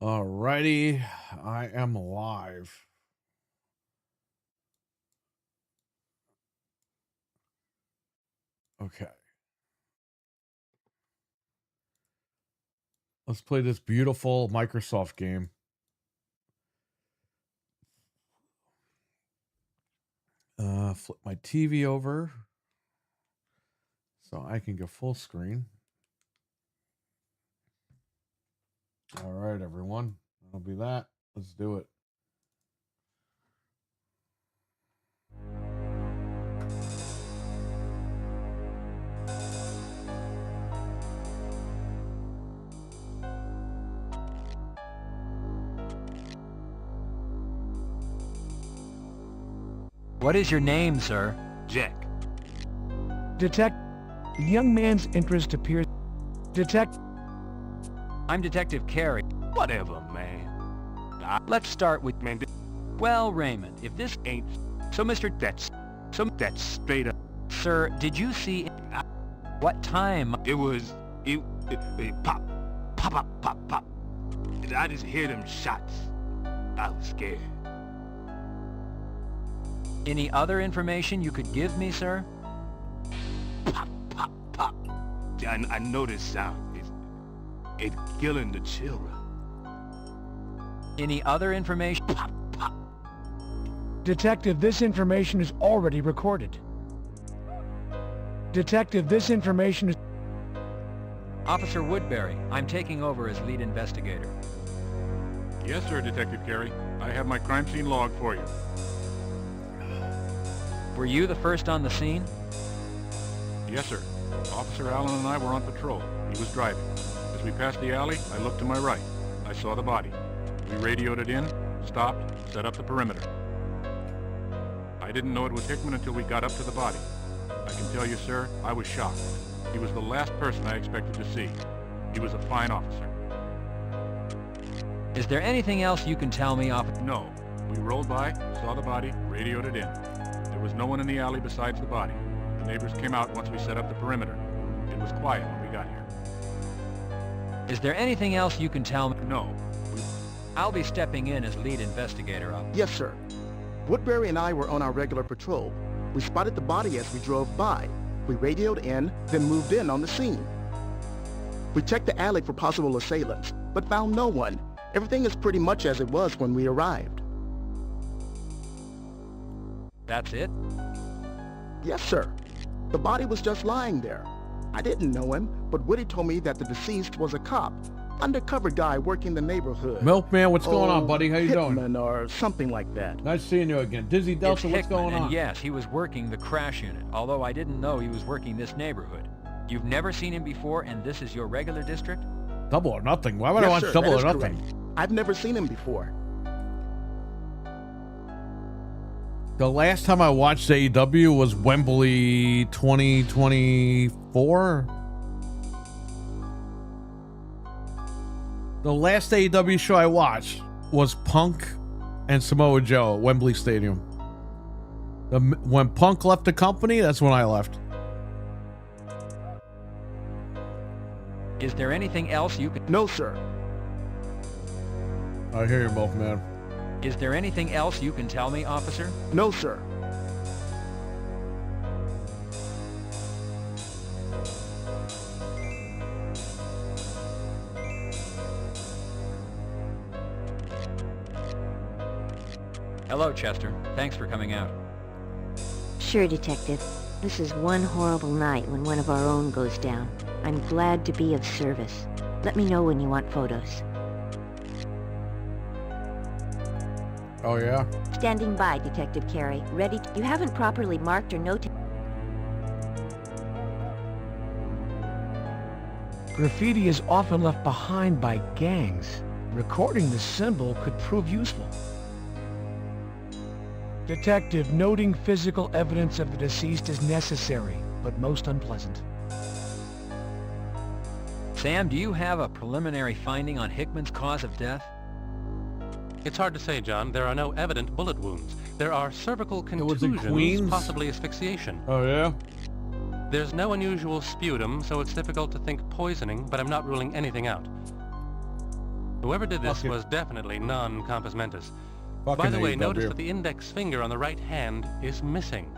Alrighty, I am live. Okay. Let's play this beautiful Microsoft game. Flip my TV over so I can go full screen. All right, everyone. That'll be that. Let's do it. What is your name, sir? Jack. The young man's interest appears... I'm Detective Carey. Whatever, man. Let's start with... Man, Well, Raymond, if this... ain't... So, Mr. That's straight up. Sir, did you see... What time? It was... It pop. Pop, pop, pop, pop. And I just hear them shots. I was scared. Any other information you could give me, sir? Pop, pop, pop. I know this sound. It's killing the children. Any other information? Pop, pop. Detective, this information is already recorded. Detective, this information is... Officer Woodbury, I'm taking over as lead investigator. Yes, sir, Detective Carey. I have my crime scene log for you. Were you the first on the scene? Yes, sir. Officer Allen and I were on patrol. He was driving. As we passed the alley, I looked to my right. I saw the body. We radioed it in, stopped, set up the perimeter. I didn't know it was Hickman until we got up to the body. I can tell you, sir, I was shocked. He was the last person I expected to see. He was a fine officer. Is there anything else you can tell me, Officer? No. We rolled by, saw the body, radioed it in. There was no one in the alley besides the body. The neighbors came out once we set up the perimeter. It was quiet when we got here. Is there anything else you can tell me? No. I'll be stepping in as lead investigator. Yes, sir. Woodbury and I were on our regular patrol. We spotted the body as we drove by. We radioed in, then moved in on the scene. We checked the alley for possible assailants, but found no one. Everything is pretty much as it was when we arrived. That's it? Yes, sir. The body was just lying there. I didn't know him, but Woody told me that the deceased was a cop, undercover guy working the neighborhood. Milkman, what's going on, buddy? How you doing? Hitman or something like that. Nice seeing you again. Dizzy It's Delta, what's Hickman, going on? and yes, he was working the crash unit, although I didn't know he was working this neighborhood. You've never seen him before, and this is your regular district? Double or nothing. Why would I Yes, want sir, double that or is nothing? correct. I've never seen him before. The last time I watched AEW was Wembley 2024. The last AEW show I watched was Punk and Samoa Joe at Wembley Stadium. When Punk left the company, that's when I left. Is there anything else you can... No, sir. I hear you both, man. Is there anything else you can tell me, officer? No, sir. Hello, Chester. Thanks for coming out. Sure, Detective. This is one horrible night when one of our own goes down. I'm glad to be of service. Let me know when you want photos. Oh, yeah? Standing by, Detective Carey. Ready to... You haven't properly marked or noted... Graffiti is often left behind by gangs. Recording the symbol could prove useful. Detective, noting physical evidence of the deceased is necessary, but most unpleasant. Sam, do you have a preliminary finding on Hickman's cause of death? It's hard to say, John. There are no evident bullet wounds. There are cervical was in contusions, Queens? possibly asphyxiation. Oh, yeah? There's no unusual sputum, so it's difficult to think poisoning, but I'm not ruling anything out. Whoever did this Fuck it. was definitely non-compos mentis. Fucking By the way, AEW. notice that the index finger on the right hand is missing.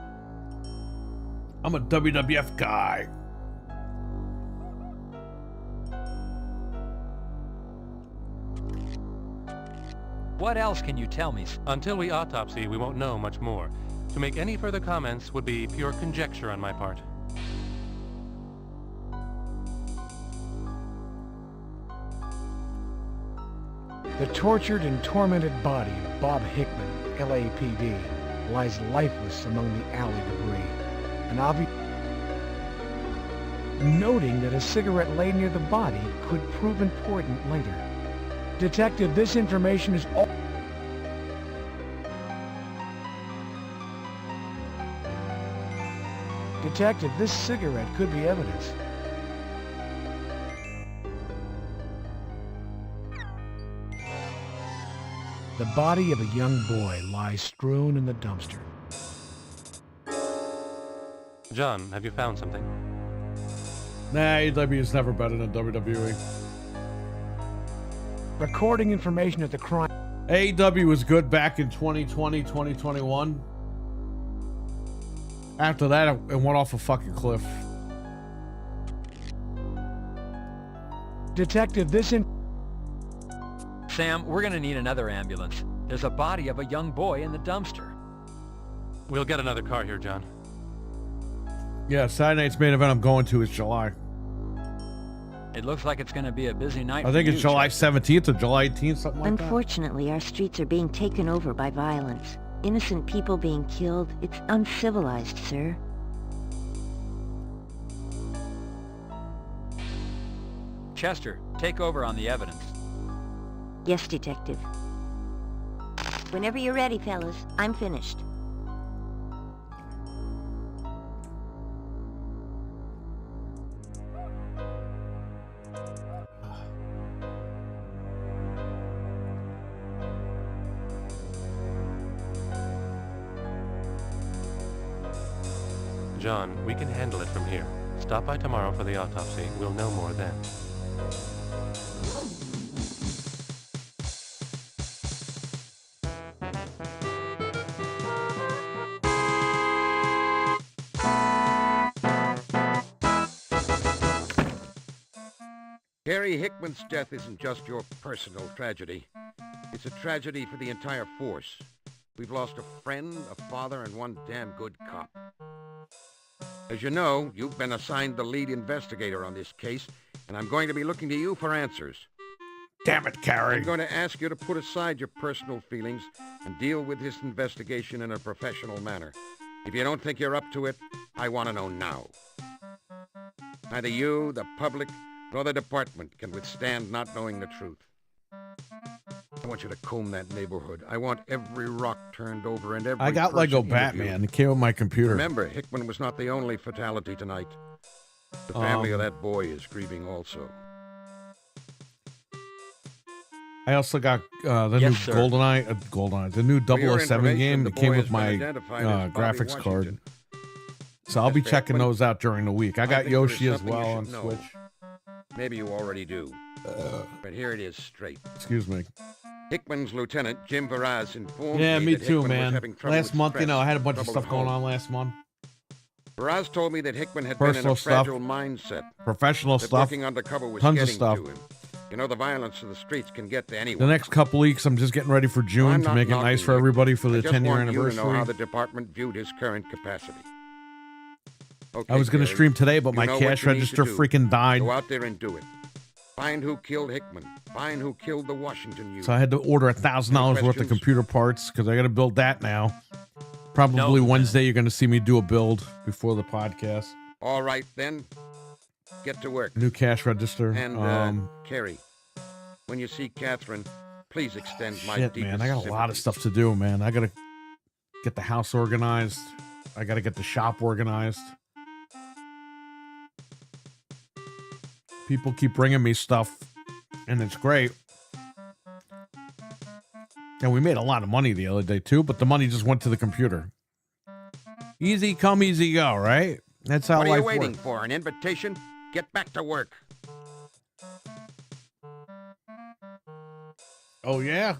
I'm a WWF guy. What else can you tell me? Until we autopsy, we won't know much more. To make any further comments would be pure conjecture on my part. The tortured and tormented body of Bob Hickman, LAPD, lies lifeless among the alley debris. An obvious... Noting that a cigarette lay near the body could prove important later. Detective, this information is all... Detective, this cigarette could be evidence. The body of a young boy lies strewn in the dumpster. John, have you found something? Nah, AEW is never better than WWE. Recording information at the crime... AEW was good back in 2020, 2021. After that, it went off a fucking cliff. Detective, this in... Sam, we're gonna need another ambulance. There's a body of a young boy in the dumpster. We'll get another car here, John. Yeah, Saturday night's main event I'm going to is July. It looks like it's gonna be a busy night. I think for it's you, July Chester. 17th or July 18th, something like that. Unfortunately, our streets are being taken over by violence. Innocent people being killed. It's uncivilized, sir. Chester, take over on the evidence. Yes, Detective. Whenever you're ready, fellas. I'm finished. John, we can handle it from here. Stop by tomorrow for the autopsy. We'll know more then. Gary Hickman's death isn't just your personal tragedy. It's a tragedy for the entire force. We've lost a friend, a father, and one damn good cop. As you know, you've been assigned the lead investigator on this case, and I'm going to be looking to you for answers. Damn it, Carrie. I'm going to ask you to put aside your personal feelings and deal with this investigation in a professional manner. If you don't think you're up to it, I want to know now. Neither you, the public, nor the department can withstand not knowing the truth. I want you to comb that neighborhood. I want every rock turned over and every I got person Lego interviewed. Batman. It came with my computer. Remember, Hickman was not the only fatality tonight. The family of that boy is grieving also. I also got the Yes, new sir. GoldenEye, the new For your 007 game. information, the It came boy with has my been identified as Bobby graphics card. Washington. So I'll be Mr. checking Hickman, those out during the week. I I got think there is Yoshi as something you well should on know. Switch. Maybe you already do. But here it is straight. Excuse me. Hickman's lieutenant, Jim Varaz, informed Yeah, me that too, Hickman was man. having trouble Last with month, you stress, know, I had a bunch of trouble stuff at going home. on last month. Varaz told me that Hickman had been in Personal a stuff. fragile mindset. Professional That stuff. working undercover was Tons of getting stuff. to him. You know, the violence of the streets can get to anyone. The next couple weeks, I'm just getting ready for June I'm to not make it knocking nice for you. everybody for I the just 10-year want you to know anniversary. how the department viewed his current capacity. Okay, I was going to Gary, stream today, but you my know what cash you need to register do. freaking died. Go out there and do it. Find who killed Hickman. Find who killed the Washington youth. So I had to order $1,000 worth of questions? computer parts because I got to build that now. Probably No, Wednesday, you're going to see me do a build before the podcast. All right, then. Get to work. New cash register. And, Carrie, when you see Catherine, please extend my Shit, deepest man, I got a lot of sympathies. stuff to do, man. I got to get the house organized. I got to get the shop organized. People keep bringing me stuff, and it's great. And we made a lot of money the other day, too, but the money just went to the computer. Easy come, easy go, right? That's how What are life you waiting works. for? An invitation? Get back to work. Oh, yeah?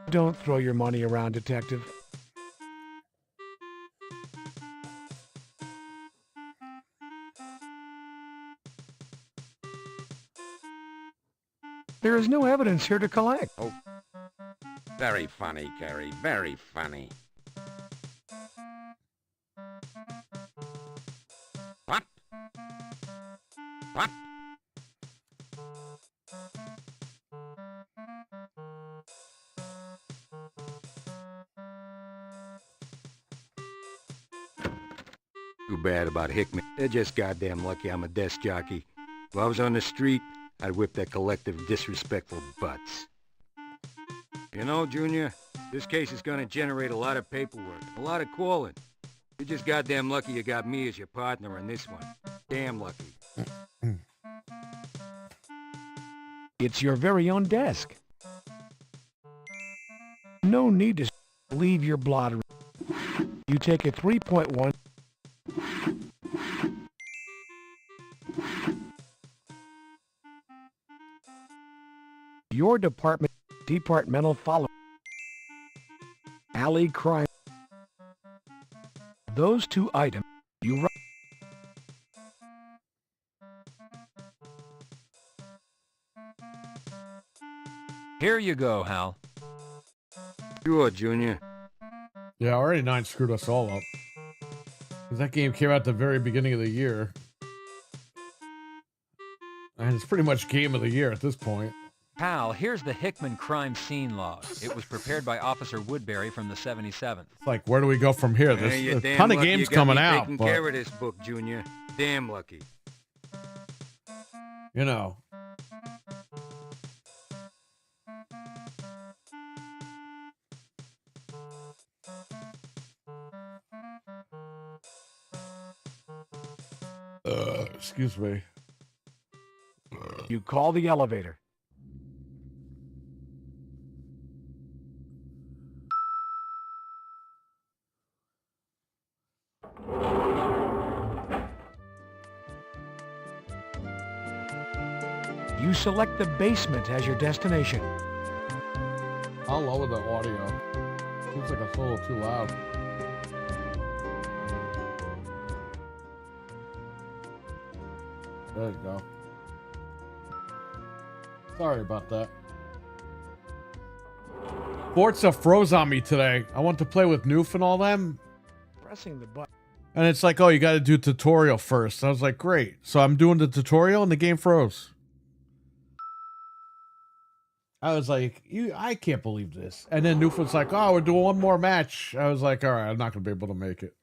Don't throw your money around, Detective. There is no evidence here to collect. Oh, very funny, Gary. Very funny. What? What? Too bad about Hickman. They're just goddamn lucky I'm a desk jockey. If I was on the street, I'd whip that collective disrespectful butts. You know, Junior, this case is gonna generate a lot of paperwork, a lot of calling. You're just goddamn lucky you got me as your partner in this one. Damn lucky. It's your very own desk. No need to leave your blotter. You take a 3.1. Your departmental follow. Alley crime. Those two items you write. Here you go, Hal. Sure, Junior. Yeah, already 9 screwed us all up. 'Cause that game came out at the very beginning of the year. And it's pretty much game of the year at this point. Hal, here's the Hickman crime scene log. It was prepared by Officer Woodbury from the 77th. It's like, where do we go from here? Hey, you're There's a damn ton of lucky games you got coming me out, taking but, care of this book, Junior. Damn lucky. you know. Excuse me. You call the elevator. You select the basement as your destination. I'll lower the audio. Seems like it's a little too loud. There you go. Sorry about that. Forza froze on me today. I want to play with Noof and all them. Pressing the button. And it's like, oh, you got to do tutorial first. I was like, great. So I'm doing the tutorial and the game froze. I was like, I can't believe this. And then Noof was like, oh, we're doing one more match. I was like, all right, I'm not going to be able to make it.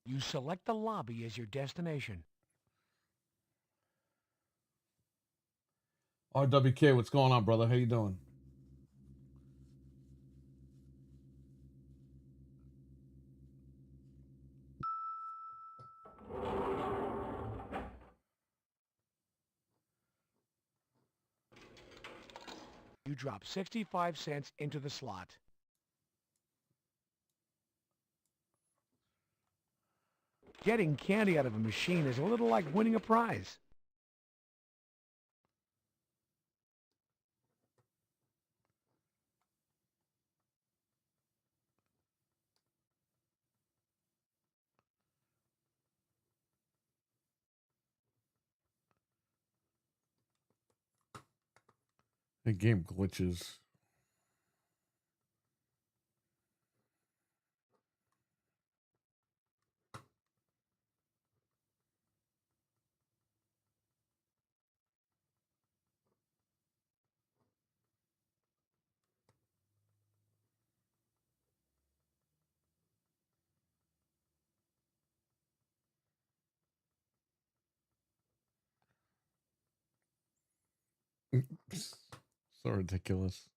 You select the lobby as your destination. RWK, what's going on, brother? How you doing? You drop 65 cents into the slot. Getting candy out of a machine is a little like winning a prize. The game glitches. So ridiculous.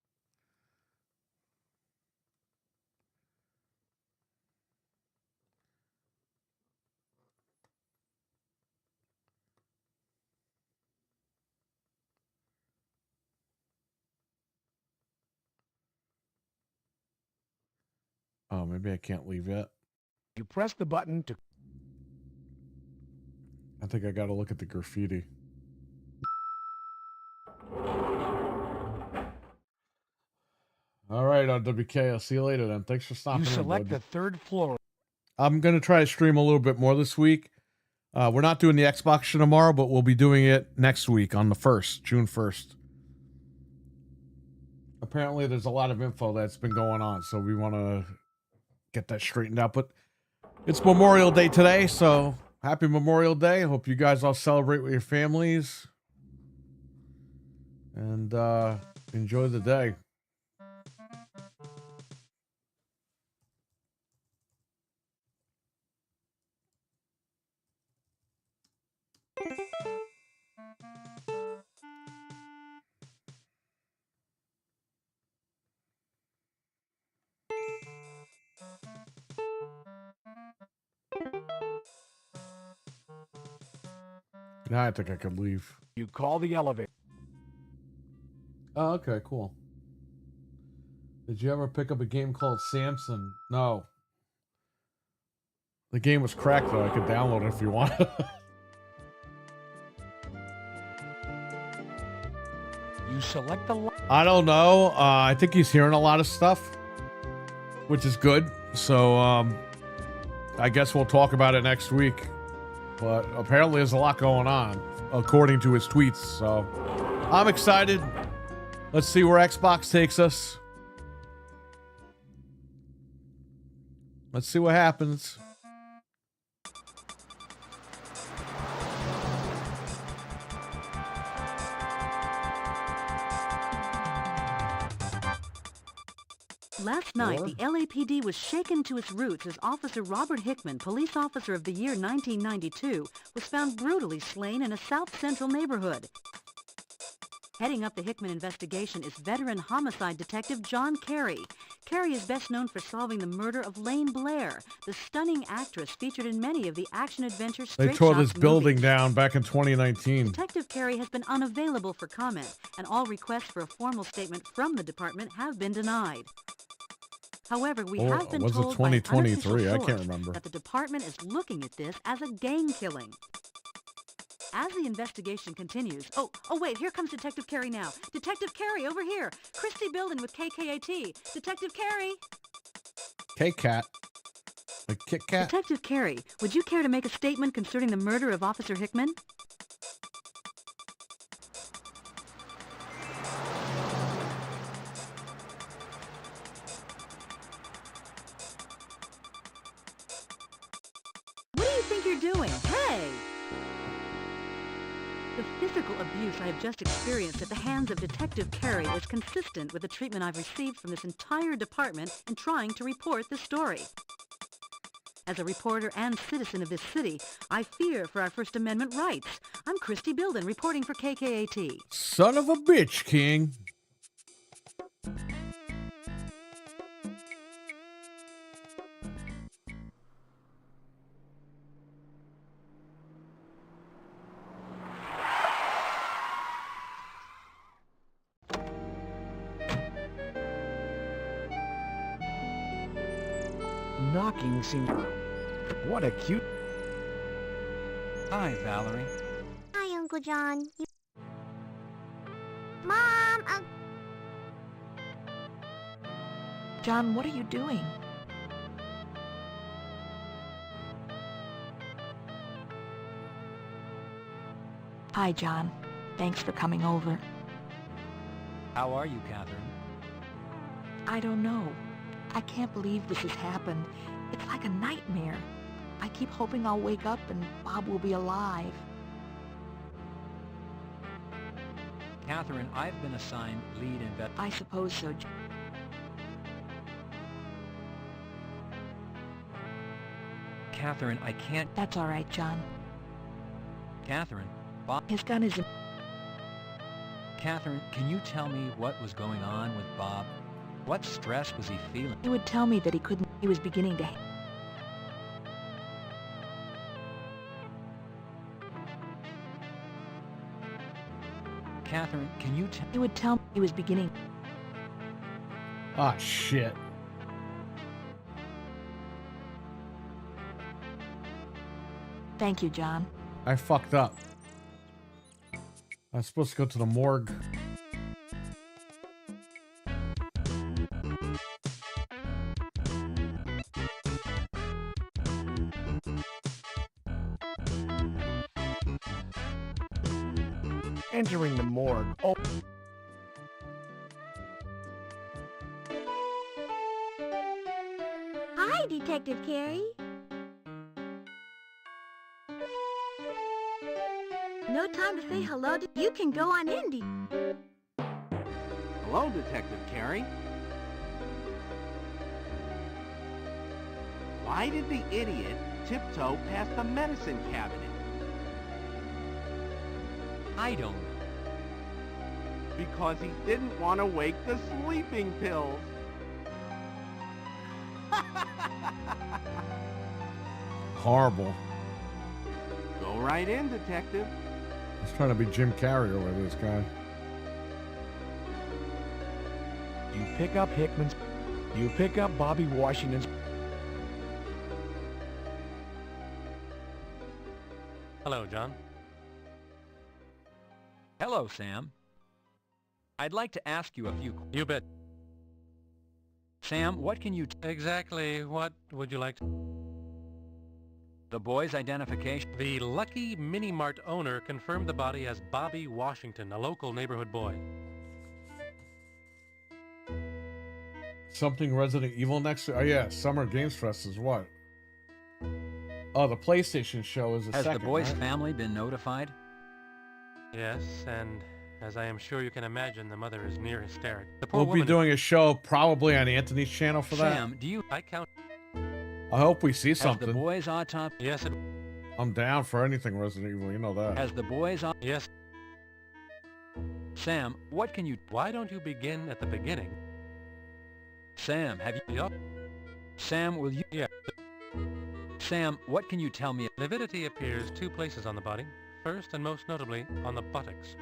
Oh, maybe I can't leave yet. You press the button to... I think I got to look at the graffiti. All right, RWK. I'll see you later then. Thanks for stopping You in, select bud. the third floor. I'm going to try to stream a little bit more this week. We're not doing the Xbox show tomorrow, but we'll be doing it next week on the 1st, June 1st. Apparently, there's a lot of info that's been going on, so we want to get that straightened out. But it's Memorial Day today, so happy Memorial Day. Hope you guys all celebrate with your families. And enjoy the day. Now I think I could leave. You call the elevator. Oh, okay, cool. Did you ever pick up a game called Samson? No. The game was cracked, though. I could download it if you want. You select the... I don't know. I think he's hearing a lot of stuff, which is good. So, I guess we'll talk about it next week. But apparently there's a lot going on, according to his tweets. So, I'm excited. Let's see where Xbox takes us. Let's see what happens. Last night, the LAPD was shaken to its roots as Officer Robert Hickman, Police Officer of the Year 1992, was found brutally slain in a south-central neighborhood. Heading up the Hickman investigation is veteran homicide detective John Kerry. Kerry is best known for solving the murder of Lane Blair, the stunning actress featured in many of the action-adventure They tore this building down back in 2019. Detective Kerry has been unavailable for comment, and all requests for a formal statement from the department have been denied. However, we have been was it told by an 2023? unofficial I can't source remember. that the department is looking at this as a gang killing. As the investigation continues... Oh, wait, here comes Detective Kerry now. Detective Kerry, over here. Christy Bilden with KKAT. Detective Kerry. K-Cat. A Kit Kat? Detective Kerry, would you care to make a statement concerning the murder of Officer Hickman? What do you think you're doing? Hey! The physical abuse I have just experienced at the hands of Detective Kerry is consistent with the treatment I've received from this entire department in trying to report the story. As a reporter and citizen of this city, I fear for our First Amendment rights. I'm Christy Bilden, reporting for KKAT. Son of a bitch, King. Knocking seems... What a cute... Hi, Valerie. Hi, Uncle John. Mom, John, what are you doing? Hi, John. Thanks for coming over. How are you, Catherine? I don't know. I can't believe this has happened. It's like a nightmare. I keep hoping I'll wake up and Bob will be alive. Catherine, I've been assigned lead investigator. I suppose so. Catherine, I can't... That's all right, John. Catherine, Bob... His gun is... Catherine, can you tell me what was going on with Bob? What stress was he feeling? He would tell me that he couldn't... He was beginning to... Catherine, can you tell... He would tell me he was beginning... Ah, shit. Thank you, John. I fucked up. I was supposed to go to the morgue. Entering the morgue. Oh. Hi, Detective Carey. No time to say hello to... You can go on in, Hello, Detective Carey. Why did the idiot tiptoe past the medicine cabinet? I don't know. Because he didn't want to wake the sleeping pills. Horrible. Go right in, Detective. He's trying to be Jim Carrey over this guy. You pick up Hickman's... You pick up Bobby Washington's... Hello, John. Hello, Sam. I'd like to ask you a few... You bet. Sam, what can you... Exactly what would you like to... The boy's identification... The Lucky Mini Mart owner confirmed the body as Bobby Washington, a local neighborhood boy. Something Resident Evil next... Oh, yeah. Summer Games Fest is what? Oh, the PlayStation show is the Has second, the boy's right? family been notified? Yes, and as I am sure you can imagine, the mother is near hysteric. The poor We'll be woman doing a show probably on Anthony's channel for that. Sam, do you... I count... I hope we see Has something. the boy's autopsy... Yes, it... I'm down for anything Resident Evil, you know that. Has the boy's... Yes. Sam, what can you... Why don't you begin at the beginning? Sam, have you... Yup. Sam, will you... Yeah. Sam, what can you tell me... Lividity appears 2 places on the body. First and most notably, on the buttocks.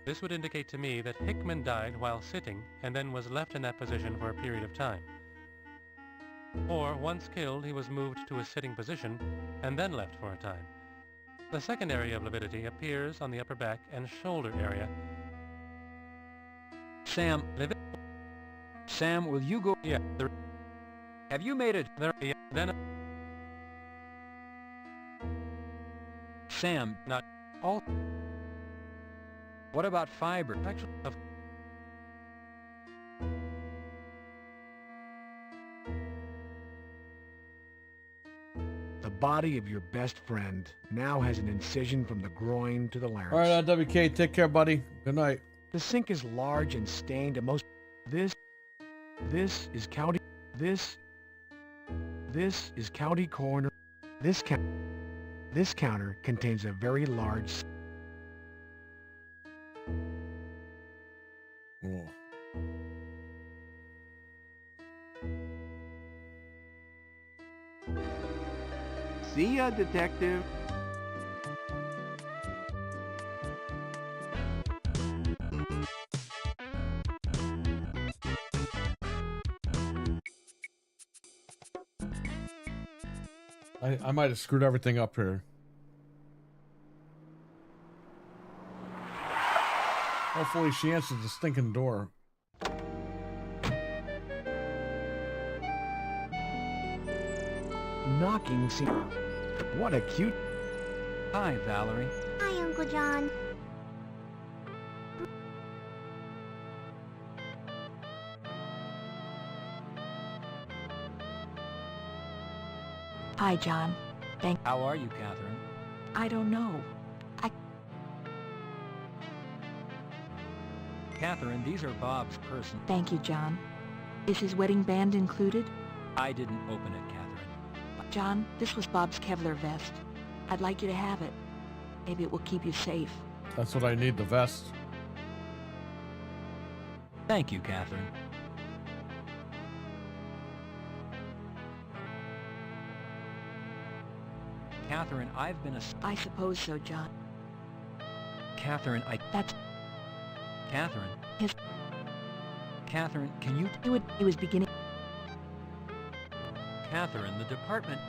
This would indicate to me that Hickman died while sitting and then was left in that position for a period of time. Or, once killed, he was moved to a sitting position and then left for a time. The second area of lividity appears on the upper back and shoulder area. Sam, Sam, will you go... Yeah, Have you made it... yeah, then... Sam, not all... What about fiber? Actually, The body of your best friend now has an incision from the groin to the larynx. All right, WK, take care, buddy. Good night. The sink is large and stained and most... This is county... This is county coroner... This counter contains a very large... Oh. See ya, Detective. I might have screwed everything up here. Hopefully she answers the stinking door. Knocking seems... What a cute... Hi, Valerie. Hi, Uncle John. Hi, John. How are you, Catherine? I don't know. Catherine, these are Bob's person. Thank you, John. Is his wedding band included? I didn't open it, Catherine. John, this was Bob's Kevlar vest. I'd like you to have it. Maybe it will keep you safe. That's what I need, the vest. Thank you, Catherine. Catherine, I've been a... I suppose so, John. Catherine, That's... Catherine. His... Catherine, can you... He was beginning... Catherine, the department...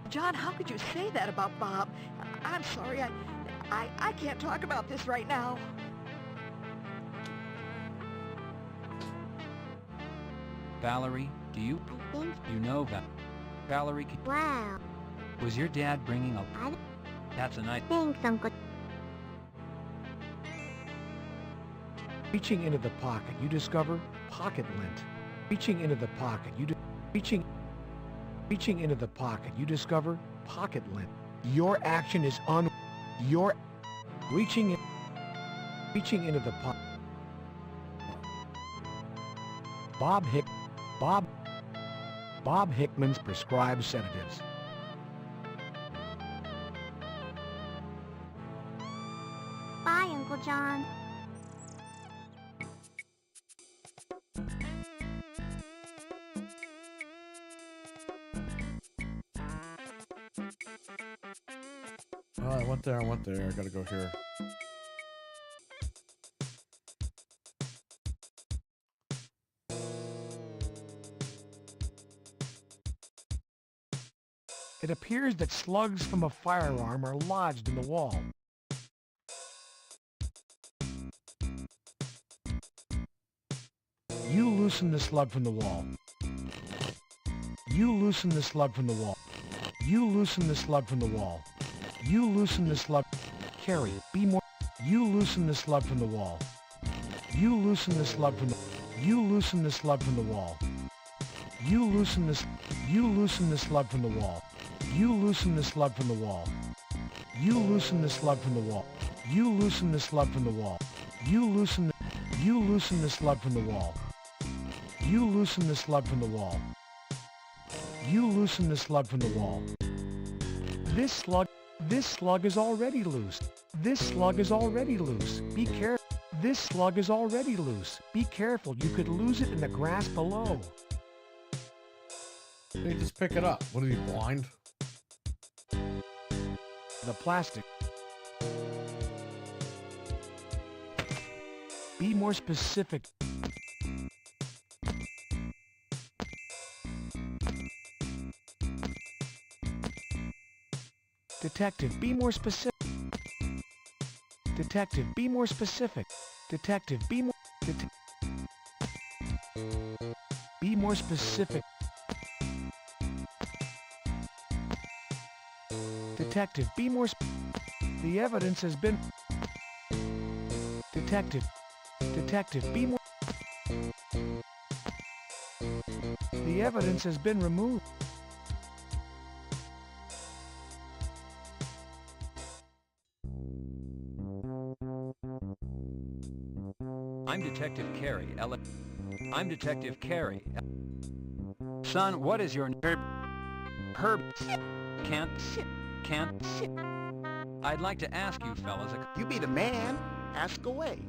John, how could you say that about Bob? I'm sorry, I can't talk about this right now. Valerie, do you know Valerie? Wow. Was your dad bringing a... That's a nice... Thanks, Uncle. Reaching into the pocket, you discover pocket lint. Reaching into the pocket, reaching into the pocket, you discover pocket lint. Your action is reaching into the pocket. Bob Hickman's prescribed sedatives. Bye, Uncle John. Oh, I went there. I gotta go here. It appears that slugs from a firearm are lodged in the wall. You loosen the slug from the wall. You loosen the slug from the wall. You loosen the slug from the wall. You loosen the slug. Carrie, be more. You loosen the slug from the wall. You loosen the slug from the. You loosen the slug from the wall. You loosen this. You loosen the slug from the wall. You loosen the slug from the wall. You loosen the slug from the wall. You loosen the slug from the wall. You loosen the. You loosen the slug from the wall. You loosen the slug from the wall. You loosen the slug from the wall. This slug is already loose. This slug is already loose. Be careful. This slug is already loose. Be careful. You could lose it in the grass below. They just pick it up. What are you, blind? The plastic. Be more specific. Detective, be more specific. Detective, be more specific. Detective, be more... Be more specific. Detective, be more The evidence has been... Detective, be more... The evidence has been removed. I'm Detective Carey, I'm Detective Carey. Son, what is your... Herb... Can't... I'd like to ask you fellas You be the man. Ask away.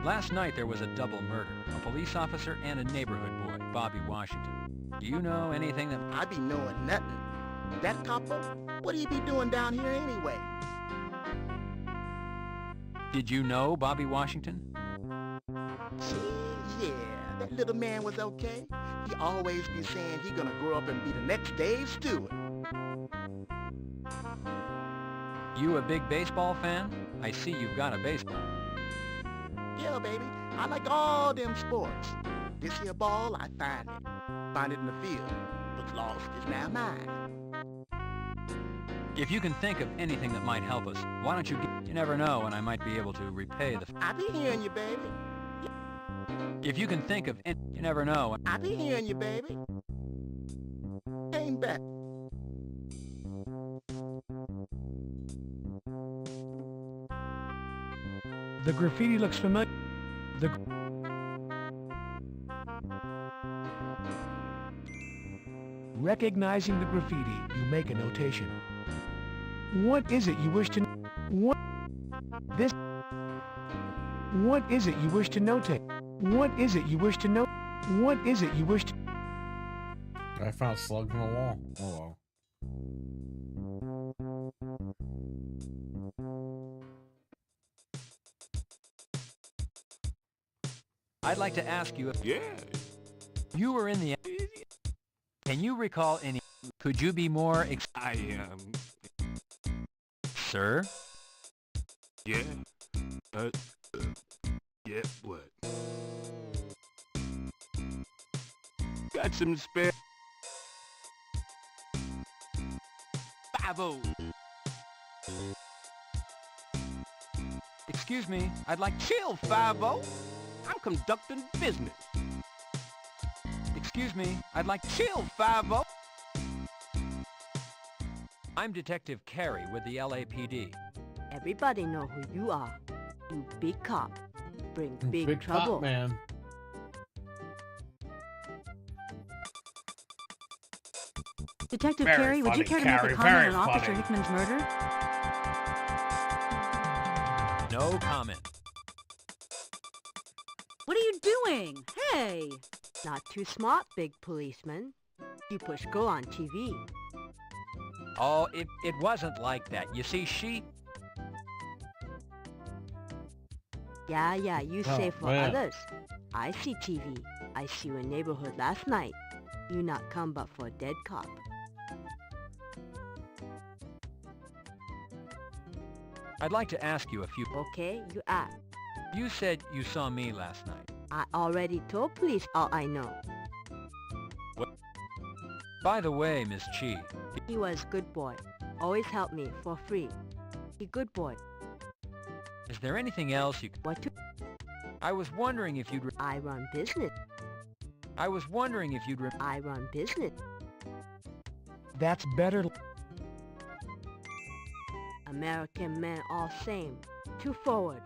Last night there was a double murder. A police officer and a neighborhood boy, Bobby Washington. Do you know anything that... I be knowing nothing. That copper? What do you be doing down here anyway? Did you know Bobby Washington? Gee, yeah, that little man was okay. He always be saying he gonna grow up and be the next Dave Stewart. You a big baseball fan? I see you've got a baseball. Yeah, baby. I like all them sports. This here ball, I find it. Find it in the field. What's lost is now mine. If you can think of anything that might help us, why don't you You never know when I might be able to repay the... I be hearing you, baby. If you can think of You never know. I be hearing you, baby. Came back. The graffiti looks familiar. Recognizing the graffiti, you make a notation. What is it you wish to... What is it you wish to notate? What is it you wish to note? What is it you wish to... I found a slug in the wall. Oh well. I'd like to ask you if... Yeah. You were in the... Can you recall any... Could you be more Sir? Yeah? Yeah, what? Got some spare... 5-0. Excuse me, I'd like... Chill, 5-0. I'm conducting business. Excuse me, I'd like... Chill, 5-0. I'm Detective Carey with the LAPD. Everybody know who you are. You big cop. Bring big, Big trouble. cop, man. Detective Very Carey, would you funny, care to make Carey, a comment very on Officer funny. Hickman's murder? No comment. What are you doing? Hey! Not too smart, big policeman. You push go on TV. Oh, it wasn't like that. You see, she... Yeah, you Oh, say for man. others. I see TV. I see you in neighborhood last night. You not come but for a dead cop. I'd like to ask you a few... Okay, you act. You said you saw me last night. I already told police all I know. By the way, Miss Chi, He was good boy. Always help me for free. He good boy. is there anything else you... What to... I was wondering if you'd... I run business. I was wondering if you'd... I run business. That's better. American men all same. Too forward.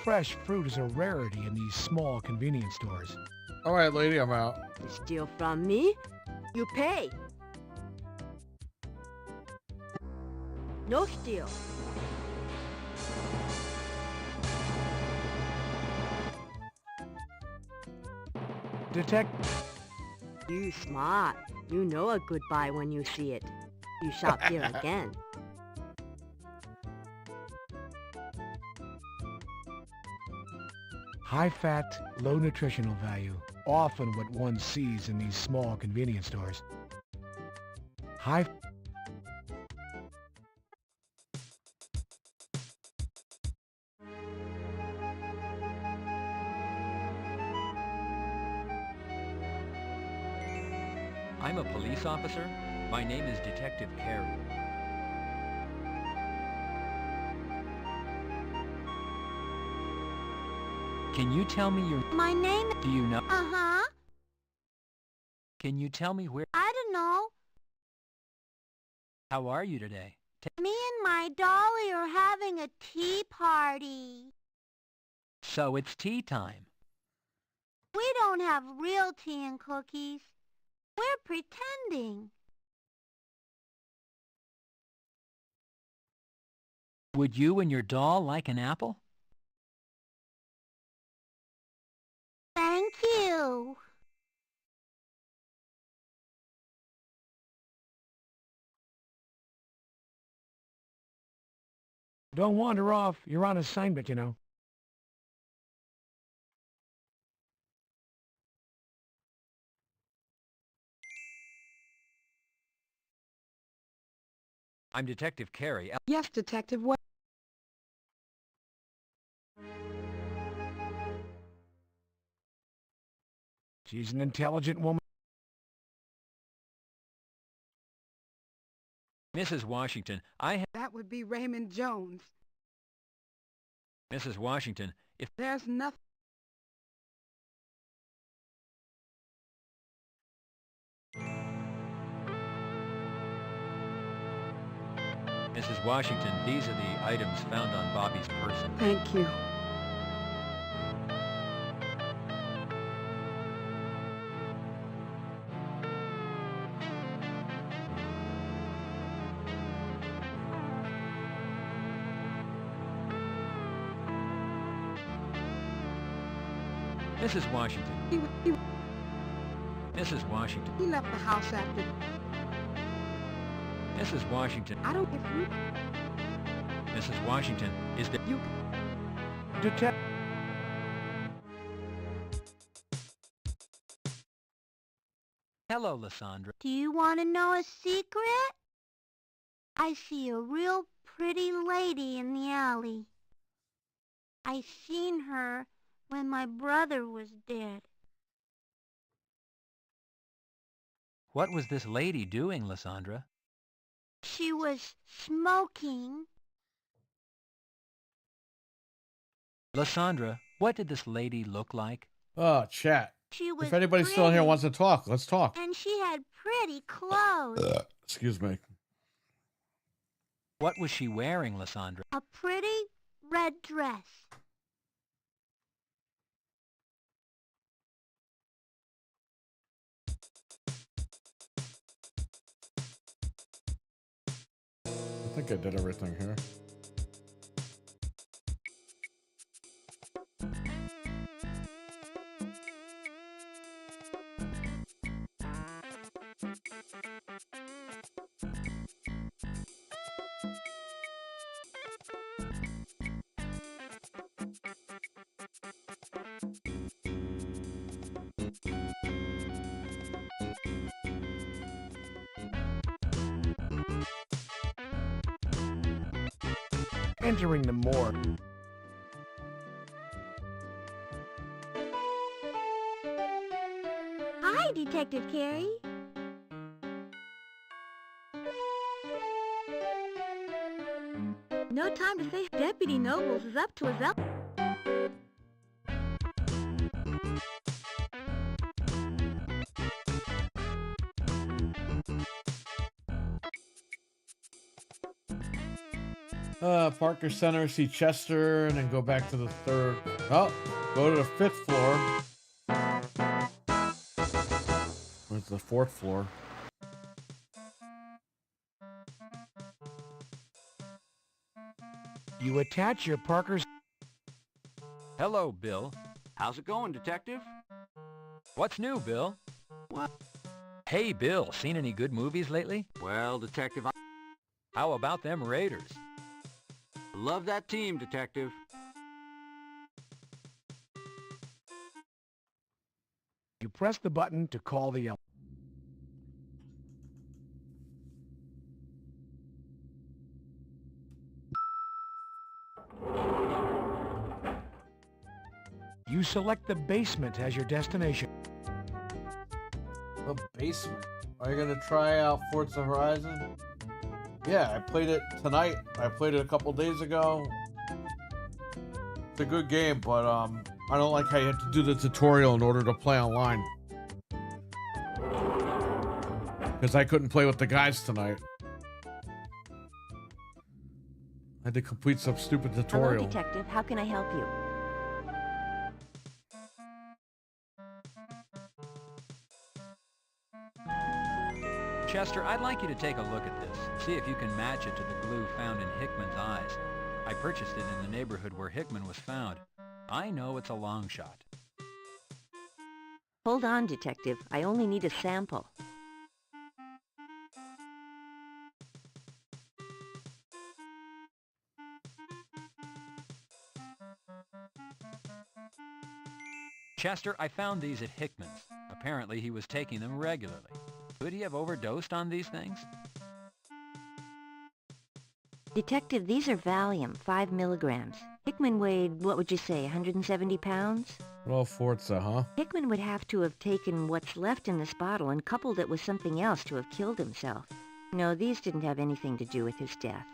Fresh fruit is a rarity in these small convenience stores. All right, lady, I'm out. You steal from me, you pay. No steal. You smart. You know a goodbye when you see it. You shop here again. High fat, low nutritional value. Often what one sees in these small convenience stores. High... I'm a police officer. My name is Detective Carey. Can you tell me your... My name... Do you know... Uh-huh. Can you tell me where... I don't know. How are you today? Me and my dolly are having a tea party. So it's tea time. We don't have real tea and cookies. We're pretending. Would you and your doll like an apple? Thank you. Don't wander off. You're on assignment, you know. I'm Detective Carey. Yes, Detective. What? She's an intelligent woman. Mrs. Washington, That would be Raymond Jones. Mrs. Washington, if... There's nothing. Mrs. Washington, these are the items found on Bobby's person. Thank you. Mrs. Washington. He Mrs. Washington. left the house after. Mrs. Washington. I don't. If you. Mrs. Washington, is there... You. Detect... Hello, Lysandra. Do you want to know a secret? I see a real pretty lady in the alley. I seen her when my brother was dead. What was this lady doing, Lysandra? She was smoking. Lysandra, what did this lady look like? Oh, chat. She was If anybody's still here pretty, wants to talk, let's talk. and she had pretty clothes. Excuse me. What was she wearing, Lysandra? A pretty red dress. I think I did everything here. Entering the morgue. Hi, Detective Carey. No time to say Deputy Nobles is up to his elbow. Parker Center, see Chester, and then go back to the third. Oh, go to the 5th floor. Where's the 4th floor? You attach your Parker's... Hello, Bill. How's it going, Detective? What's new, Bill? What? Hey, Bill, seen any good movies lately? Well, Detective, How about them Raiders? love that team, Detective. You press the button to call the... You select the basement as your destination. The basement. Are you gonna try out Forza Horizon? Yeah, I played it tonight. I played it a couple days ago. It's a good game, but I don't like how you have to do the tutorial in order to play online. Because I couldn't play with the guys tonight. I had to complete some stupid Hello, tutorial. Detective. How can I help you? Chester, I'd like you to take a look at this. See if you can match it to the glue found in Hickman's eyes. I purchased it in the neighborhood where Hickman was found. I know it's a long shot. Hold on, Detective. I only need a sample. Chester, I found these at Hickman's. Apparently he was taking them regularly. Could he have overdosed on these things? Detective, these are Valium, 5 milligrams. Hickman weighed, what would you say, 170 pounds? Well, Forza, huh? Hickman would have to have taken what's left in this bottle and coupled it with something else to have killed himself. No, these didn't have anything to do with his death.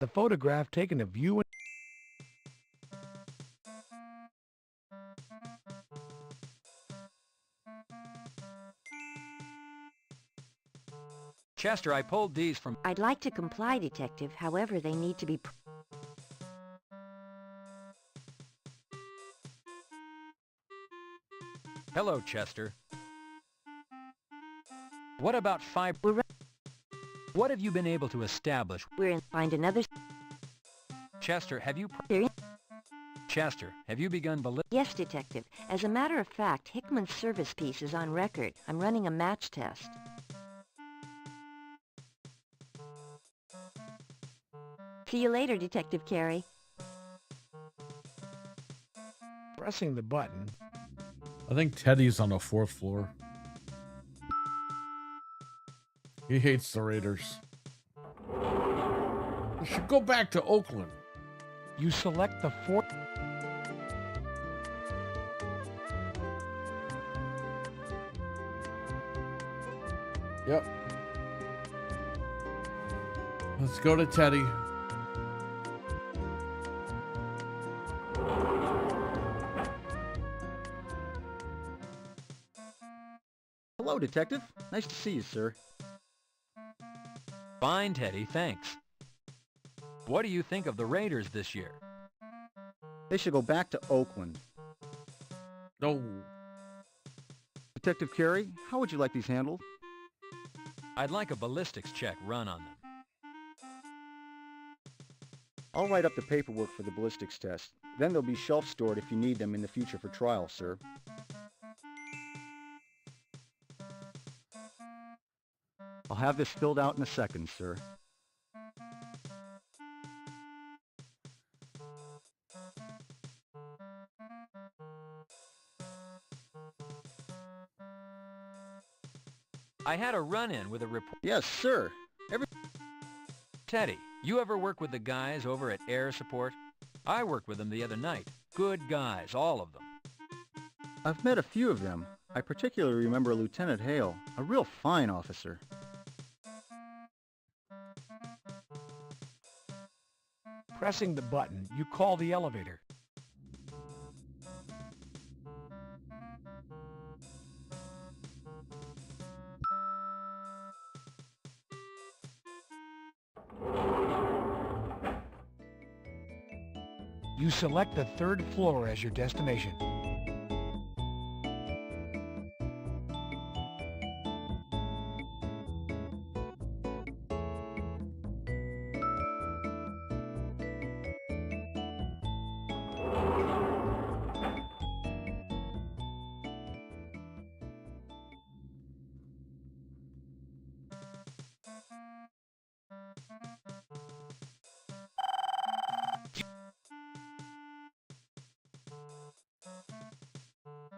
The photograph taken of you and... Chester, I pulled these from... I'd like to comply, Detective. However, they need to be... Hello, Chester. What about What have you been able to establish? We're in... Find another... Chester, have you... Chester, have you begun Yes, Detective. As a matter of fact, Hickman's service piece is on record. I'm running a match test. See you later, Detective Carey. Pressing the button. I think Teddy's on the 4th floor. He hates the Raiders. We should go back to Oakland. You select the 4th. Yep. Let's go to Teddy. Hello, Detective. Nice to see you, sir. Fine, Teddy, thanks. What do you think of the Raiders this year? They should go back to Oakland. No. Detective Carey, how would you like these handled? I'd like a ballistics check run on them. I'll write up the paperwork for the ballistics test. Then they'll be shelf-stored if you need them in the future for trial, sir. I'll have this filled out in a second, sir. I had a run-in with a report. Yes, sir. Teddy, you ever work with the guys over at Air Support? I worked with them the other night. Good guys, all of them. I've met a few of them. I particularly remember Lieutenant Hale, a real fine officer. Pressing the button, you call the elevator. You select the 3rd floor as your destination.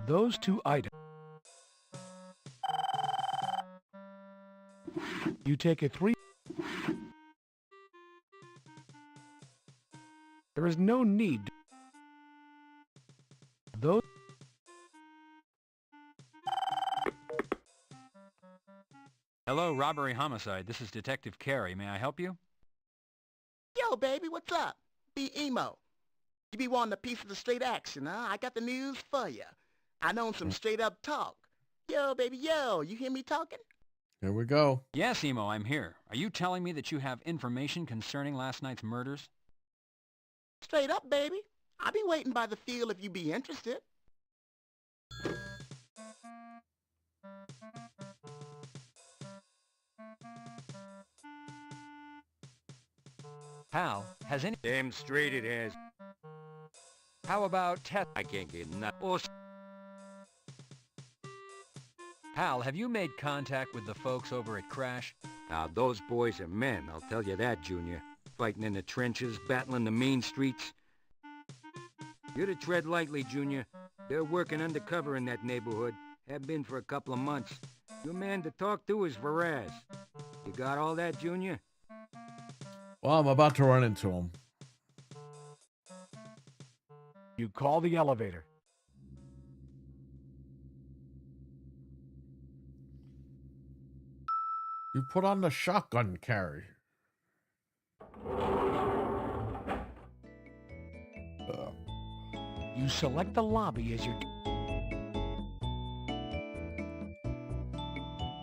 Those 2 items. You take a 3. There is no need. Those. Hello, robbery homicide. This is Detective Carey. May I help you? Yo, baby, what's up? Be emo. You be wanting a piece of the straight action, huh? I got the news for you. I know some straight up talk. Yo, baby, yo, you hear me talking? Here we go. Yes, Emo, I'm here. Are you telling me that you have information concerning last night's murders? Straight up, baby. I'll be waiting by the field if you be interested. Hal, has any... Damn straight it has. How about Ted? I can't get nothing. Hal, have you made contact with the folks over at Crash? Now, those boys are men, I'll tell you that, Junior. Fighting in the trenches, battling the main streets. You're to tread lightly, Junior. They're working undercover in that neighborhood. Have been for a couple of months. Your man to talk to is Varaz. You got all that, Junior? Well, I'm about to run into him. You call the elevator. You put on the shotgun carry. You select the lobby as your...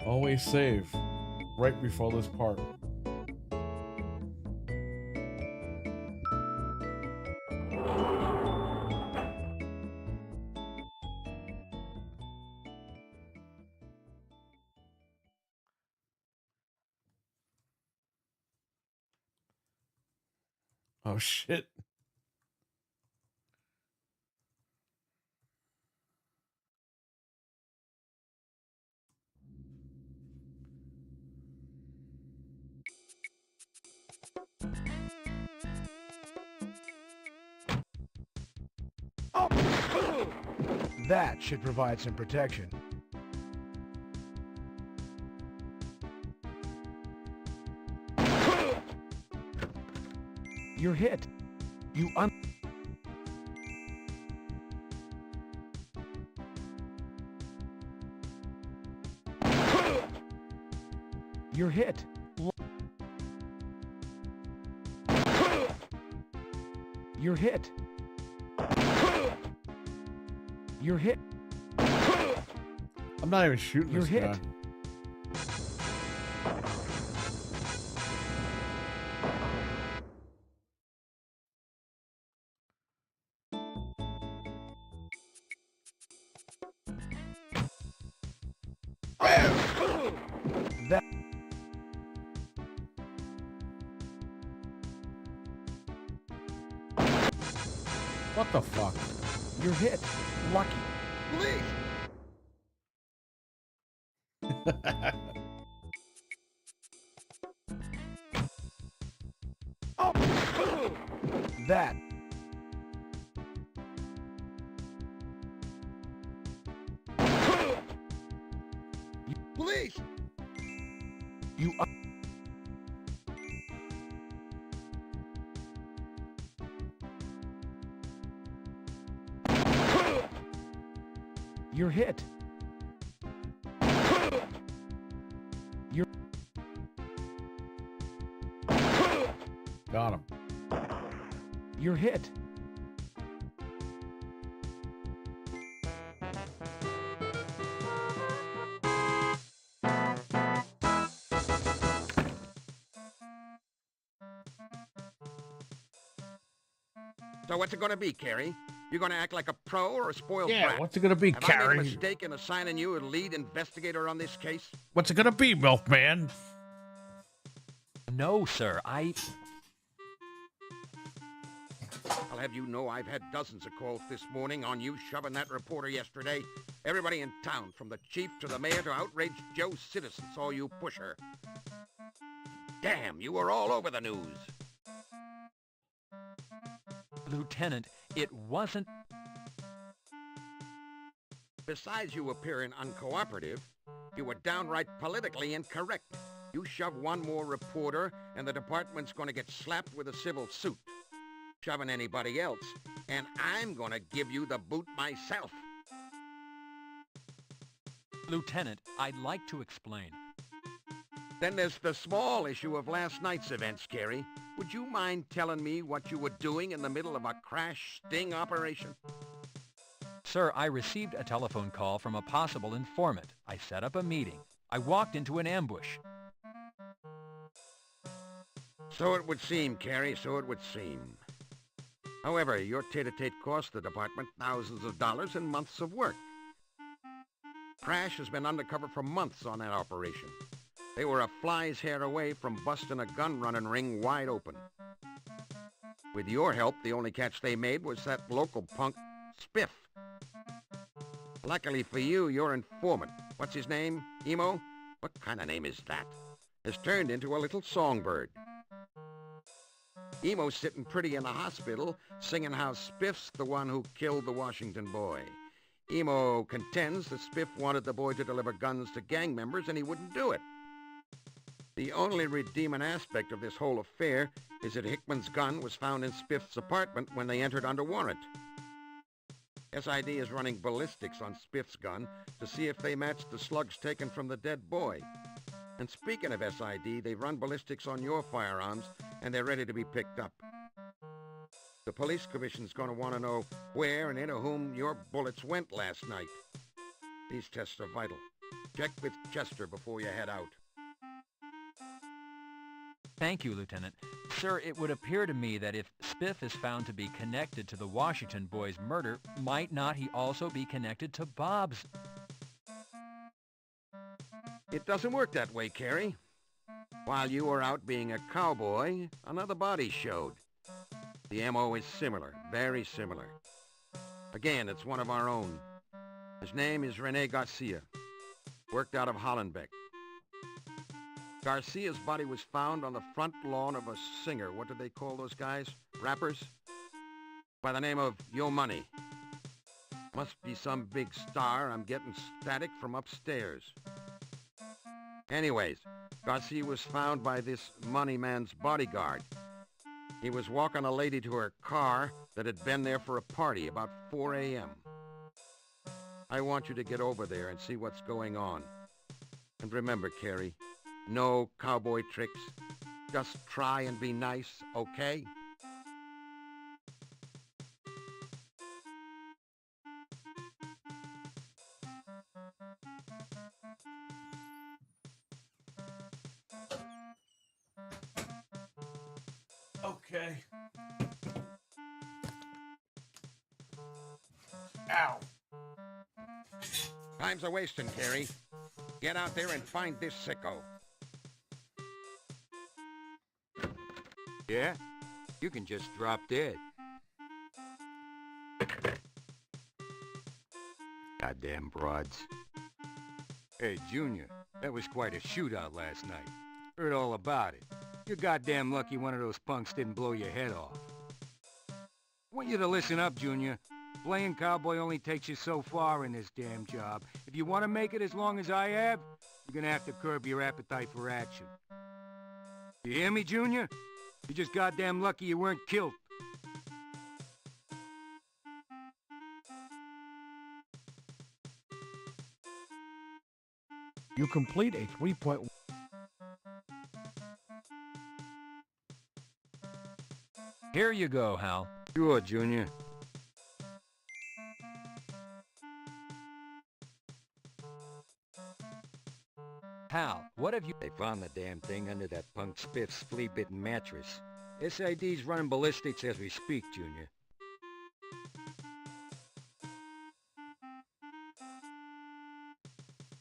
Always save right before this part. Oh, shit. That should provide some protection. You're hit. You're hit. You're hit. You're hit. I'm not even shooting You're this hit. guy. That. What the fuck? You're hit. Lucky. Please! That. Please! You. You're hit. You're. Got him. You're hit. So what's it gonna be, Carey? You gonna act like a pro or a spoiled Yeah, brat? what's it gonna be, Have I made a Carey? mistake in assigning you as lead investigator on this case? What's it gonna be, Milkman? No, sir. I'll have you know I've had dozens of calls this morning on you shoving that reporter yesterday. Everybody in town, from the chief to the mayor to outraged Joe citizen, saw you push her. Damn, you were all over the news. Lieutenant, it wasn't... Besides you appearing uncooperative, you were downright politically incorrect. You shove one more reporter, and the department's gonna get slapped with a civil suit. Shoving anybody else, and I'm gonna give you the boot myself. Lieutenant, I'd like to explain. Then there's the small issue of last night's events, Carey. Would you mind telling me what you were doing in the middle of a crash sting operation? Sir, I received a telephone call from a possible informant. I set up a meeting. I walked into an ambush. So it would seem, Carey, so it would seem. However, your tete-a-tete cost the department thousands of dollars and months of work. Crash has been undercover for months on that operation. They were a fly's hair away from busting a gun-running ring wide open. With your help, the only catch they made was that local punk, Spiff. Luckily for you, your informant, what's his name, Emo? What kind of name is that? Has turned into a little songbird. Emo's sitting pretty in the hospital, singing how Spiff's the one who killed the Washington boy. Emo contends that Spiff wanted the boy to deliver guns to gang members, and he wouldn't do it. The only redeeming aspect of this whole affair is that Hickman's gun was found in Spiff's apartment when they entered under warrant. SID is running ballistics on Spiff's gun to see if they match the slugs taken from the dead boy. And speaking of SID, they've run ballistics on your firearms, and they're ready to be picked up. The police commission's going to want to know where and into whom your bullets went last night. These tests are vital. Check with Chester before you head out. Thank you, Lieutenant. Sir, it would appear to me that if Spiff is found to be connected to the Washington boy's murder, might not he also be connected to Bob's? It doesn't work that way, Carey. While you were out being a cowboy, another body showed. The MO is similar, very similar. Again, it's one of our own. His name is Rene Garcia. Worked out of Hollenbeck. Garcia's body was found on the front lawn of a singer. What do they call those guys? Rappers? By the name of Yo Money. Must be some big star. I'm getting static from upstairs. Anyways, Garcia was found by this money man's bodyguard. He was walking a lady to her car that had been there for a party about 4 a.m. I want you to get over there and see what's going on. And remember, Carrie, no cowboy tricks. Just try and be nice, okay? Okay. Ow. Time's a-wasting, Carrie. Get out there and find this sicko. Yeah? You can just drop dead. Goddamn broads. Hey, Junior, that was quite a shootout last night. Heard all about it. You're goddamn lucky one of those punks didn't blow your head off. I want you to listen up, Junior. Playing cowboy only takes you so far in this damn job. If you want to make it as long as I have, you're gonna have to curb your appetite for action. You hear me, Junior? You're just goddamn lucky you weren't killed. You complete a 3-point... Here you go, Hal. Sure, Junior. Hal, what have you... They found the damn thing under that punk Spiff's flea-bitten mattress. SID's running ballistics as we speak, Junior.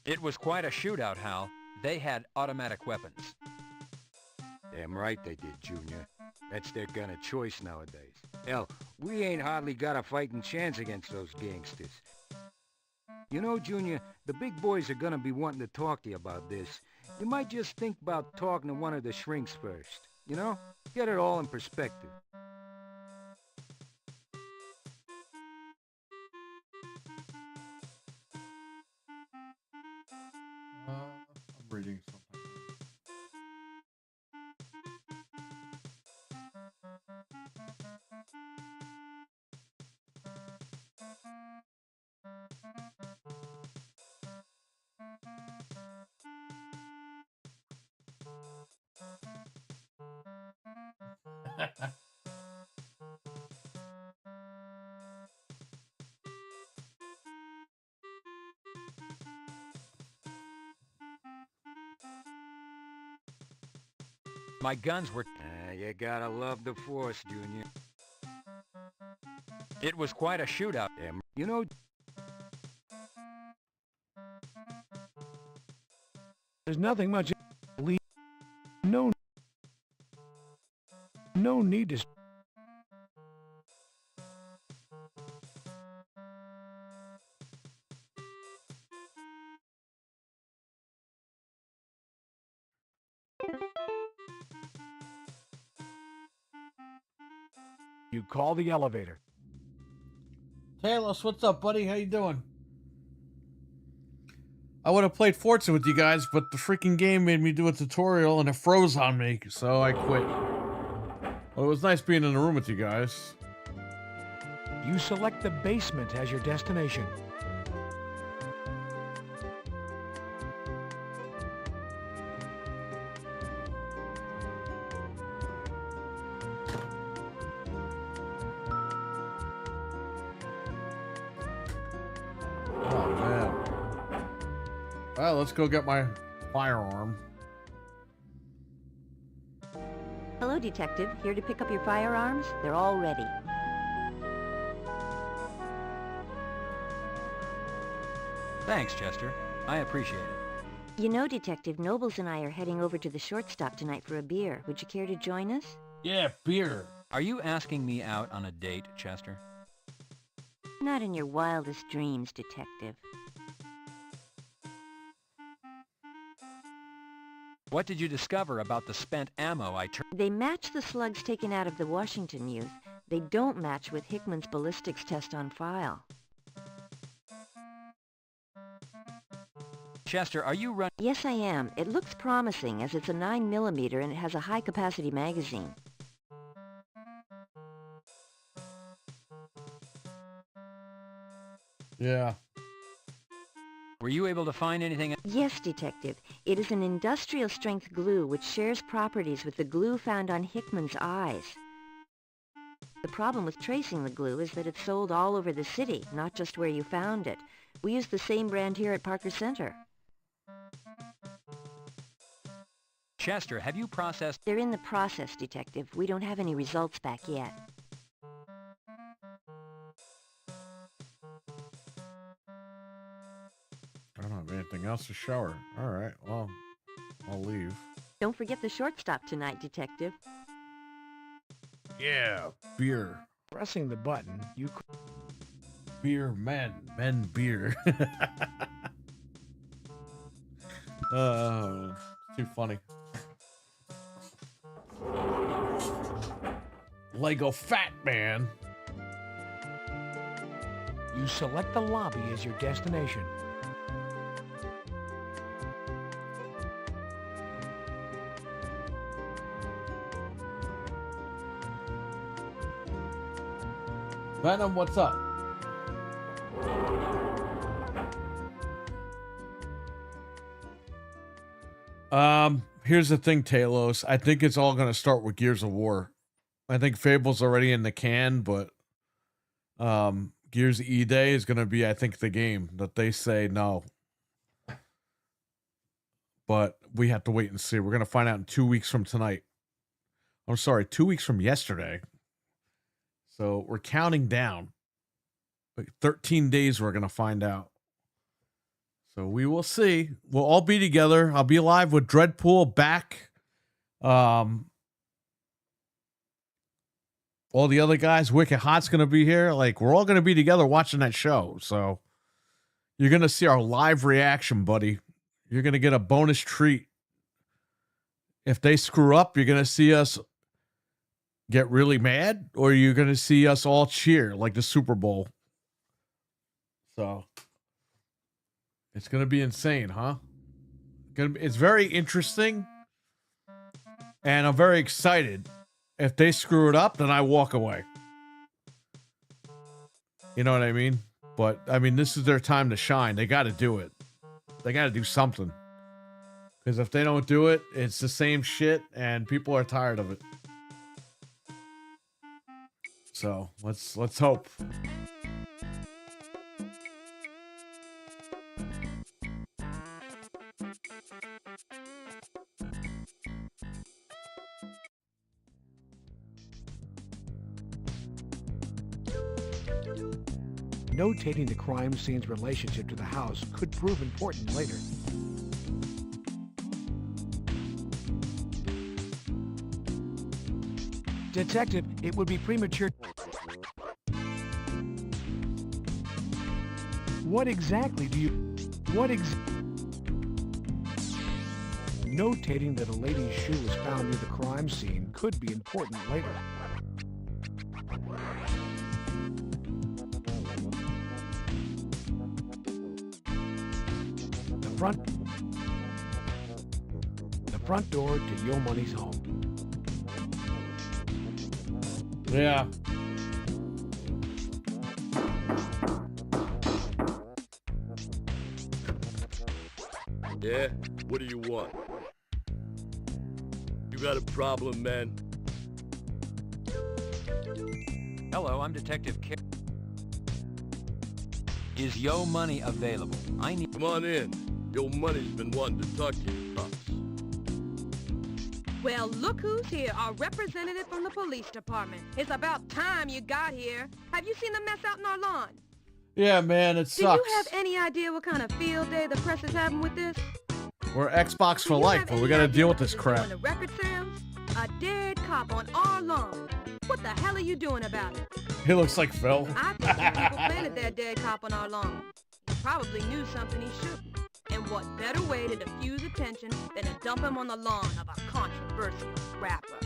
It was quite a shootout, Hal. They had automatic weapons. Damn right they did, Junior. That's their gun of choice nowadays. Hell, we ain't hardly got a fighting chance against those gangsters. You know, Junior, the big boys are gonna be wanting to talk to you about this. You might just think about talking to one of the shrinks first. You know? Get it all in perspective. I'm reading something. My guns were... You gotta love the Force, Junior. It was quite a shootout. Damn. You know... There's nothing much... No need to... You call the elevator. Talos, what's up, buddy? How you doing? I would have played Forza with you guys, but the freaking game made me do a tutorial and it froze on me, so I quit. Well, it was nice being in the room with you guys. You select the basement as your destination. Well, let's go get my firearm. Hello, Detective. Here to pick up your firearms? They're all ready. Thanks, Chester. I appreciate it. You know, Detective, Nobles and I are heading over to the shortstop tonight for a beer. Would you care to join us? Yeah, beer. Are you asking me out on a date, Chester? Not in your wildest dreams, Detective. What did you discover about the spent ammo They match the slugs taken out of the Washington youth. They don't match with Hickman's ballistics test on file. Chester, are you running? Yes, I am. It looks promising as it's a 9mm and it has a high-capacity magazine. Yeah. Were you able to find anything? Yes, Detective. It is an industrial-strength glue which shares properties with the glue found on Hickman's eyes. The problem with tracing the glue is that it's sold all over the city, not just where you found it. We use the same brand here at Parker Center. Chester, have you processed? They're in the process, Detective. We don't have any results back yet. I don't have anything else to show her. All right, well, I'll leave. Don't forget the shortstop tonight, Detective. Yeah, beer. Pressing the button, you... Beer men beer. Too funny. Lego Fat Man. You select the lobby as your destination. Venom, what's up? Here's the thing, Talos. I think it's all going to start with Gears of War. I think Fable's already in the can, but Gears E-Day is going to be, I think, the game that they say no. But we have to wait and see. We're going to find out in 2 weeks from tonight. I'm sorry, 2 weeks from yesterday. So we're counting down. Like 13 days we're going to find out. So we will see. We'll all be together. I'll be live with Dreadpool back. All the other guys, Wicked Hot's going to be here. Like, we're all going to be together watching that show. So you're going to see our live reaction, buddy. You're going to get a bonus treat. If they screw up, you're going to see us get really mad, or you're going to see us all cheer like the Super Bowl. So it's going to be insane, huh? It's very interesting, and I'm very excited. If they screw it up, then I walk away. You know what I mean? But, I mean, this is their time to shine. They got to do it. They got to do something. Because if they don't do it, it's the same shit, and people are tired of it. So, let's hope. Notating the crime scene's relationship to the house could prove important later. Detective, it would be premature. What exactly do you... Notating that a lady's shoe was found near the crime scene could be important later. The front door to Yo Money's home. Yeah. Yeah? What do you want? You got a problem, man? Hello, I'm Detective K. Is Yo Money available? I need... Come on in. Yo Money's been wanting to talk to you, Pops. Well, look who's here, our representative from the police department. It's about time you got here. Have you seen the mess out in our lawn? Yeah, man, it sucks. Do you have any idea what kind of field day the press is having with this? We're Xbox for life, but we gotta deal with this crap. The record sales? A dead cop on our lawn. What the hell are you doing about it? He looks like Phil. I think some people planted that dead cop on our lawn. He probably knew something he shouldn't. And what better way to diffuse attention than to dump him on the lawn of a controversial rapper?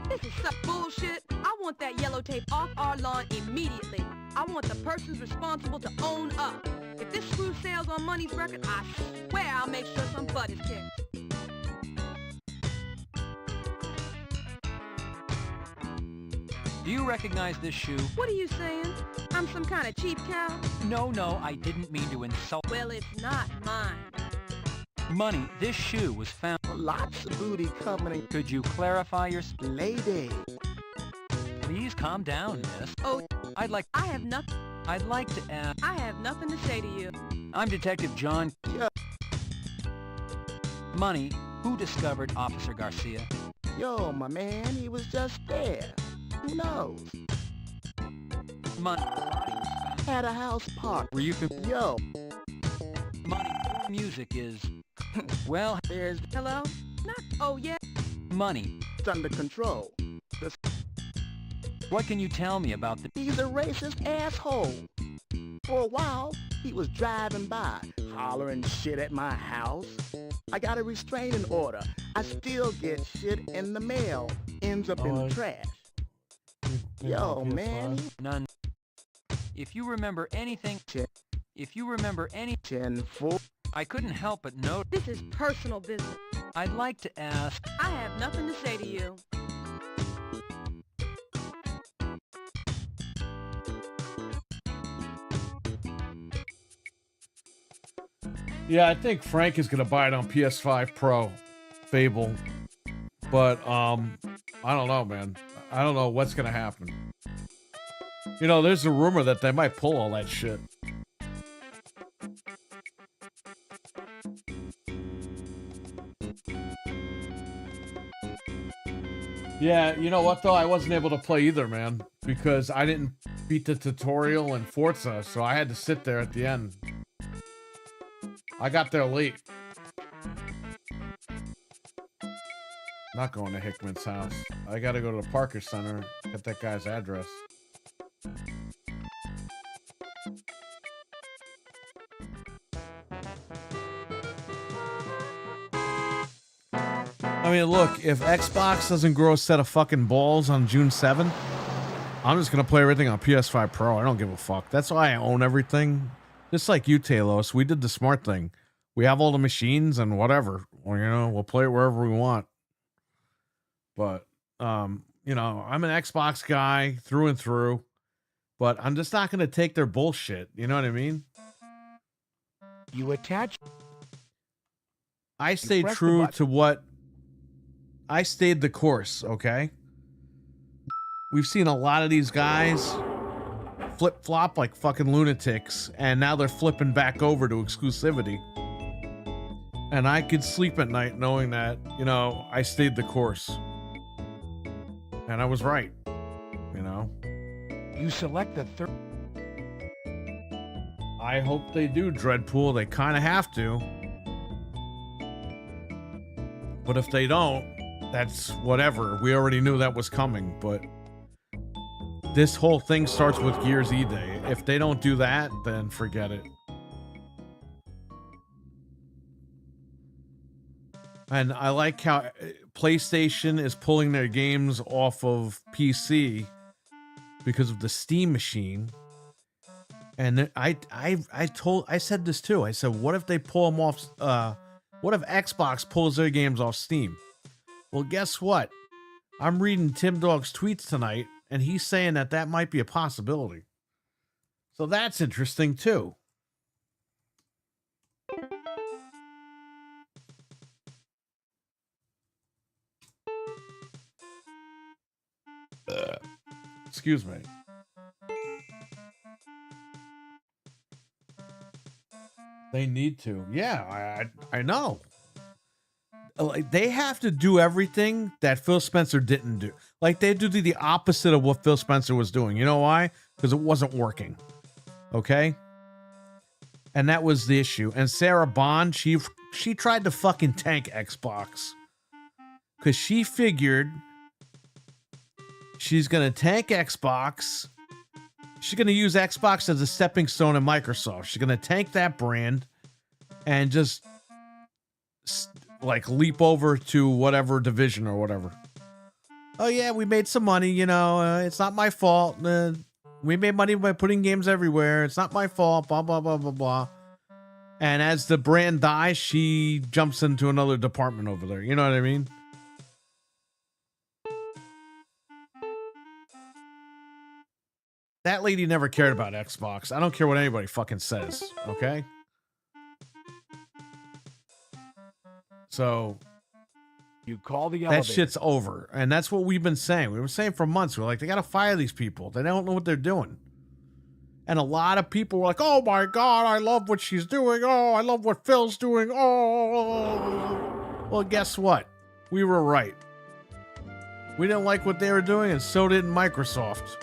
This is such bullshit. I want that yellow tape off our lawn immediately. I want the persons responsible to own up. If this screw sails on Money's record, I swear I'll make sure some butt is kicked. Do you recognize this shoe? What are you saying? I'm some kind of cheap cow? No, I didn't mean to insult. Well, it's not mine. Money, this shoe was found. Lots of booty coming. Could you clarify your... Lady. Please calm down, miss. Oh, I have nothing. I'd like to ask... I have nothing to say to you. I'm Detective John... Yeah. Money, who discovered Officer Garcia? Yo, my man, he was just there. Who knows? Money. At a house party. Were you... Yo. Money, music is... Well, there's... Hello? Not... Oh, yeah. Money. It's under control. What can you tell me about the... He's a racist asshole. For a while, he was driving by, hollering shit at my house. I got a restraining order. I still get shit in the mail. Ends up in the trash. Yo, man. None. If you remember anything... If you remember any... I couldn't help but note... This is personal business. I'd like to ask... I have nothing to say to you. Yeah, I think Frank is gonna buy it on PS5 Pro, Fable, but I don't know, man. I don't know what's gonna happen. You know, there's a rumor that they might pull all that shit. Yeah, you know what though? I wasn't able to play either, man, because I didn't beat the tutorial in Forza, so I had to sit there at the end. I got there late. Not going to Hickman's house. I gotta go to the Parker Center, get that guy's address. I mean, look, if Xbox doesn't grow a set of fucking balls on June 7th, I'm just gonna play everything on PS5 Pro. I don't give a fuck. That's why I own everything. Just like you, Talos, we did the smart thing. We have all the machines and whatever. Well, you know, we'll play it wherever we want. But, you know, I'm an Xbox guy through and through. But I'm just not going to take their bullshit. You know what I mean? You attach... I stayed true to what... I stayed the course, okay? We've seen a lot of these guys... flip-flop like fucking lunatics, and now they're flipping back over to exclusivity. And I could sleep at night knowing that, you know, I stayed the course. And I was right, you know? You select the third... I hope they do, Dreadpool. They kind of have to. But if they don't, that's whatever. We already knew that was coming, but... This whole thing starts with Gears E-Day. If they don't do that, then forget it. And I like how PlayStation is pulling their games off of PC because of the Steam machine. And I said this too. I said, what if they pull them off? What if Xbox pulls their games off Steam? Well, guess what? I'm reading Tim Dog's tweets tonight, and he's saying that that might be a possibility. So that's interesting too. Excuse me. They need to. Yeah, I know. Like, they have to do everything that Phil Spencer didn't do. Like, they do the opposite of what Phil Spencer was doing. You know why? Because it wasn't working. Okay? And that was the issue. And Sarah Bond, she tried to fucking tank Xbox. Because she figured she's going to tank Xbox. She's going to use Xbox as a stepping stone in Microsoft. She's going to tank that brand and just like leap over to whatever division or whatever. Oh yeah, we made some money, you know, it's not my fault. We made money by putting games everywhere. It's not my fault, blah, blah, blah, blah, blah. And as the brand dies, she jumps into another department over there. You know what I mean? That lady never cared about Xbox. I don't care what anybody fucking says, okay? So you call the that elevator. shit's over. And that's what we've been saying. We were saying for months. We're like, they got to fire these people. They don't know what they're doing. And a lot of people were like, oh my God, I love what she's doing. Oh, I love what Phil's doing. Oh. Well, guess what? We were right. We didn't like what they were doing, and so didn't Microsoft.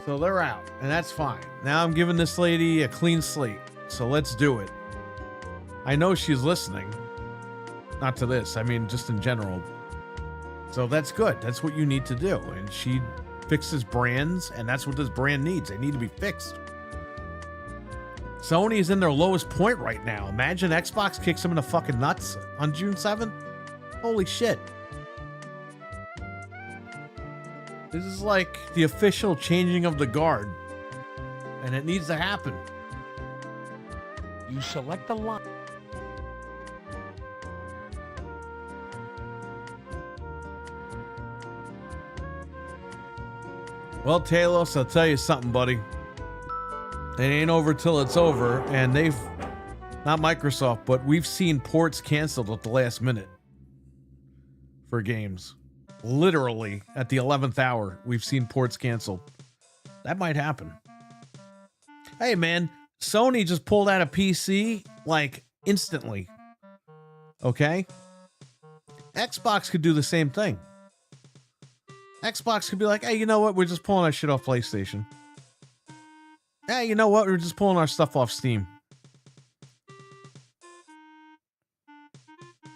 So they're out, and that's fine. Now I'm giving this lady a clean slate. So let's do it. I know she's listening. Not to this, I mean just in general. So that's good. That's what you need to do. And she fixes brands, and that's what this brand needs. They need to be fixed. Sony is in their lowest point right now. Imagine Xbox kicks them in the fucking nuts on June 7th. Holy shit. This is like the official changing of the guard. And it needs to happen. You select the line. Well, Talos, I'll tell you something, buddy. It ain't over till it's over, and they've, not Microsoft, but we've seen ports canceled at the last minute for games. Literally, at the 11th hour, we've seen ports canceled. That might happen. Hey, man, Sony just pulled out a PC, like, instantly. Okay? Xbox could do the same thing. Xbox could be like, hey, you know what? We're just pulling our shit off PlayStation. Hey, you know what? We're just pulling our stuff off Steam.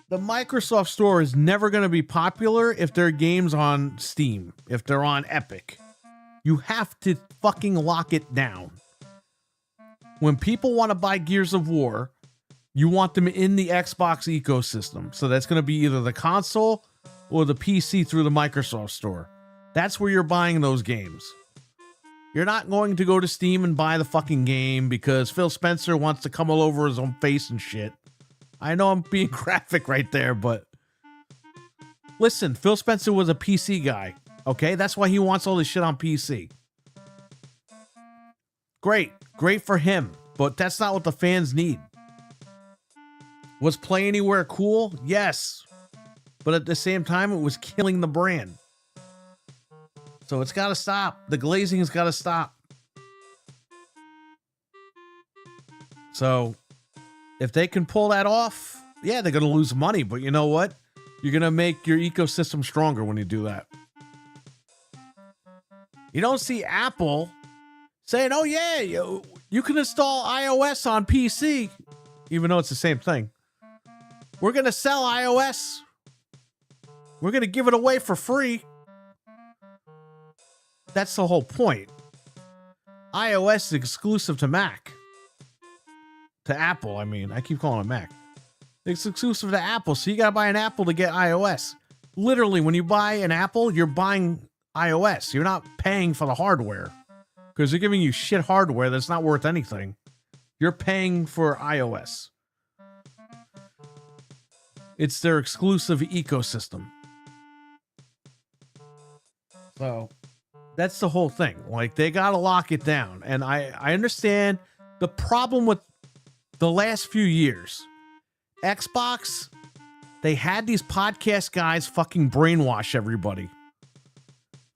The Microsoft Store is never going to be popular if their games on Steam, if they're on Epic. You have to fucking lock it down. When people want to buy Gears of War, you want them in the Xbox ecosystem. So that's going to be either the console or the PC through the Microsoft Store. That's where you're buying those games. You're not going to go to Steam and buy the fucking game because Phil Spencer wants to come all over his own face and shit. I know I'm being graphic right there, but listen, Phil Spencer was a PC guy, okay? That's why he wants all this shit on PC. Great for him, but that's not what the fans need. Was Play Anywhere cool? Yes. But at the same time, it was killing the brand. So it's got to stop. The glazing has got to stop. So if they can pull that off, yeah, they're going to lose money. But you know what? You're going to make your ecosystem stronger when you do that. You don't see Apple saying, oh, yeah, you can install iOS on PC, even though it's the same thing. We're going to sell iOS. We're going to give it away for free. That's the whole point. iOS is exclusive to Mac. To Apple, I mean. I keep calling it Mac. It's exclusive to Apple, so you gotta buy an Apple to get iOS. Literally, when you buy an Apple, you're buying iOS. You're not paying for the hardware. Because they're giving you shit hardware that's not worth anything. You're paying for iOS. It's their exclusive ecosystem. So that's the whole thing. Like, they got to lock it down. And I understand the problem with the last few years. Xbox, they had these podcast guys fucking brainwash everybody.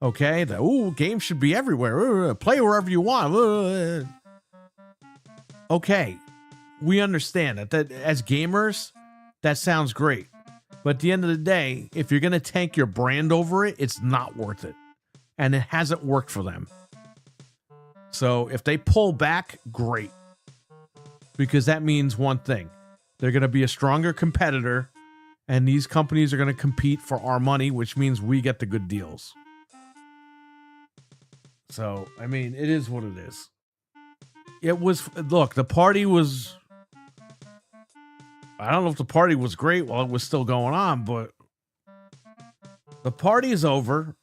Okay? Games should be everywhere. Play wherever you want. Okay. We understand that as gamers, that sounds great. But at the end of the day, if you're going to tank your brand over it, it's not worth it. And it hasn't worked for them. So if they pull back, great. Because that means one thing. They're going to be a stronger competitor, and these companies are going to compete for our money, which means we get the good deals. So, I mean, it is what it is. Look, the party was, I don't know if the party was great while it was still going on, but the party is over.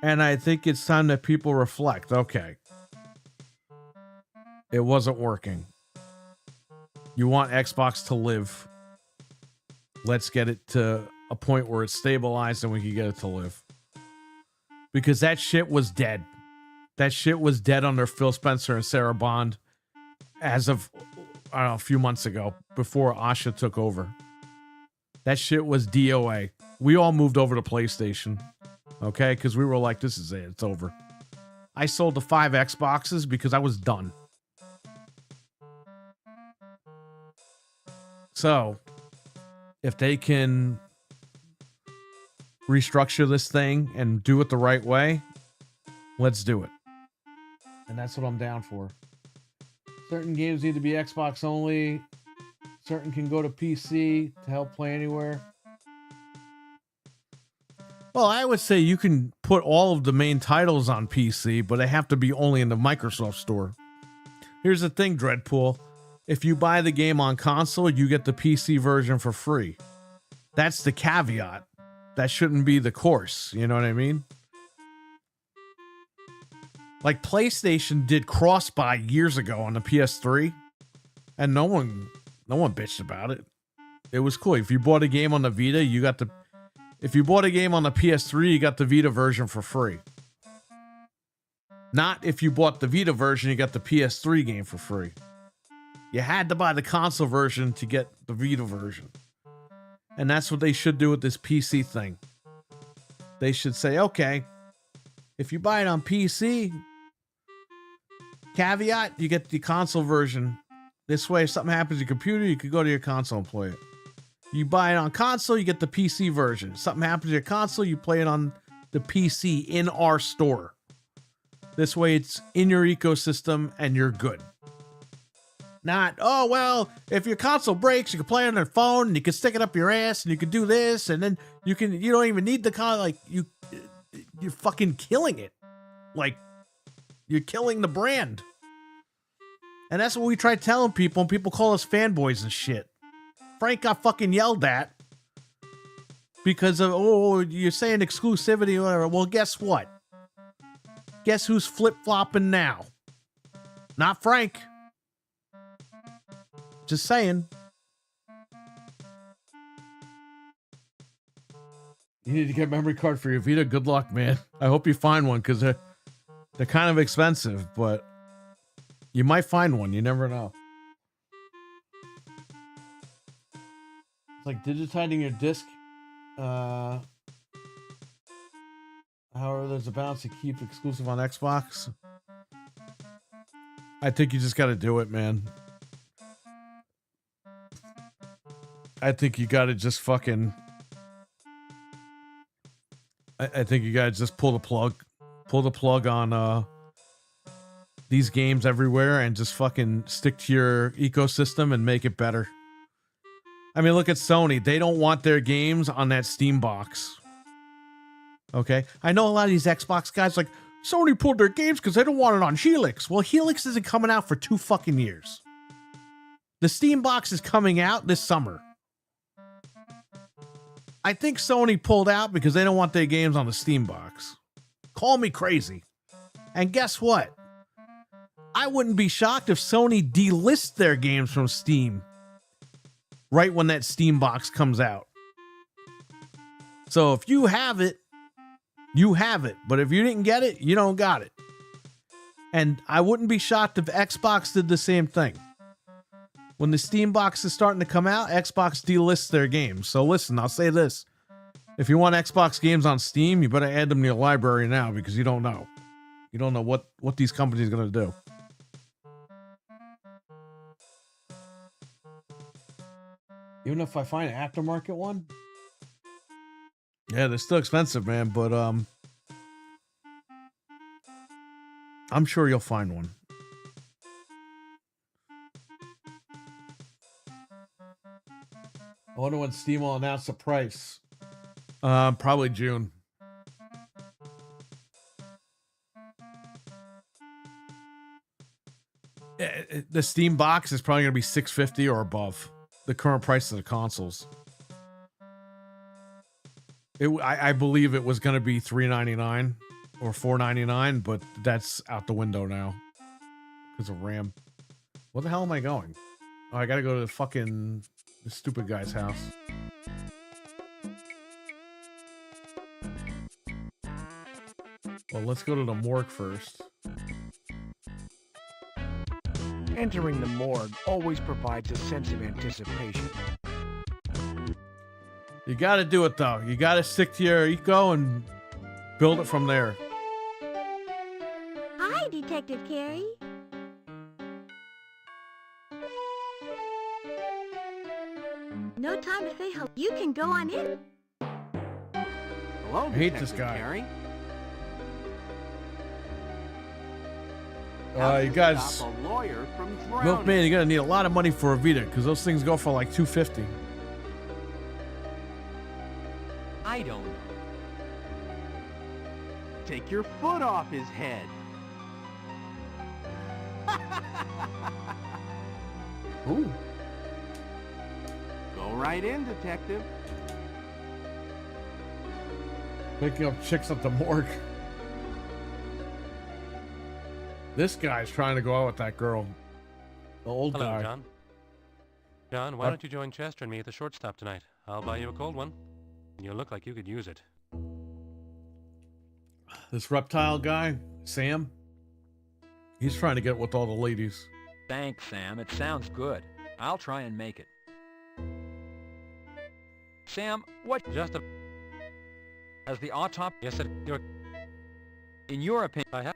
And I think it's time that people reflect. Okay. It wasn't working. You want Xbox to live. Let's get it to a point where it's stabilized and we can get it to live. Because that shit was dead. That shit was dead under Phil Spencer and Sarah Bond as of, I don't know, a few months ago before Asha took over. That shit was DOA. We all moved over to PlayStation. Okay? Because we were like, this is it. It's over. I sold the 5 Xboxes because I was done. So, if they can restructure this thing and do it the right way, let's do it. And that's what I'm down for. Certain games need to be Xbox only. Certain can go to PC to help play anywhere. Well, I would say you can put all of the main titles on PC, but they have to be only in the Microsoft Store. Here's the thing, Dreadpool. If you buy the game on console, you get the PC version for free. That's the caveat. That shouldn't be the course. You know what I mean? Like PlayStation did cross-buy years ago on the PS3, and no one bitched about it. It was cool. If you bought a game on the Vita, you got the... If you bought a game on the PS3, you got the Vita version for free. Not if you bought the Vita version, you got the PS3 game for free. You had to buy the console version to get the Vita version. And that's what they should do with this PC thing. They should say, okay, if you buy it on PC, caveat, you get the console version. This way, if something happens to your computer, you could go to your console and play it. You buy it on console, you get the PC version. Something happens to your console, you play it on the PC in our store. This way, it's in your ecosystem and you're good. Not, oh, well, if your console breaks, you can play it on your phone and you can stick it up your ass and you can do this and then you don't even need the console. Like, you're fucking killing it. Like, you're killing the brand. And that's what we try telling people, and people call us fanboys and shit. Frank got fucking yelled at because of, oh, you're saying exclusivity or whatever. Well, guess what? Guess who's flip-flopping now? Not Frank. Just saying. You need to get a memory card for your Vita. Good luck, man. I hope you find one because they're kind of expensive, but you might find one. You never know. It's like digitizing your disc. However, there's a balance to keep exclusive on Xbox. I think you just got to do it, man. I think you got to just fucking... I think you got to just pull the plug on these games everywhere and just fucking stick to your ecosystem and make it better. I mean, look at Sony. They don't want their games on that Steam box. Okay? I know a lot of these Xbox guys like, Sony pulled their games because they don't want it on Helix. Well, Helix isn't coming out for 2 fucking years. The Steam box is coming out this summer. I think Sony pulled out because they don't want their games on the Steam box. Call me crazy. And guess what? I wouldn't be shocked if Sony delists their games from Steam right when that Steam box comes out. So if you have it, you have it. But if you didn't get it, you don't got it. And I wouldn't be shocked if Xbox did the same thing. When the Steam box is starting to come out, Xbox delists their games. So listen, I'll say this. If you want Xbox games on Steam, you better add them to your library now because you don't know. You don't know what these companies are going to do. Even if I find an aftermarket one? Yeah, they're still expensive, man, but I'm sure you'll find one. I wonder when Steam will announce the price. Probably June. The Steam box is probably going to be $650 or above the current price of the consoles. I believe it was going to be $399 or $4.99, but that's out the window now because of RAM. Where the hell am I going? Oh, I gotta go to the fucking this stupid guy's house. Well, let's go to the morgue first. Entering the morgue always provides a sense of anticipation. You gotta do it though. You gotta stick to your eco and build it from there. Hi, Detective Carey. No time to say hello. You can go on in. Hello, I hate this Detective guy. Carey. You guys, Stop a lawyer from drowning. Milkman, you're gonna need a lot of money for a Vita because those things go for like $250. I don't know. Take your foot off his head. Ooh. Go right in, Detective. Picking up chicks at the morgue. This guy's trying to go out with that girl. The old Hello, guy. John. John, why don't you join Chester and me at the shortstop tonight? I'll buy you a cold one. You look like you could use it. This reptile guy, Sam, he's trying to get with all the ladies. Thanks, Sam. It sounds good. I'll try and make it. Sam, what as the autopsy? Yes, In your opinion, I have.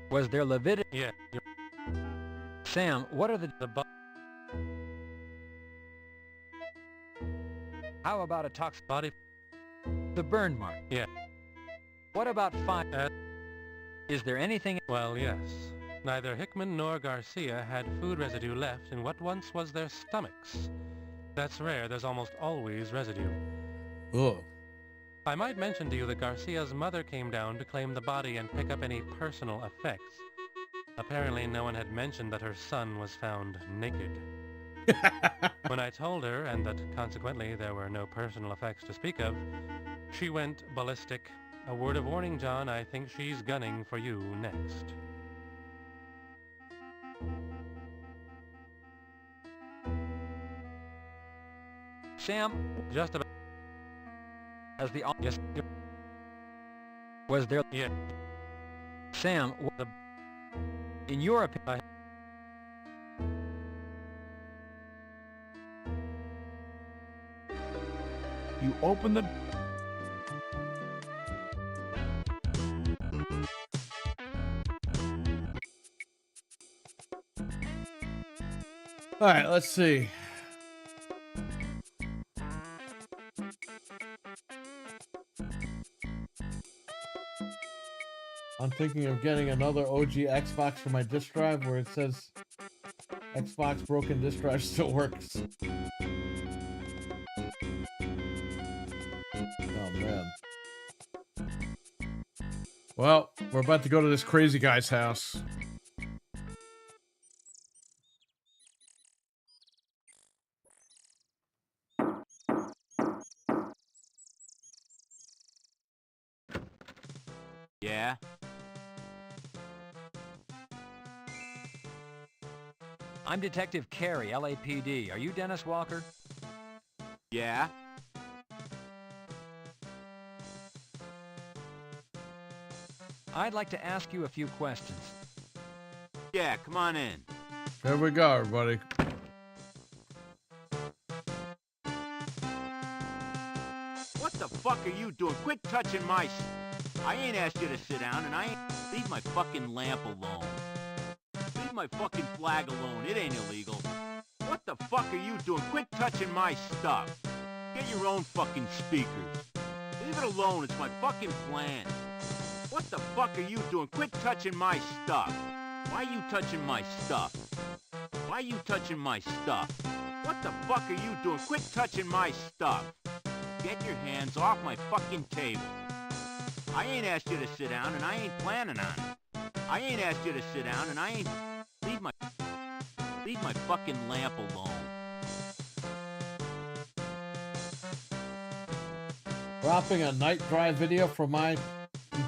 Was there Levitic? Yeah. Sam, what are the How about a toxic body? The burn mark. Yeah. What about fire? Is there anything? Well, yes. Neither Hickman nor Garcia had food residue left in what once was their stomachs. That's rare. There's almost always residue. Ugh. I might mention to you that Garcia's mother came down to claim the body and pick up any personal effects. Apparently no one had mentioned that her son was found naked. When I told her, and that consequently there were no personal effects to speak of, she went ballistic. A word of warning, John, I think she's gunning for you next. Sam, just about. As the yes. Was there? Yeah. Sam, in your opinion. You open the... All right, let's see. I'm thinking of getting another OG Xbox for my disk drive where it says Xbox broken disk drive still works. Oh man. Well, we're about to go to this crazy guy's house. Yeah? I'm Detective Carey, LAPD. Are you Dennis Walker? Yeah? I'd like to ask you a few questions. Yeah, come on in. Here we go, everybody. What the fuck are you doing? Quit touching my... I ain't asked you to sit down, and I ain't... Leave my fucking lamp alone. Leave my fucking flag alone. It ain't illegal. What the fuck are you doing? Quit touching my stuff. Get your own fucking speakers. Leave it alone. It's my fucking plan. What the fuck are you doing? Quit touching my stuff. Why are you touching my stuff? Why are you touching my stuff? What the fuck are you doing? Quit touching my stuff. Get your hands off my fucking table. I ain't asked you to sit down, and I ain't planning on it. I ain't asked you to sit down, and I ain't... Leave my fucking lamp alone. Dropping a night drive video for my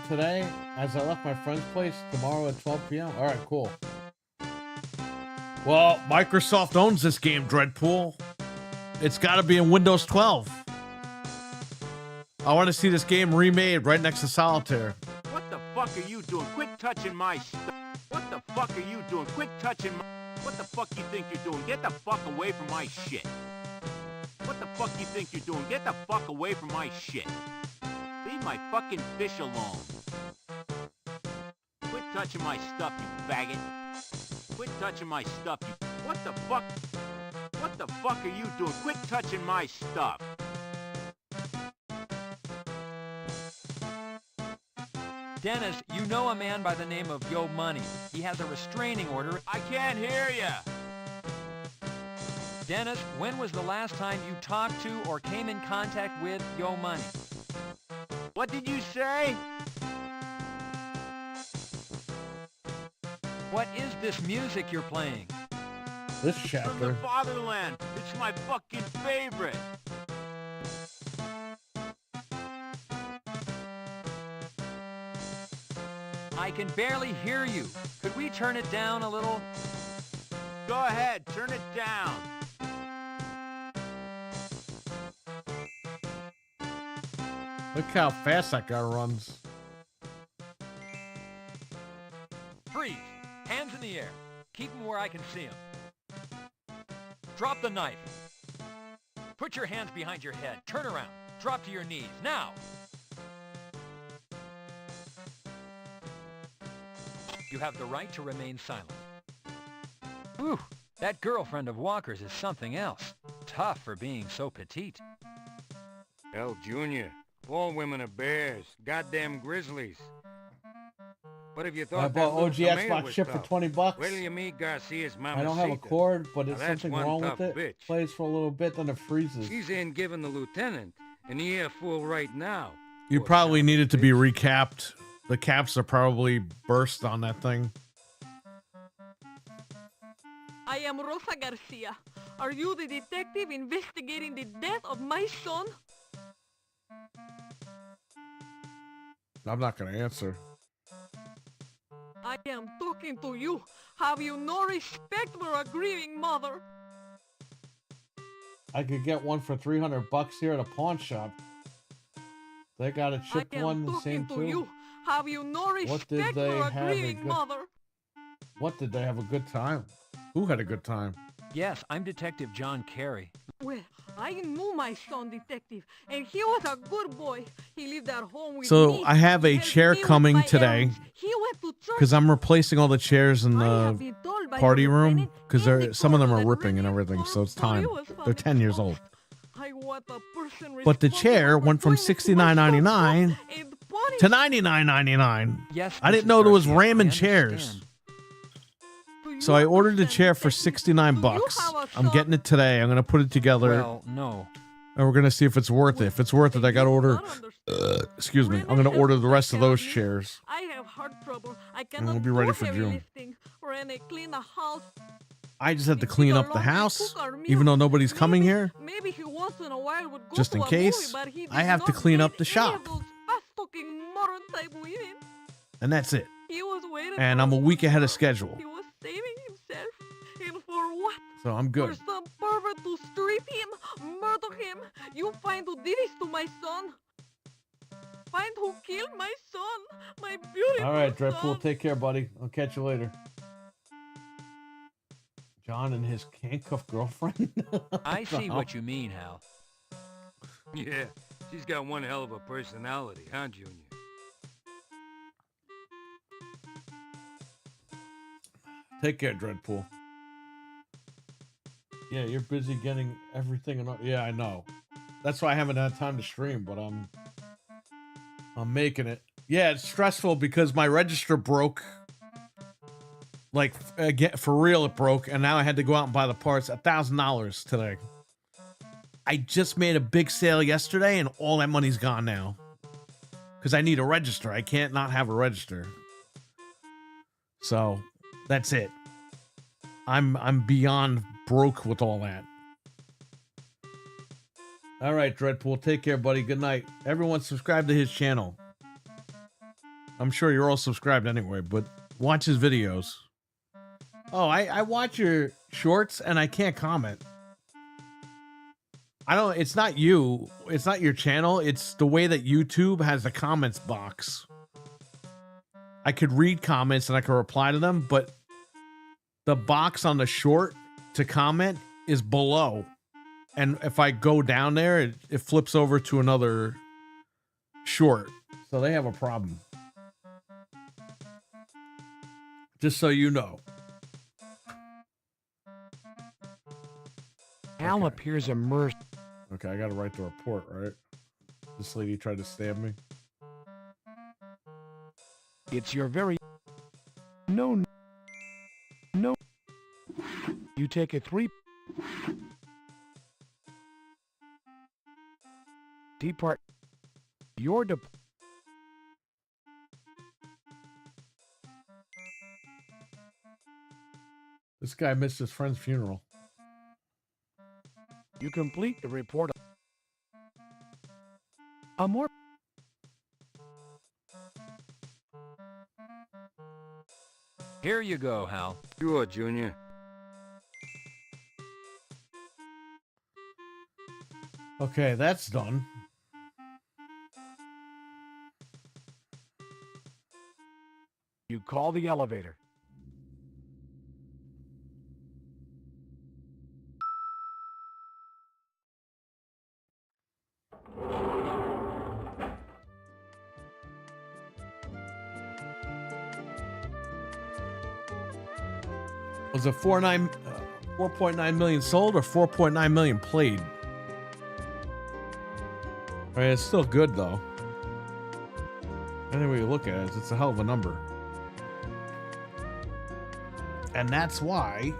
today as I left my friend's place tomorrow at 12 p.m. All right, cool. Well, Microsoft owns this game, Dreadpool. It's got to be in Windows 12. I want to see this game remade right next to Solitaire. What the fuck are you doing? Quit touching my stuff. What the fuck are you doing? Quit touching my... What the fuck you think you're doing? Get the fuck away from my shit. What the fuck you think you're doing? Get the fuck away from my shit. Leave my fucking fish alone. Quit touching my stuff, you faggot. Quit touching my stuff, you... What the fuck? What the fuck are you doing? Quit touching my stuff. Dennis, you know a man by the name of Yo Money. He has a restraining order. I can't hear ya. Dennis, when was the last time you talked to or came in contact with Yo Money? What did you say? What is this music you're playing? This From the chapter. fatherland. It's my fucking favorite. I can barely hear you. Could we turn it down a little? Go ahead, turn it down. Look how fast that guy runs. Freeze! Hands in the air. Keep them where I can see them. Drop the knife. Put your hands behind your head. Turn around. Drop to your knees. Now! You have the right to remain silent. Whew, that girlfriend of Walker's is something else. Tough for being so petite. Hell, Junior, all women are bears. Goddamn grizzlies. What have you thought? I bought that OG little tomato Xbox was chip for tough? $20. Wait till you meet Garcia's mama. I don't have a cord, but Now it's that's something one wrong tough with it. bitch. Plays for a little bit, then it freezes. She's in giving the lieutenant an earful right now. You probably need it to be recapped. The caps are probably burst on that thing. I am Rosa Garcia. Are you the detective investigating the death of my son? I'm not going to answer. I am talking to you. Have you no respect for a grieving mother? I could get one for $300 here at a pawn shop. They got a chipped one the same Talking to too. you. Have you no What did respect they for a have a grieving good- mother? What, did they have a good time? Who had a good time? Yes, I'm Detective John Carey. Well, I knew my son, detective, and he was a good boy. He lived at home with So me. I have a He helped chair me with coming my today errands. He went to church. because I'm replacing all the chairs in the party room because some of them are ripping and everything. So it's time. They're 10 years old. I want a person But the chair went from $69.99 to $99.99. Yes, I didn't Mrs. know there was Garcia, I ramen understand. chairs. So I ordered the chair for $69. I'm getting it today. I'm gonna put it together, Well, no. and we're gonna see if it's worth it. If it's worth it, I gotta order. Excuse me. I'm gonna order the rest of those chairs. I have heart trouble. I And cannot we'll be ready do for heavy June. lifting. Rene, clean the house. I just have to clean up the house, even though nobody's coming here. Maybe he once in a while would go Just to in a case, movie, but he I did have to not clean up date the shop, any of those fast-talking modern type women. and that's it. He was waiting And for I'm a week ahead of schedule, He was saving himself. And for what? so I'm good. For some pervert to strip him, murder him. You find who did this to my son. Find who killed my son. My beautiful All right, son. Dreadpool, take care, buddy. I'll catch you later. John and his handcuffed girlfriend. I see what you mean, Hal. Yeah, she's got one hell of a personality, huh, Junior? Take care, Dreadpool. Yeah, you're busy getting everything. Yeah, I know. That's why I haven't had time to stream, but I'm making it. Yeah, it's stressful because my register broke. Like, again, for real, it broke, and now I had to go out and buy the parts. $1,000 today. I just made a big sale yesterday, and all that money's gone now. Because I need a register. I can't not have a register. So, that's it. I'm beyond broke with all that. All right, Dreadpool, take care, buddy. Good night. Everyone, subscribe to his channel. I'm sure you're all subscribed anyway, but watch his videos. Oh, I watch your shorts and I can't comment. It's not you. It's not your channel. It's the way that YouTube has a comments box. I could read comments and I could reply to them, but the box on the short to comment is below. And if I go down there, it flips over to another short. So they have a problem. Just so you know. Al appears immersed. Okay, I gotta write the report, right? This lady tried to stab me. It's your very... No. You take a 3... Depart... Your This guy missed his friend's funeral. You complete the report. A more... Here you go, Hal. Sure, Junior. Okay, that's done. You call the elevator. Was it 4.9 million sold or 4.9 million played? I mean, it's still good though. Any way you look at it, it's a hell of a number. And that's why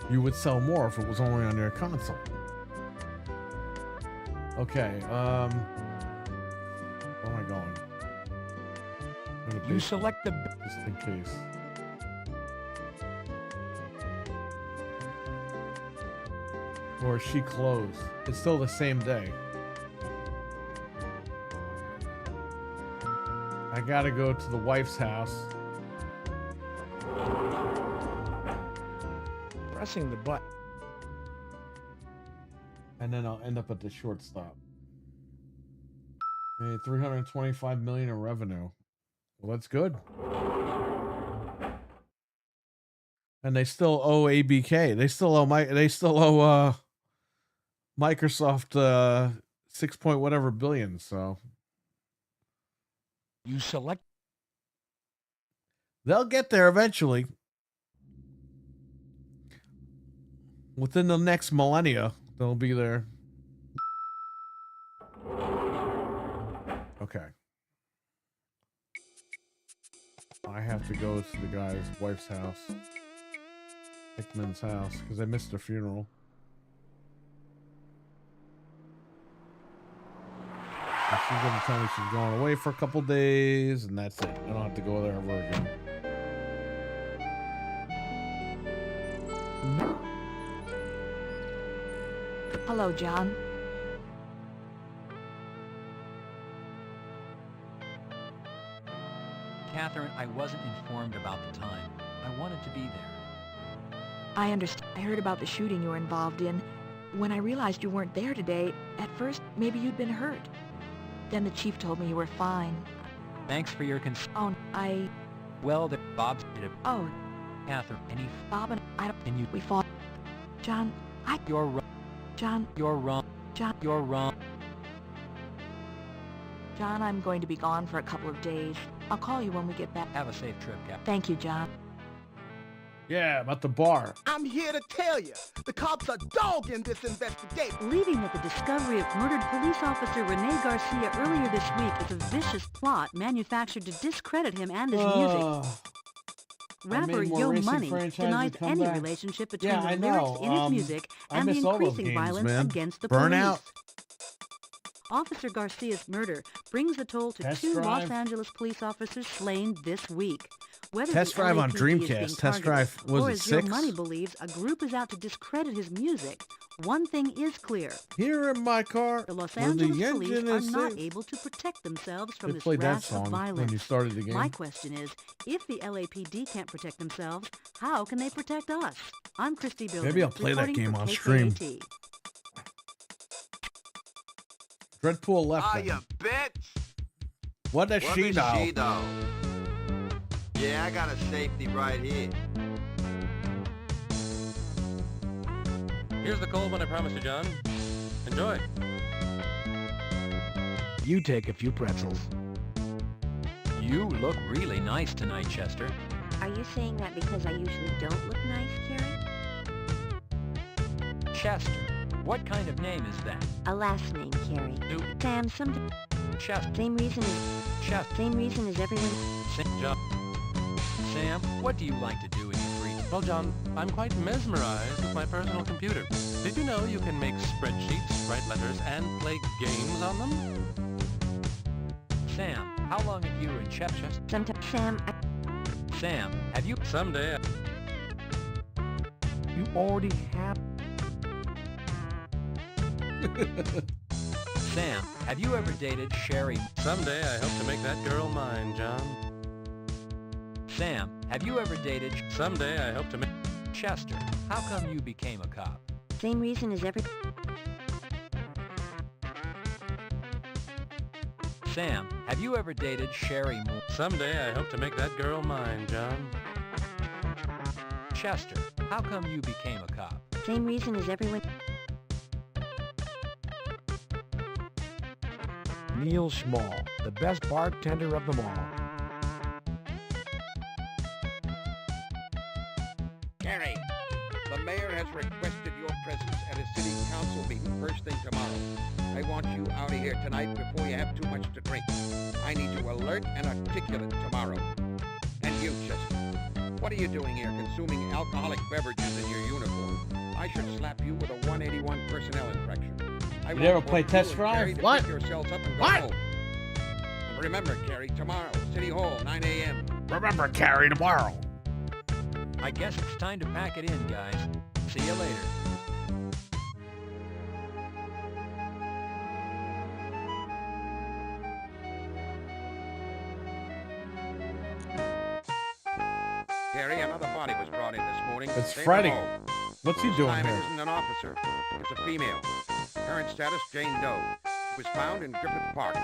you would sell more if it was only on your console. Okay, where am I going? You select the... Just in case. Or she closed. It's still the same day. I gotta go to the wife's house. Pressing the button. And then I'll end up at the shortstop. Hey, 325 million in revenue. Well, that's good. And they still owe ABK. They still owe Microsoft 6 point whatever billion, so you select. They'll get there eventually. Within the next millennia, they'll be there. Okay. I have to go to the guy's wife's house. Hickman's house, because I missed the funeral. And she's going to tell me she's going away for a couple days, and that's it. I don't have to go there ever again. Hello, John. Catherine, I wasn't informed about the time. I wanted to be there. I understand. I heard about the shooting you were involved in. When I realized you weren't there today, at first, maybe you'd been hurt. Then the chief told me you were fine. Thanks for your concern. Oh, Well, Bob's did it. Oh. Catherine, any... Bob and I don't... And you... We fought. John, You're wrong. John... You're wrong. John... You're wrong. John, I'm going to be gone for a couple of days. I'll call you when we get back. Have a safe trip, Cap. Thank you, John. Yeah, about the bar. I'm here to tell you, the cops are dogging this investigation. Believing that the discovery of murdered police officer Rene Garcia earlier this week is a vicious plot manufactured to discredit him and his music. Rapper Yo Money denies any relationship between the lyrics in his music and the increasing violence against the Burnout. police. Officer Garcia's murder brings the toll to Test two drive. Los Angeles police officers slain this week. Whether Test the drive on LAPD is being Dreamcast. Test targeted, drive, was or it as Your 6? Money believes, a group is out to discredit his music, one thing is clear. Here in my car, The Los where Angeles the police engine are is not safe. able to protect themselves from They this played that rash of song violence. when you started the game. My question is, if the LAPD can't protect themselves, how can they protect us? I'm Christy Bilden. Maybe I'll play that reporting game for on stream. KKAT. Dreadpool left Ah, them. you bitch! What does What she is know? she know? Yeah, I got a safety right here. Here's the cold one I promised you, John. Enjoy. You take a few pretzels. You look really nice tonight, Chester. Are you saying that because I usually don't look nice, Carrie? Chester, what kind of name is that? A last name, Carrie. Sam, some... Chester. Same reason as... Chester. Same reason as everyone... John. Sam, what do you like to do in your free time? Well, John, I'm quite mesmerized with my personal computer. Did you know you can make spreadsheets, write letters, and play games on them? Sam, how long have you and Chester... Sometimes, Sam, Sam, have you... Someday. You already have... Sam, have you ever dated Sherry? Someday I hope to make that girl mine, John. Sam, have you ever dated... Someday I hope to make... Chester, how come you became a cop? Same reason as every... Sam, have you ever dated Sherry Moore? Someday I hope to make that girl mine, John. Chester, how come you became a cop? Same reason as everyone... Neil Schmall, the best bartender of them all. Carrie, the mayor has requested your presence at a city council meeting first thing tomorrow. I want you out of here tonight before you have too much to drink. I need you alert and articulate tomorrow. And you, Chester, what are you doing here consuming alcoholic beverages in your uniform? I should slap you with a 181 personnel infraction. I You never want play both Test you and Drive? Carrie to What? pick yourselves up and go What? home. And remember, Carrie, tomorrow, City Hall, 9 a.m. Remember, Carrie, tomorrow. I guess it's time to pack it in, guys. See you later. Carrie, another body was brought in this morning. It's Stay Freddy. home. What's he This doing time here? It isn't an officer. It's a female. Current status, Jane Doe. She was found in Griffith Park.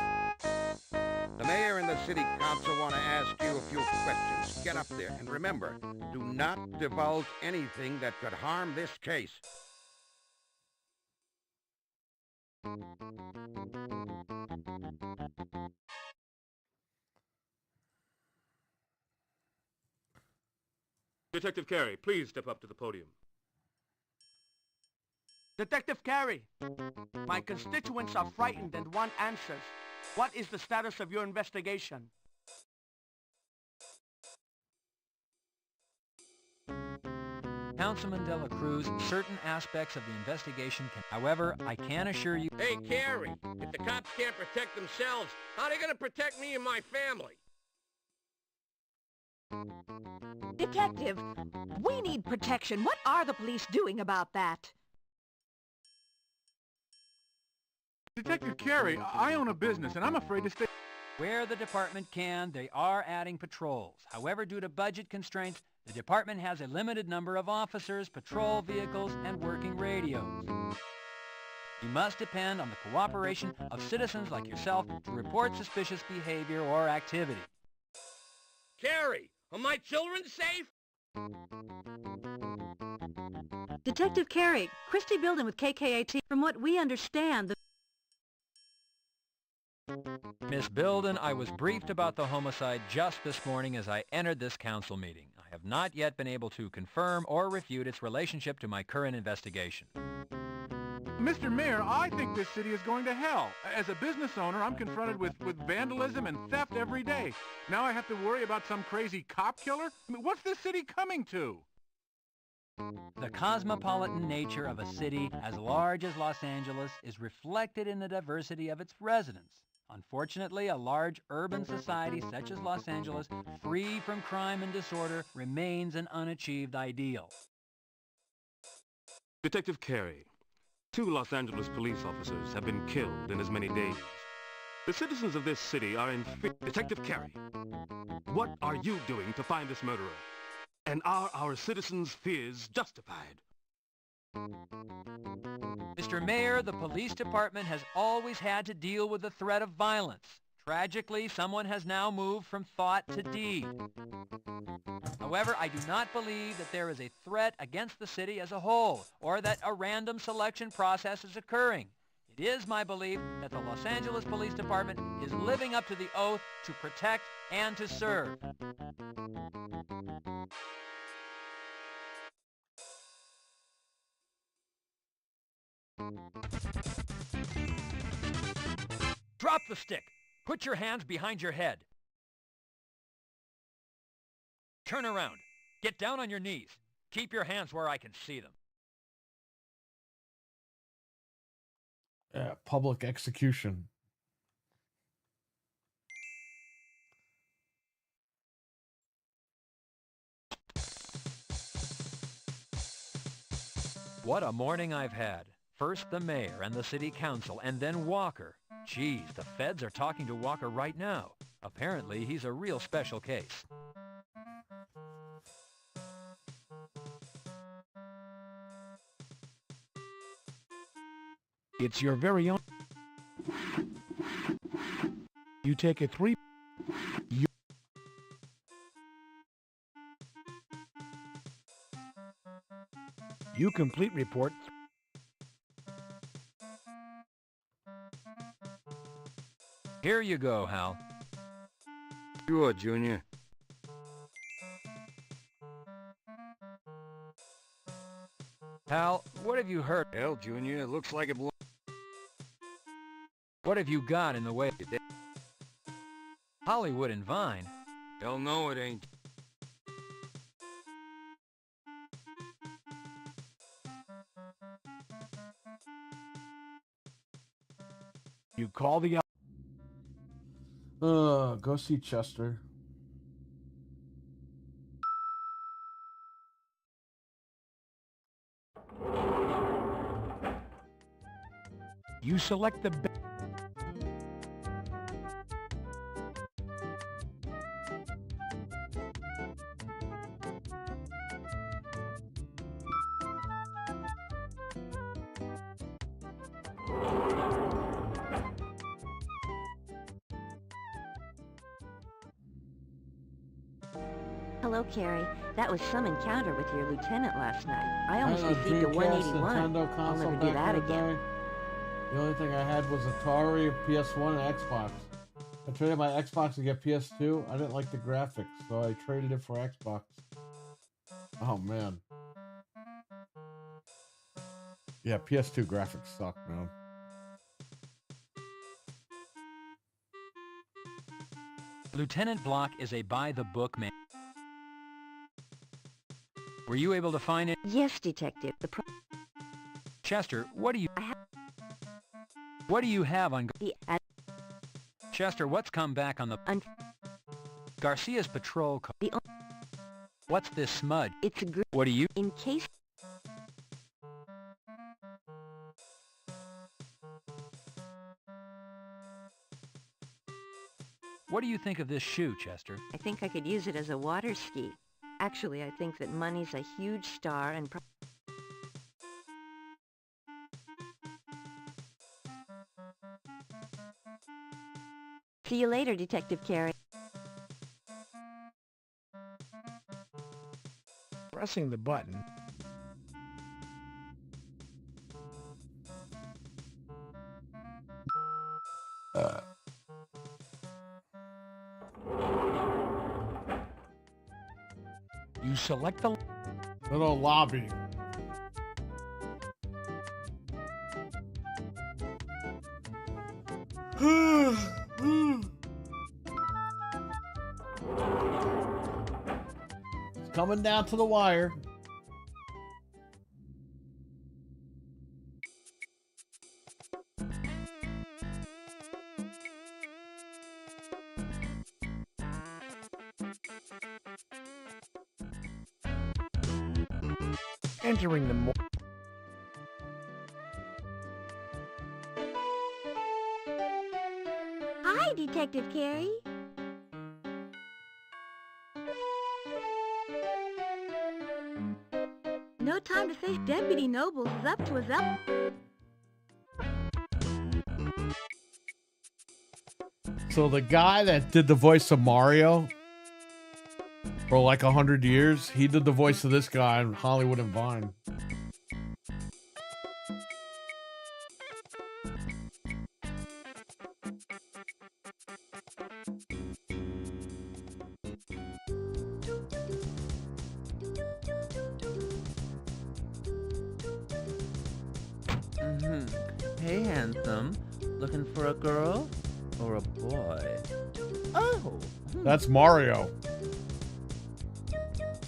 The mayor and the city council want to ask you a few questions. Get up there. And remember, do not divulge anything that could harm this case. Detective Carey, please step up to the podium. Detective Carey, my constituents are frightened and want answers. What is the status of your investigation? Councilman De La Cruz, certain aspects of the investigation can... However, I can assure you... Hey, Carey, if the cops can't protect themselves, how are they going to protect me and my family? Detective, we need protection. What are the police doing about that? Detective Carey, I own a business and I'm afraid to stay... Where the department can, they are adding patrols. However, due to budget constraints, the department has a limited number of officers, patrol vehicles, and working radios. You must depend on the cooperation of citizens like yourself to report suspicious behavior or activity. Carey, are my children safe? Detective Carey, Christy Bilden with KKAT. From what we understand, the... Miss Bilden, I was briefed about the homicide just this morning as I entered this council meeting. I have not yet been able to confirm or refute its relationship to my current investigation. Mr. Mayor, I think this city is going to hell. As a business owner, I'm confronted with vandalism and theft every day. Now I have to worry about some crazy cop killer? I mean, what's this city coming to? The cosmopolitan nature of a city as large as Los Angeles is reflected in the diversity of its residents. Unfortunately, a large urban society such as Los Angeles, free from crime and disorder, remains an unachieved ideal. Detective Carey, 2 Los Angeles police officers have been killed in as many days. The citizens of this city are in fear. Detective Carey, what are you doing to find this murderer? And are our citizens' fears justified? Mr. Mayor, the police department has always had to deal with the threat of violence. Tragically, someone has now moved from thought to deed. However, I do not believe that there is a threat against the city as a whole, or that a random selection process is occurring. It is my belief that the Los Angeles Police Department is living up to the oath to protect and to serve. Drop the stick. Put your hands behind your head. Turn around. Get down on your knees. Keep your hands where I can see them. Public execution. What a morning I've had. First the mayor and the city council, and then Walker. Geez, the feds are talking to Walker right now. Apparently, he's a real special case. It's your very own. You take a 3. You complete report. Here you go, Hal. Sure, Junior. Hal, what have you heard? Hell, Junior, it looks like it belongs. What have you got in the way? Hollywood and Vine? Hell no, it ain't. You call the... Go see Chester. You select the... Hello, Carrie. That was some encounter with your lieutenant last night. I almost had a received a Dreamcast, 181. Nintendo I'll console never do back that in the again. day. The only thing I had was Atari, PS1, and Xbox. I traded my Xbox to get PS2. I didn't like the graphics, so I traded it for Xbox. Oh, man. Yeah, PS2 graphics suck, man. Lieutenant Block is a by-the-book man. Were you able to find it? Yes, Detective. Chester, what do you... What do you have on... Chester, what's come back on the... Garcia's patrol car. What's this smudge? It's a What do you... In case... What do you think of this shoe, Chester? I think I could use it as a water ski. Actually, I think that money's a huge star and... See you later, Detective Carey. Pressing the button. You select the little lobby. It's coming down to the wire. entering the Hi, Detective Carey. No time to say Deputy Nobles is up to his up. So the guy that did the voice of Mario for like 100 years, he did the voice of this guy in Hollywood and Vine. Hey, handsome. Looking for a girl or a boy? Oh! That's Mario.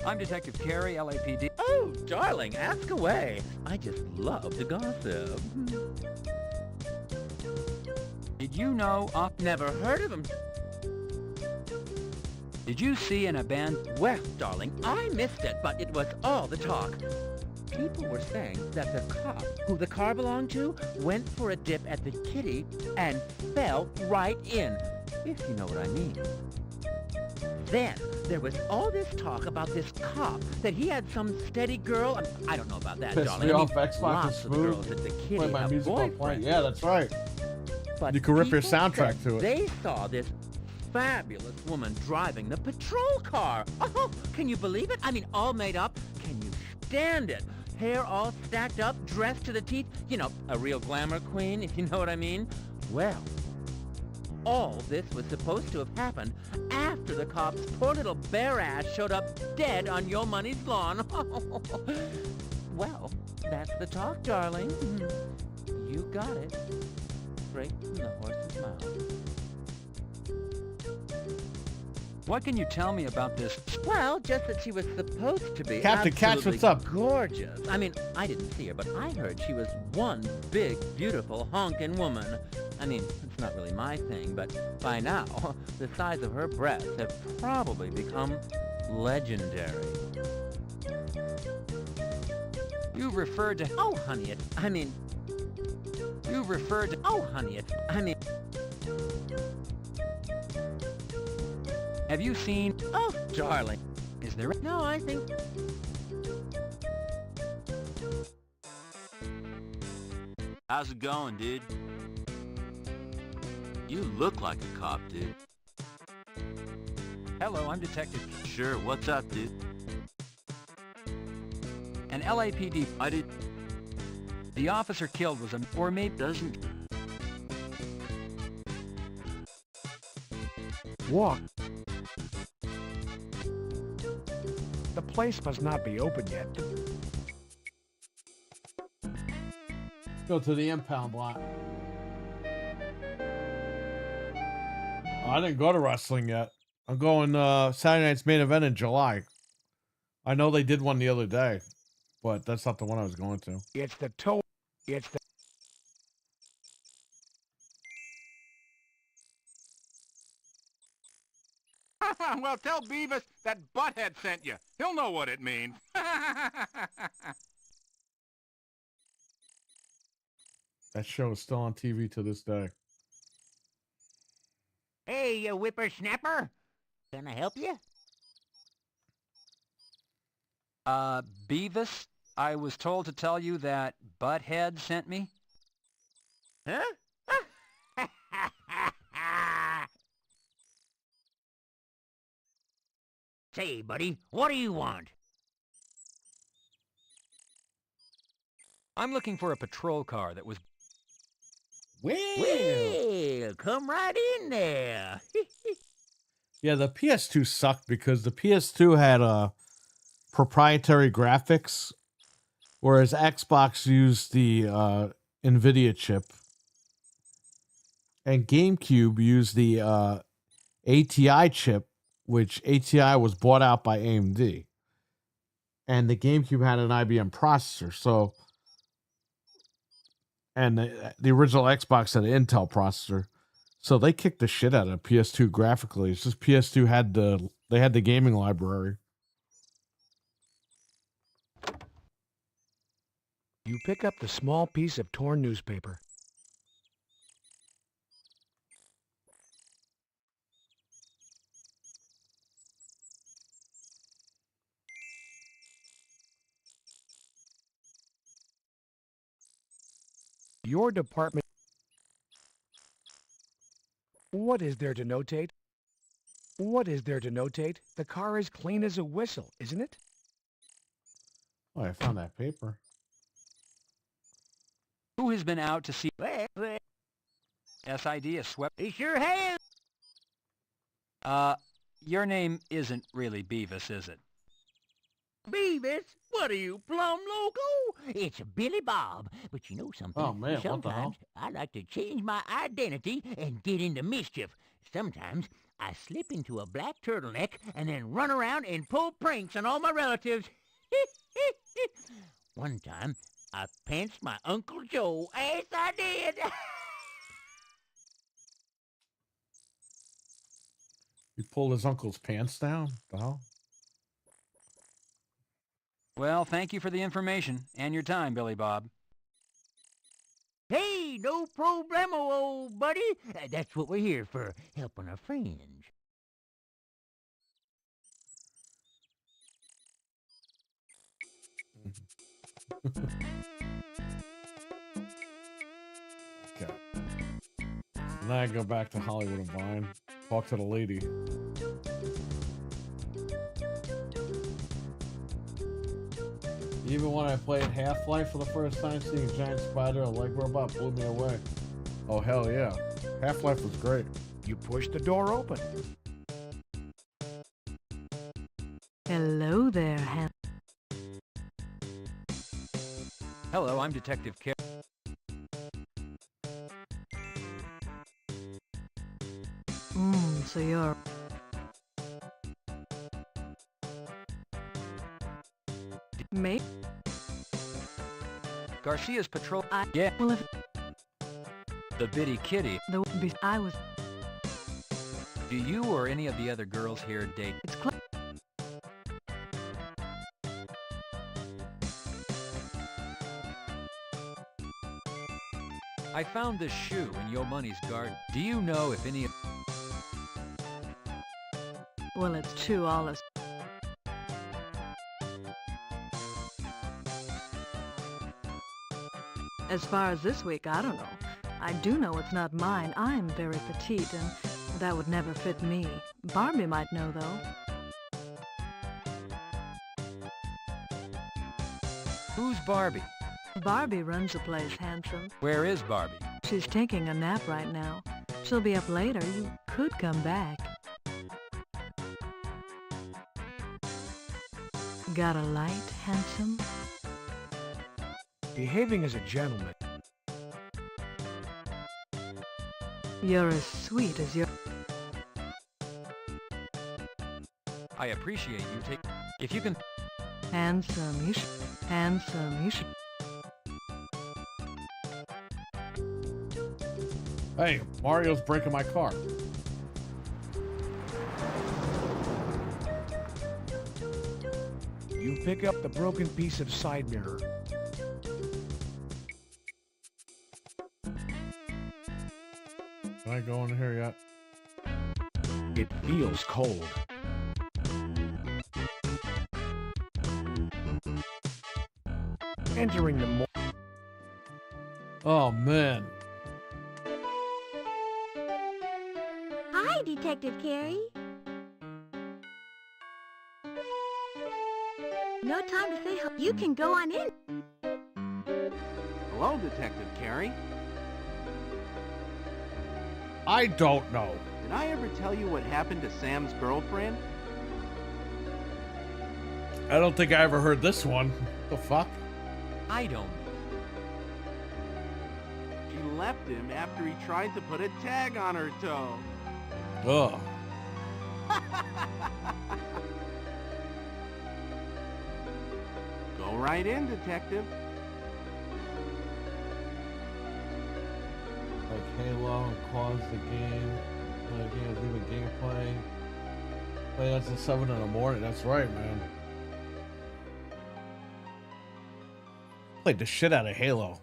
I'm Detective Carey, LAPD. Oh, darling, ask away. I just love to gossip. Did you know Never heard of him. Did you see an abandoned... Well, darling, I missed it, but it was all the talk. People were saying that the cop who the car belonged to went for a dip at the kitty and fell right in, if you know what I mean. Then there was all this talk about this cop, that he had some steady girl. I don't know about that, Pissed darling. me I mean, off, Xbox lots is of smooth. girls at the kitty Play my have music on play. boyfriends. Yeah, that's right. But You can rip your people soundtrack said to it. They saw this fabulous woman driving the patrol car. Oh, can you believe it? I mean, all made up. Can you stand it? Hair all stacked up, dressed to the teeth. You know, a real glamour queen, if you know what I mean. Well, all this was supposed to have happened after the cop's poor little bare ass showed up dead on Yo Money's lawn. Well, that's the talk, darling. You got it. Straight from the horse's mouth. What can you tell me about this? Well, just that she was supposed to be Captain Catch, absolutely what's up? gorgeous. I mean, I didn't see her, but I heard she was one big, beautiful, honkin' woman. I mean, it's not really my thing, but by now, the size of her breasts have probably become legendary. You referred to... Oh, honey, You referred to... Oh, honey, Have you seen... Oh, darling. Is there... No, I think... How's it going, dude? You look like a cop, dude. Hello, I'm Detective... Sure, what's up, dude? An LAPD... I did... The officer killed was a... Or maybe... Doesn't... walk. The place must not be open yet. Go to the impound lot. I didn't go to wrestling yet. I'm going Saturday night's main event in July. I know they did one the other day, but that's not the one I was going to. It's the toe. It's the... Well, tell Beavis that Butthead sent you. He'll know what it means. That show is still on TV to this day. Hey, you whippersnapper. Can I help you? Beavis, I was told to tell you that Butthead sent me. Huh? Say, buddy, what do you want? I'm looking for a patrol car that was... Well, come right in there. Yeah, the PS2 sucked because the PS2 had proprietary graphics, whereas Xbox used the NVIDIA chip, and GameCube used the ATI chip, which ATI was bought out by AMD. And the GameCube had an IBM processor, so... And the original Xbox had an Intel processor. So they kicked the shit out of PS2 graphically. It's just PS2 had the gaming library. You pick up the small piece of torn newspaper. Your department... What is there to notate? What is there to notate? The car is clean as a whistle, isn't it? Oh, I found that paper. Who has been out to see... SID is swept... He sure has! Your name isn't really Beavis, is it? Beavis? What are you, plumb loco? It's Billy Bob. But you know something? Oh, man, what the hell? Sometimes I like to change my identity and get into mischief. Sometimes I slip into a black turtleneck and then run around and pull pranks on all my relatives. One time, I pantsed my Uncle Joe. Yes, I did. You pulled his uncle's pants down? The hell? Well, thank you for the information and your time, Billy Bob. Hey, no problemo, old buddy. That's what we're here for, helping our friends. Okay. Now I go back to Hollywood and Vine. Talk to the lady. Even when I played Half-Life for the first time, seeing a giant spider or leg robot blew me away. Oh, hell yeah. Half-Life was great. You push the door open. Hello there, Hello, I'm Detective Carey. So you're... Me? Garcia's patrol... Yeah. Well, if... The bitty kitty. I was... Do you or any of the other girls here date? It's I found this shoe in Yo Money's garden. Do you know if any of... Well, it's true, Alice. As far as this week, I don't know. I do know it's not mine. I'm very petite, and that would never fit me. Barbie might know, though. Who's Barbie? Barbie runs the place, handsome. Where is Barbie? She's taking a nap right now. She'll be up later. You could come back. Got a light, handsome? Behaving as a gentleman. You're as sweet as you're... I appreciate you take... If you can... Handsome, you should... Handsome, you should... Hey, Mario's breaking my car. You pick up the broken piece of side mirror. Can I go in here yet? It feels cold. Entering the Oh, man. Hi, Detective Carey. No time to say hello. You can go on in. Hello, Detective Carey. I don't know. Did I ever tell you what happened to Sam's girlfriend? I don't think I ever heard this one. The fuck? I don't know. She left him after he tried to put a tag on her toe. Ugh. Go right in, Detective. Like Halo and cause the game. Games, even gameplay. Play until 7 in the morning. That's right, man. Played the shit out of Halo.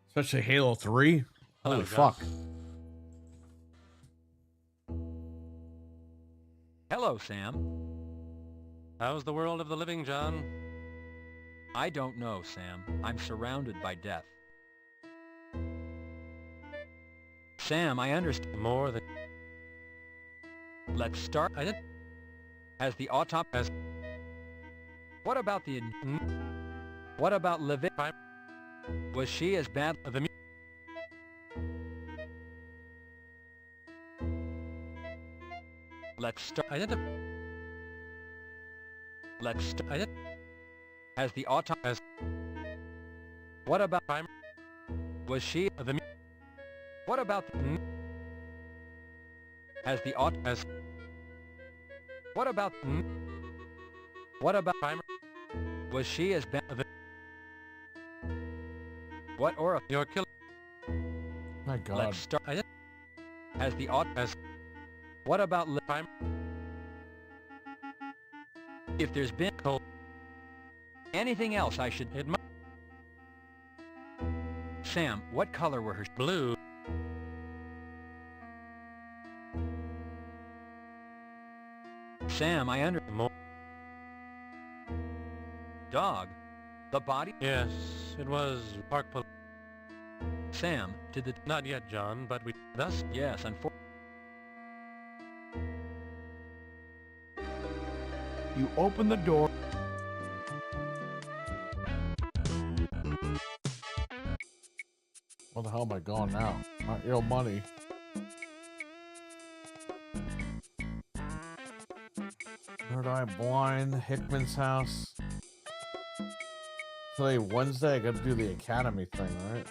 Especially Halo 3. Holy fuck. Hello, Sam. How's the world of the living, John? I don't know, Sam. I'm surrounded by death. Sam, I understand. More than... Let's start. Has the autopsy... What about the... What about Levin? Was she as bad... Let's start. Let's start. Has the autopsy... What about... Was she... What about... Has the autopsy... What about... What about... Was she as bad... What or... You're killing... My God. Let's start. Has the autopsy... What about... If there's been... Anything else I should... Sam, what color were her... Blue. Sam, I under... Dog? The body? Yes, it was Park Police. Sam, did the... Not yet, John, but we... Thus? Yes, unfortunately. You open the door. Where the hell am I going now? Not your money. Third Eye Blind, Hickman's house. Today, Wednesday, I gotta do the Academy thing, right?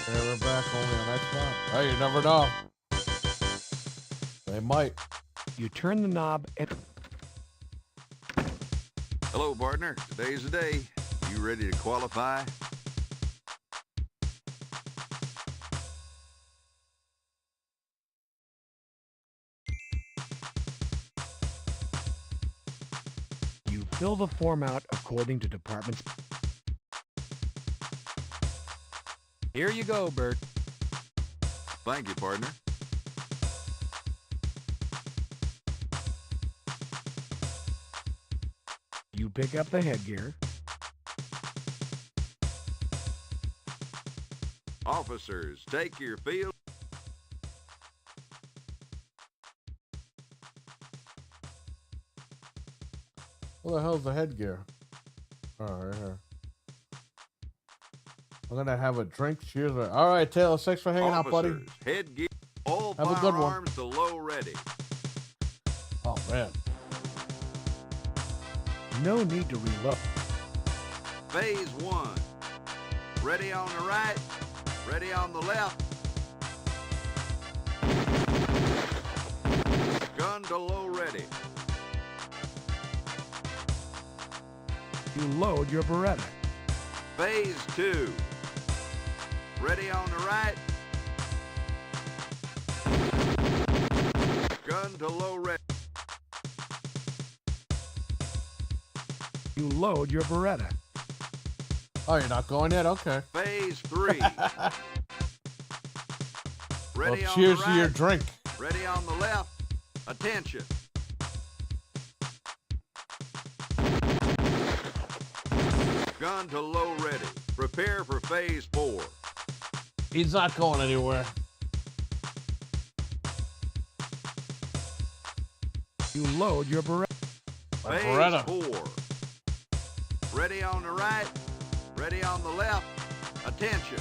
Okay, we're back only on Xbox. Hey, you never know. They might. You turn the knob and... Hello, partner. Today's the day. You ready to qualify? You fill the form out according to department's... Here you go, Bert. Thank you, partner. You pick up the headgear. Officers, take your field. What the hell's the headgear? Oh, right here. I'm gonna have a drink. Cheers. All right, Taylor. Thanks for hanging out, buddy. Officers, headgear. All Have a good one. firearms to low ready. Oh man. No need to reload. Phase 1. Ready on the right. Ready on the left. Gun to low ready. You load your Beretta. Phase 2. Ready on the right. Gun to low ready. You load your Beretta. Oh, you're not going yet? Okay. Phase 3. Ready Well, on cheers the to right. your drink. Ready on the left. Attention. Gun to low ready. Prepare for phase 4. He's not going anywhere. You load your Beretta. My Phase Beretta. 4. Ready on the right. Ready on the left. Attention.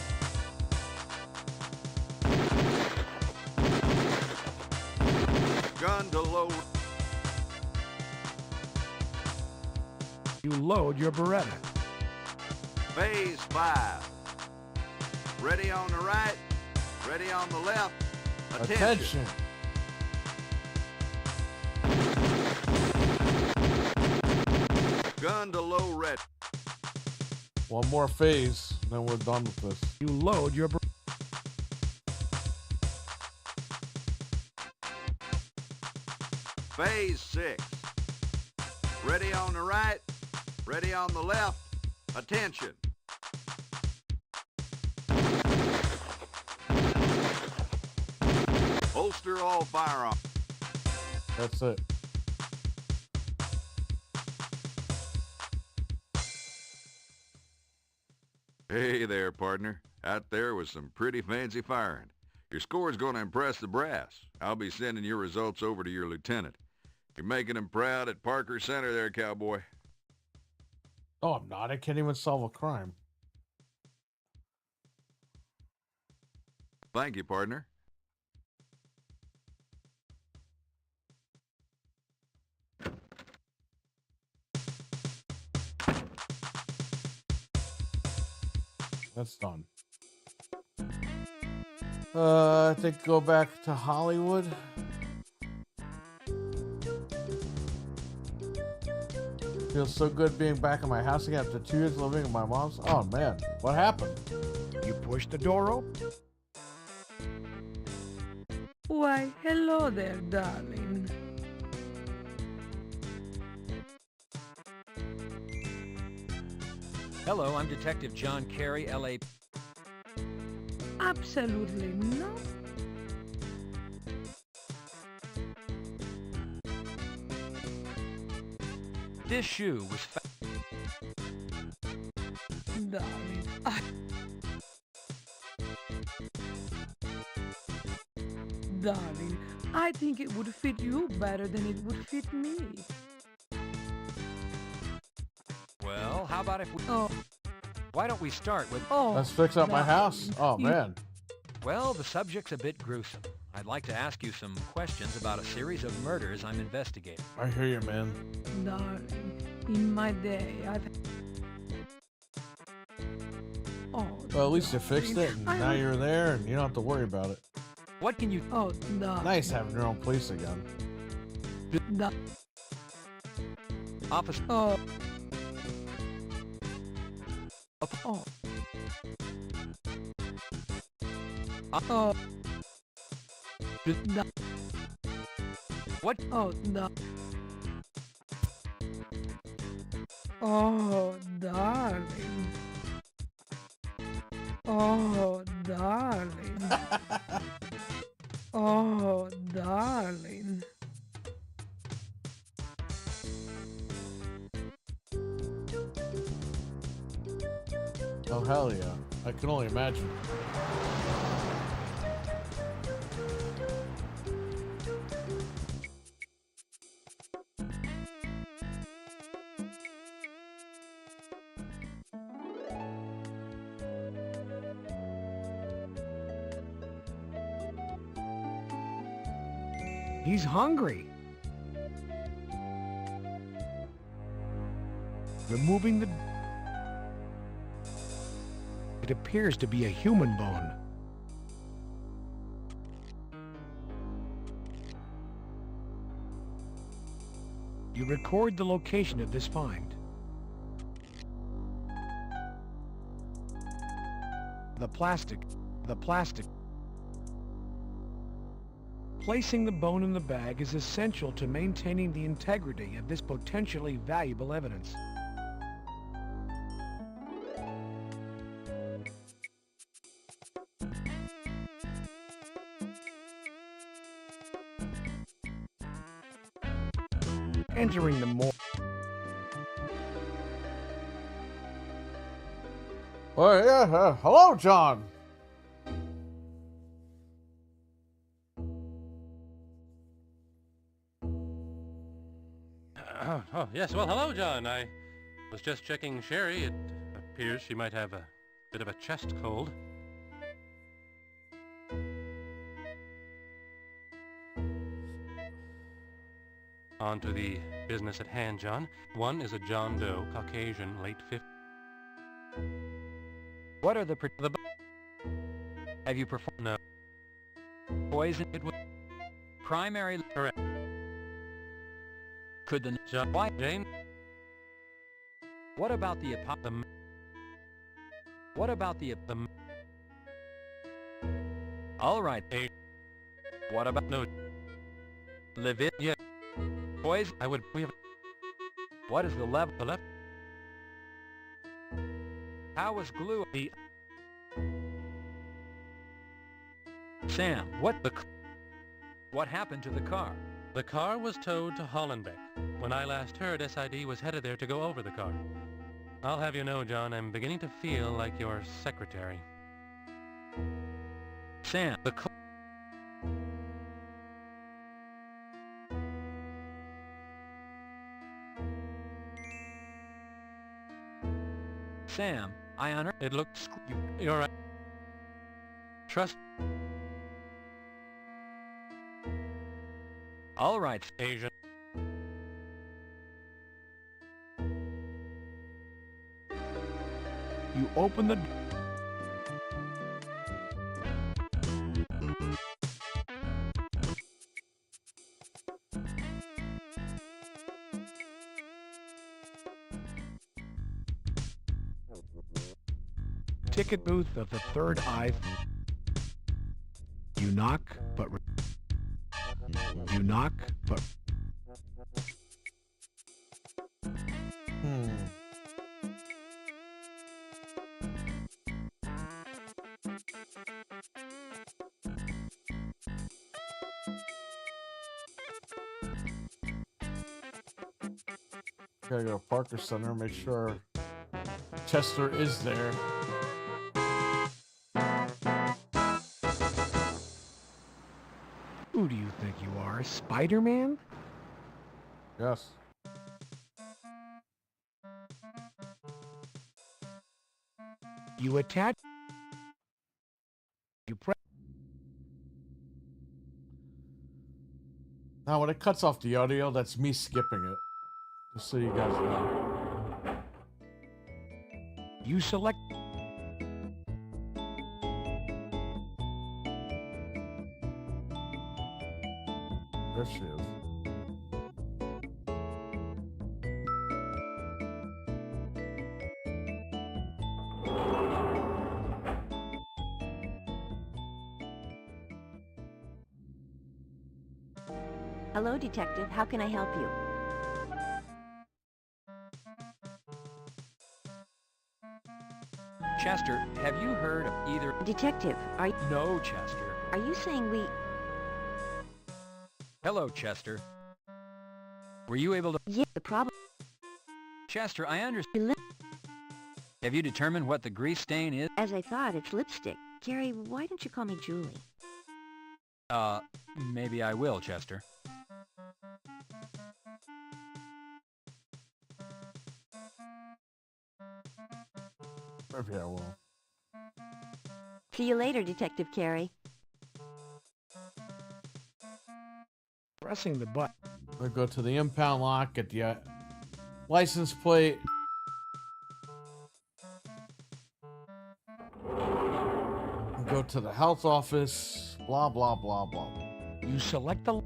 Gun to low. You load your Beretta. Phase 5. Ready on the right. Ready on the left. Attention. Gun to low red. One more phase, then we're done with this. You load your... Phase 6. Ready on the right, ready on the left. Attention. Holster all firearms. That's it. Hey there, partner. Out there was some pretty fancy firing. Your score's going to impress the brass. I'll be sending your results over to your lieutenant. You're making him proud at Parker Center there, cowboy. Oh, I'm not. I can't even solve a crime. Thank you, partner. That's done. I think go back to Hollywood. Feels so good being back in my house again after 2 years living in my mom's. Oh man, what happened? You pushed the door open? Why, hello there, darling. Hello, I'm Detective John Carey, L.A. Absolutely not. This shoe was Darling, Darling, I think it would fit you better than it would fit me. Well, how about if we... Why don't we start with... Let's fix up my house. Oh man. Well, the subject's a bit gruesome. I'd like to ask you some questions about a series of murders I'm investigating. I hear you, man. Darling, in my day, I've... Well, at least you fixed it, and now you're there, and you don't have to worry about it. What can you... darling. Nice having your own police again. Officer... What? No. Oh, darling. Oh, darling. Oh, darling. Oh, hell yeah. I can only imagine. He's hungry. Removing the... It appears to be a human bone. You record the location of this find. The plastic. Placing the bone in the bag is essential to maintaining the integrity of this potentially valuable evidence. Entering the morgue. Oh yeah, hello, John. Oh, yes. Well, hello, John. I was just checking Sherry. It appears she might have a bit of a chest cold. On to the business at hand, John. One is a John Doe, Caucasian, late 50s. What are the have you performed? No. Poison it with primary... Correct. Could the... John... Jane? What about the What about the All right. What about no live it? Yeah. Boys, we have. What is the level? The left. How was glue? Sam, what happened to the car? The car was towed to Hollenbeck. When I last heard, SID was headed there to go over the car. I'll have you know, John, I'm beginning to feel like your secretary. Sam, Sam, I honor. It looks. You're right. Trust. All right, Asian. You open the... ticket booth of the Third Eye. You knock, but... You knock, but... Gotta go to Parker Center, make sure Chester is there. Who do you think you are, Spider-Man? Yes. You attach... You press... Now, when it cuts off the audio, that's me skipping it. Just so you guys know. You select... There she is. Hello, Detective. How can I help you? Chester, have you heard of either... Detective, are you... No, Chester. Are you saying we... Hello, Chester. Were you able to... Yeah, the problem... Chester, I understand. Have you determined what the grease stain is? As I thought, it's lipstick. Gary, why don't you call me Julie? Maybe I will, Chester. Maybe I will. See you later, Detective Carey. Pressing the button. We'll go to the impound lot, get the license plate. Go to the health office. Blah, blah, blah, blah. You select the...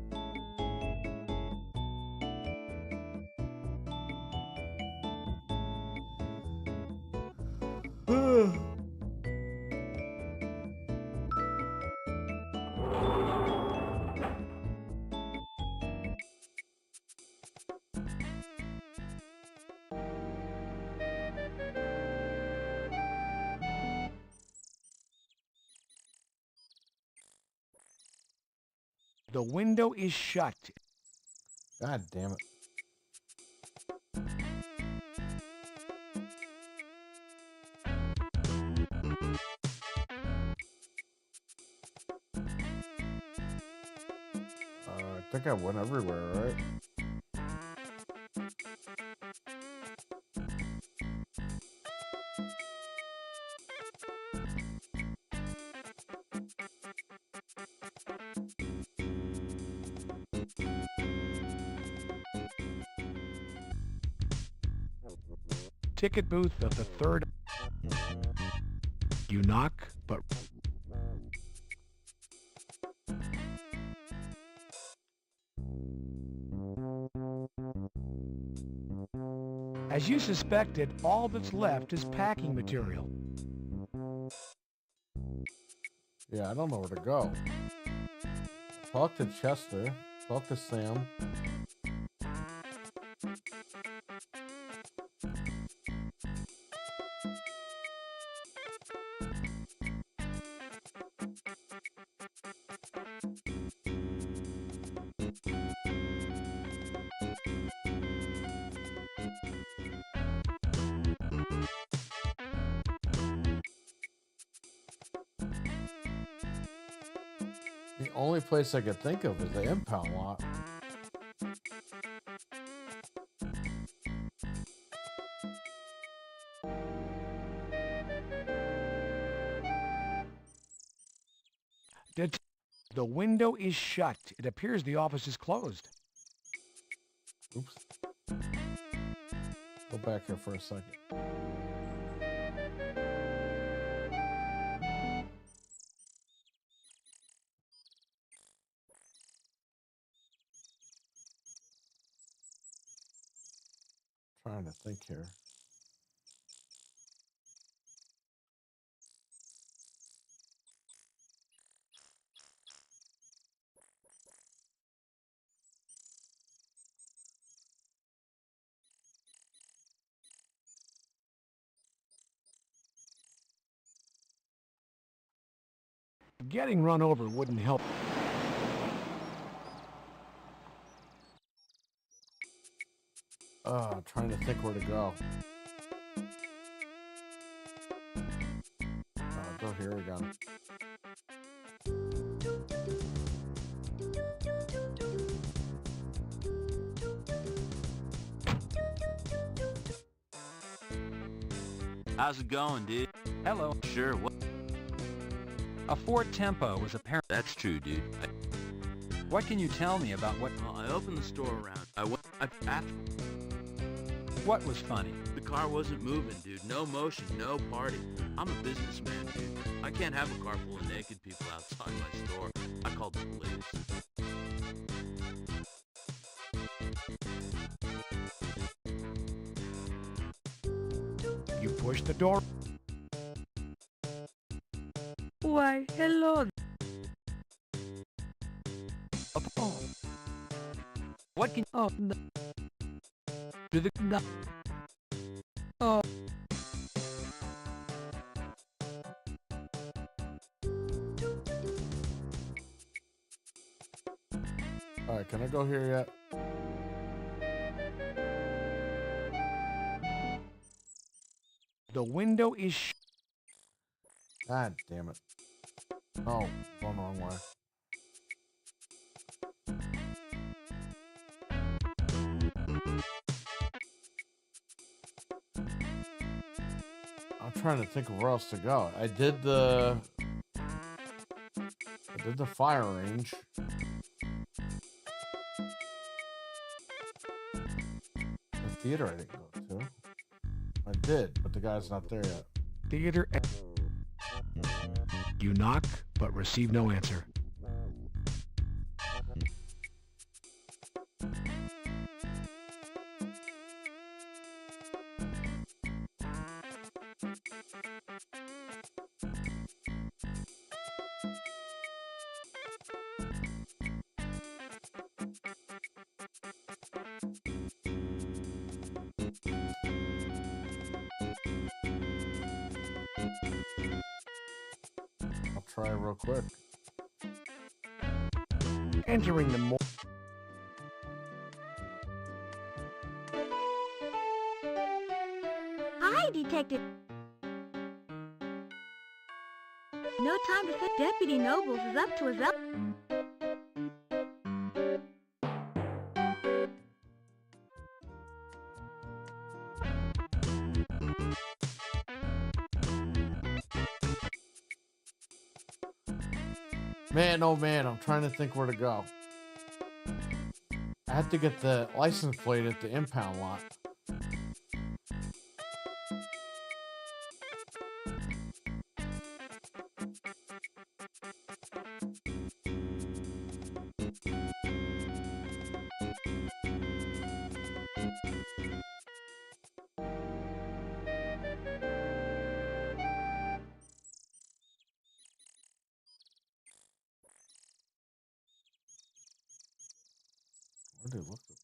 The window is shut. God damn it. I think I went everywhere, right? Ticket booth of the Third. You knock, but... As you suspected, all that's left is packing material. Yeah, I don't know where to go. Talk to Chester. Talk to Sam. The only place I could think of is the impound lot. The window is shut. It appears the office is closed. Oops. Go back here for a second. Trying to think here. Getting run over wouldn't help. Trying to think where to go. Go here again. How's it going, dude? Hello. Sure, what? A Ford Tempo was apparent. That's true, dude. What can you tell me about what... I opened the store around. What was funny? The car wasn't moving, dude. No motion, no party. I'm a businessman, dude. I can't have a car full of naked people outside my store. I called the police. You push the door. Why, hello. Oh. What can... Oh, no. Do the... No. Oh. Alright, can I go here yet? The window is God damn it. Oh, going the wrong way. I'm trying to think of where else to go. I did the fire range. The theater I didn't go to. I did, but the guy's not there yet. theater. You knock, but receive no answer. I'll try real quick. Entering the more. Hi, Detective. No time to sit. Deputy Nobles is up to his up. Man, oh man, I'm trying to think where to go. I have to get the license plate at the impound lot. Where did they look at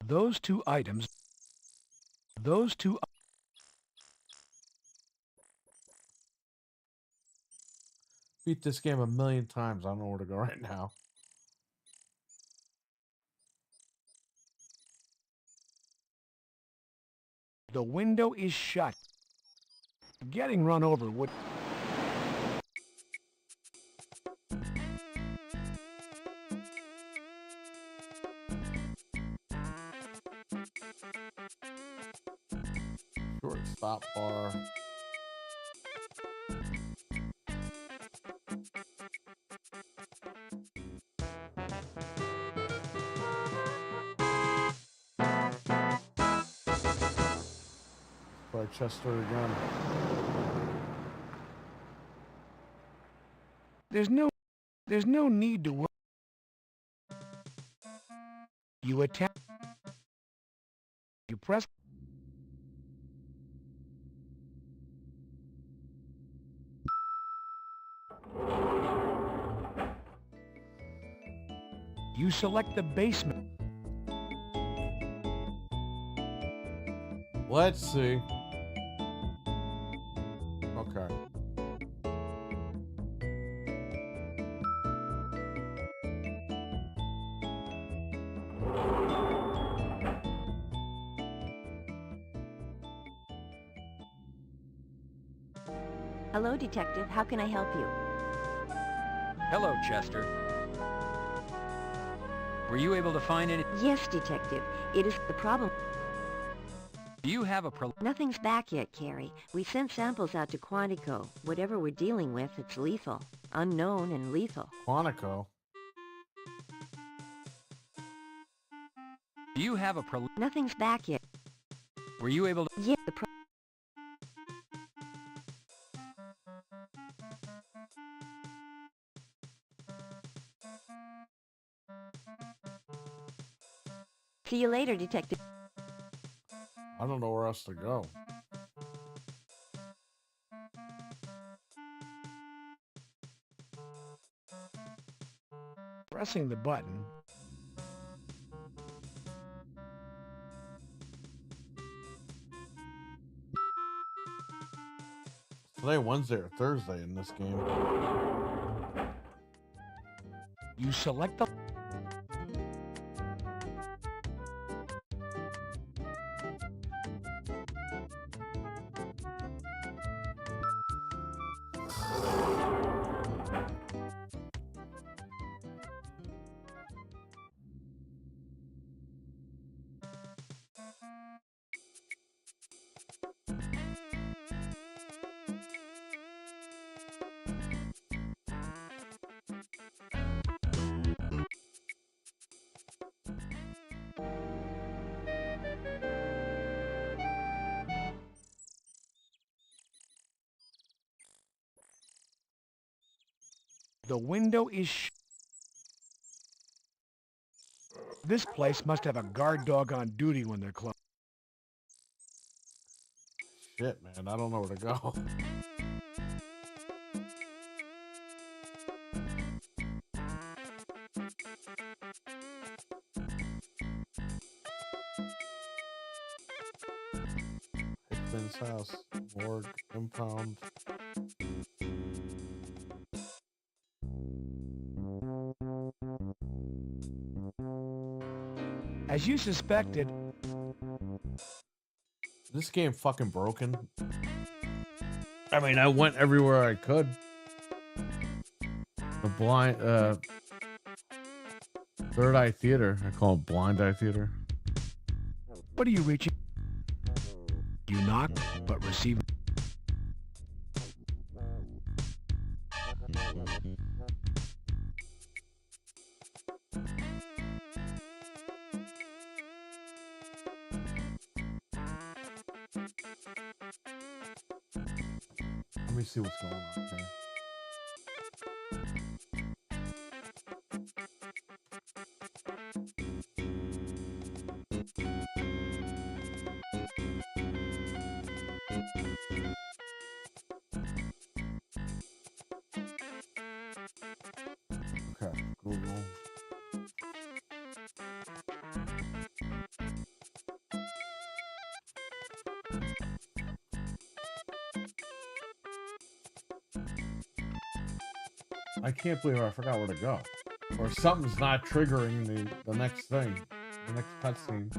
that? Those two items. Beat this game a million times. I don't know where to go right now. The window is shut. Getting run over would... Shortstop bar. By Chester again. There's no need to worry. You attack. You press. You select the basement. Let's see. Okay. Hello, Detective. How can I help you? Hello, Chester. Were you able to find any... Yes, Detective. It is the problem. Do you have a Nothing's back yet, Carrie. We sent samples out to Quantico. Whatever we're dealing with, it's lethal. Unknown and lethal. Quantico? Do you have a Nothing's back yet. Were you able to... Yeah, See you later, Detective. I don't know where else to go. Pressing the button. Today, Wednesday or Thursday in this game. You select the... The window is This place must have a guard dog on duty when they're closed. Shit, man. I don't know where to go. Hickman's house. Morgue. Impound. As you suspected, this game fucking broken. I mean, I went everywhere I could. The blind, Third Eye Theater. I call it Blind Eye Theater. What are you reaching? You knock, but receive. Let me see what's going on here. I can't believe I forgot where to go. Or something's not triggering the next thing. The next cutscene.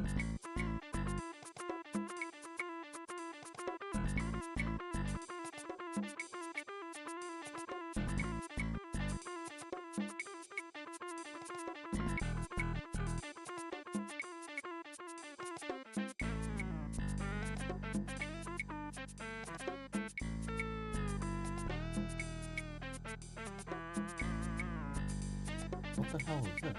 What the hell is this?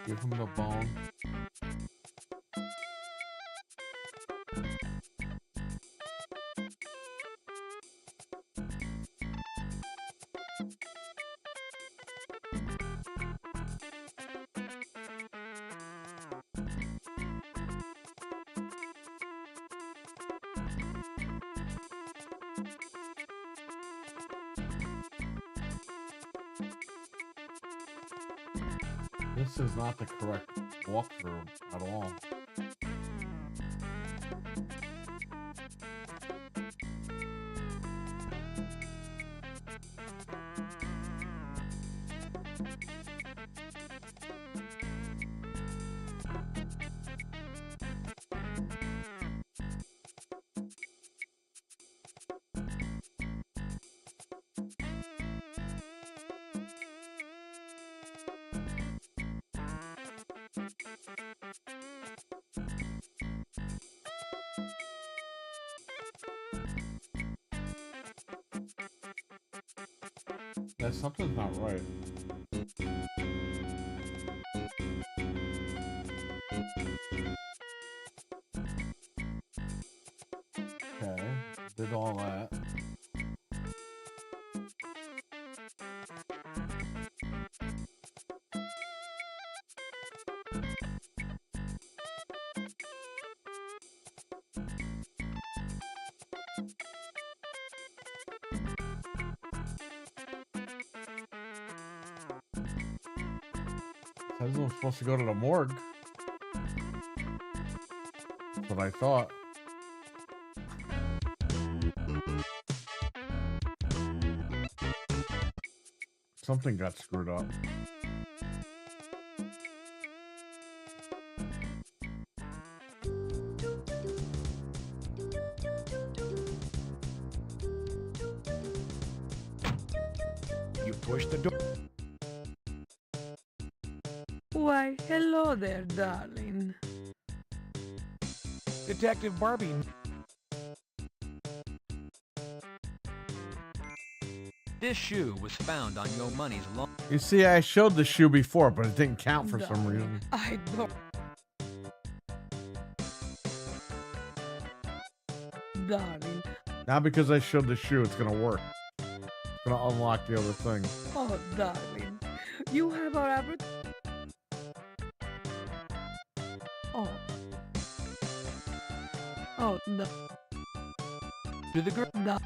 Give him the bone. This is not the correct walkthrough at all. Yeah, something's not right. Okay, did all that. Says I'm supposed to go to the morgue. That's what I thought. Something got screwed up. You pushed the door. Why, hello there, darling. Detective Barbie. This shoe was found on Yo Money's lawn. You see, I showed the shoe before, but it didn't count for some reason. I don't... Darling. Now because I showed the shoe, it's gonna work. It's gonna unlock the other thing. Oh, darling. You have our average... Oh. Oh, no. To the girl. No.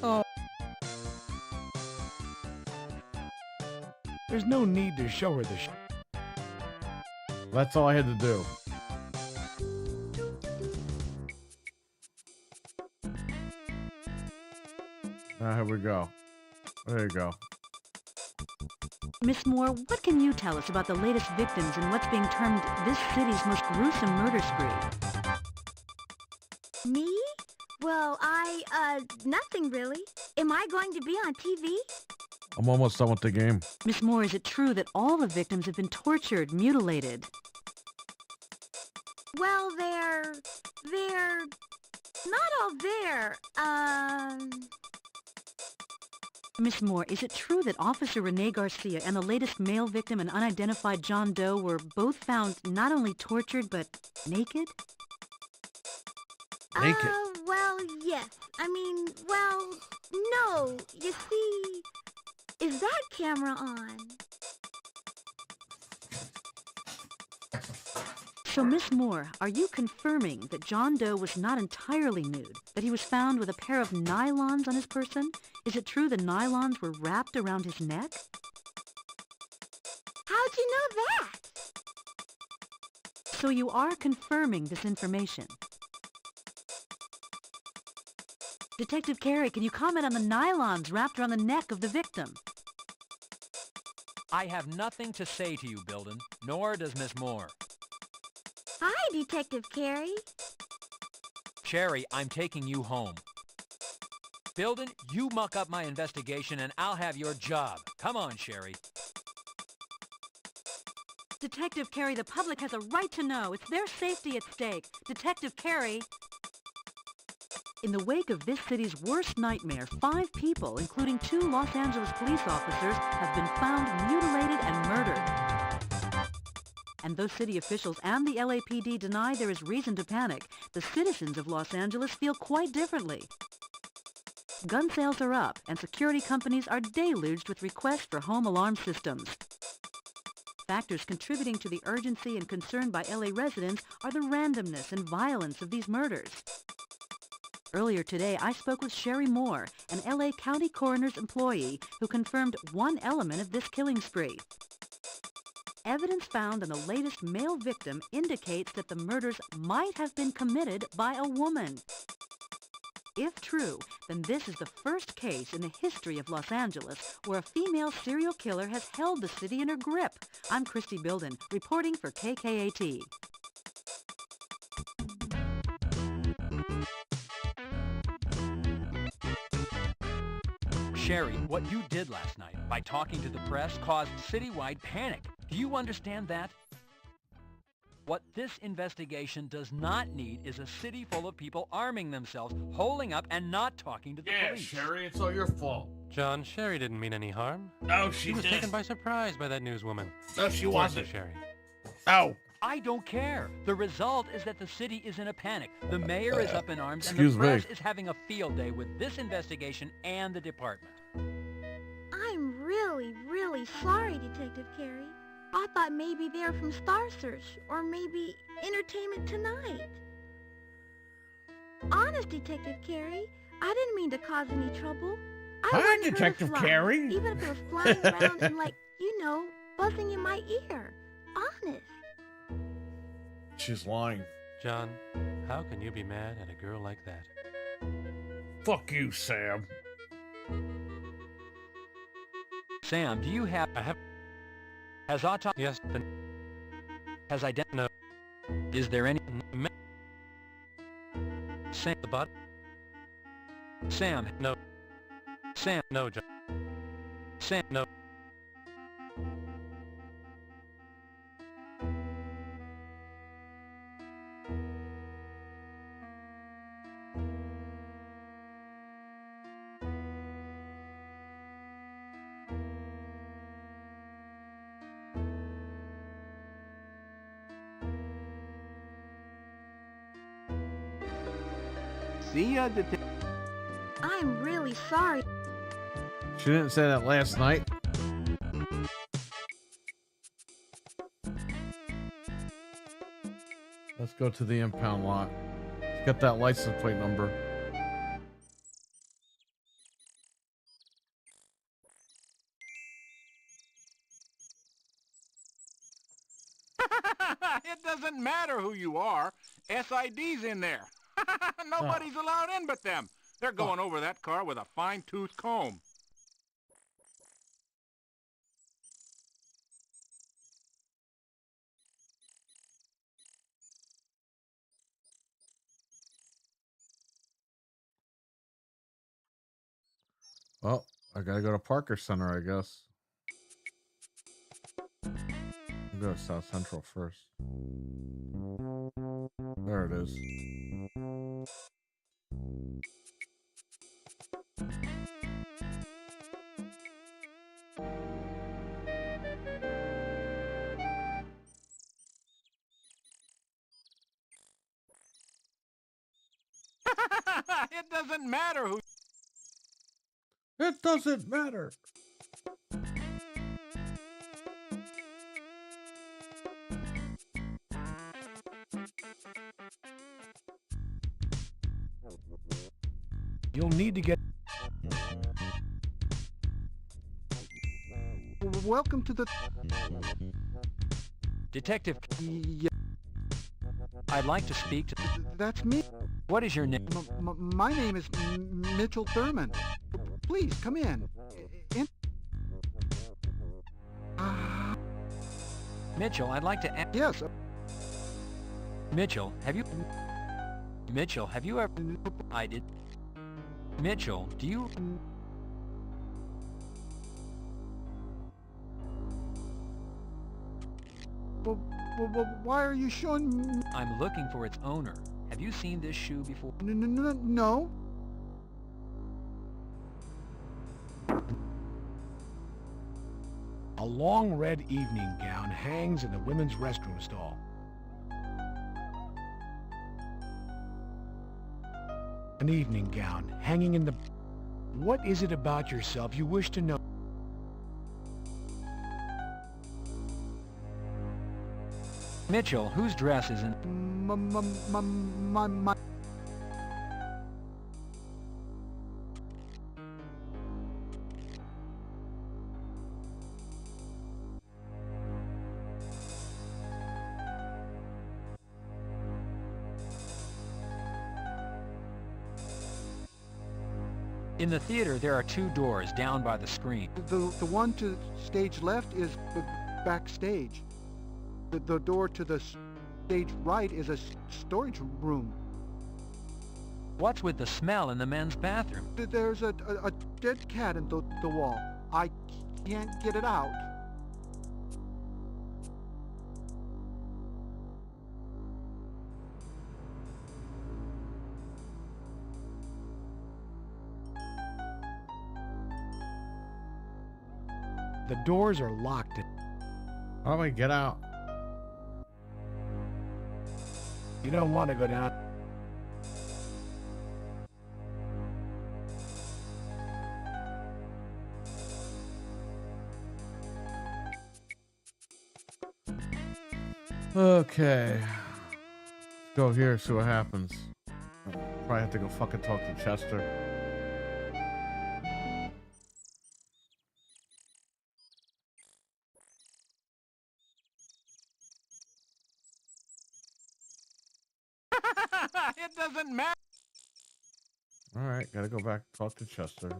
Oh. There's no need to show her the That's all I had to do. Now here we go. There you go. Miss Moore, what can you tell us about the latest victims in what's being termed this city's most gruesome murder spree? Me? Well, nothing really. Am I going to be on TV? I'm almost done with the game. Miss Moore, is it true that all the victims have been tortured, mutilated? Well, Not all there. Miss Moore, is it true that Officer Rene Garcia and the latest male victim, an unidentified John Doe, were both found not only tortured, but naked? Naked? Well, yes. I mean, well, no. You see, is that camera on? So, Miss Moore, are you confirming that John Doe was not entirely nude, that he was found with a pair of nylons on his person? Is it true the nylons were wrapped around his neck? How'd you know that? So you are confirming this information. Detective Carey, can you comment on the nylons wrapped around the neck of the victim? I have nothing to say to you, Bilden, nor does Miss Moore. Hi, Detective Carey. Sherry, I'm taking you home. Bilden, you muck up my investigation and I'll have your job. Come on, Sherry. Detective Carey, the public has a right to know. It's their safety at stake. Detective Carey. In the wake of this city's worst nightmare, 5 people, including 2 Los Angeles police officers, have been found mutilated and murdered. And though city officials and the LAPD deny there is reason to panic, the citizens of Los Angeles feel quite differently. Gun sales are up, and security companies are deluged with requests for home alarm systems. Factors contributing to the urgency and concern by LA residents are the randomness and violence of these murders. Earlier today, I spoke with Sherry Moore, an LA County Coroner's employee who confirmed one element of this killing spree. Evidence found on the latest male victim indicates that the murders might have been committed by a woman. If true, then this is the first case in the history of Los Angeles where a female serial killer has held the city in her grip. I'm Christy Bilden, reporting for KKAT. Sherry, what you did last night by talking to the press caused citywide panic. Do you understand that? What this investigation does not need is a city full of people arming themselves, holding up, and not talking to the police. Sherry, it's all your fault. John, Sherry didn't mean any harm. No, she was did. taken by surprise by that newswoman. No, she Bless wasn't. you, Sherry. Oh. I don't care. The result is that the city is in a panic. The mayor is up in arms, and excuse the press me. is having a field day with this investigation and the department. I'm really, really sorry, Detective Carey. I thought maybe they're from Star Search, or maybe Entertainment Tonight. Honest, Detective Carey, I didn't mean to cause any trouble. I Hi, wouldn't hurt a Detective fly, Carey. even if it was flying around and, like, you know, buzzing in my ear. Honest. She's lying. John, how can you be mad at a girl like that? Fuck you, Sam. Sam, do you have... I have... Has autopsy... Yes, the... Has identified... No. Is there any... Sam, the body? Sam, No. Sam, No, John. Sam, No. See ya, Detective. I'm really sorry. She didn't say that last night. Let's go to the impound lot. Let's get that license plate number. It doesn't matter who you are. SID's in there. Nobody's allowed in but them. They're going over that car with a fine-tooth comb. Well, I gotta go to Parker Center, I guess. I'll go to South Central first. There it is. doesn't matter who... It doesn't matter. You'll need to get... Welcome to the... Detective, Yeah, I'd like to speak to... that's me. What is your name? My name is Mitchell Thurman. Please, come in. Mitchell, I'd like to ask... Yes. Mitchell, have you... Mitchell, have you ever... I did... Mitchell, do you... Well, why are you showing... I'm looking for its owner. Have you seen this shoe before? No. A long red evening gown hangs in the women's restroom stall. An evening gown hanging in the... What is it about yourself you wish to know? Mitchell, whose dress is in... My... In the theater, there are two doors down by the screen. The one to stage left is backstage. The door to the stage right is a storage room. What's with the smell in the men's bathroom? There's a dead cat in the wall. I can't get it out. The doors are locked. How do I get out? You don't want to go down. Okay. Let's go here, see what happens. Probably have to go fucking talk to Chester. It doesn't matter. Alright, gotta go back and talk to Chester.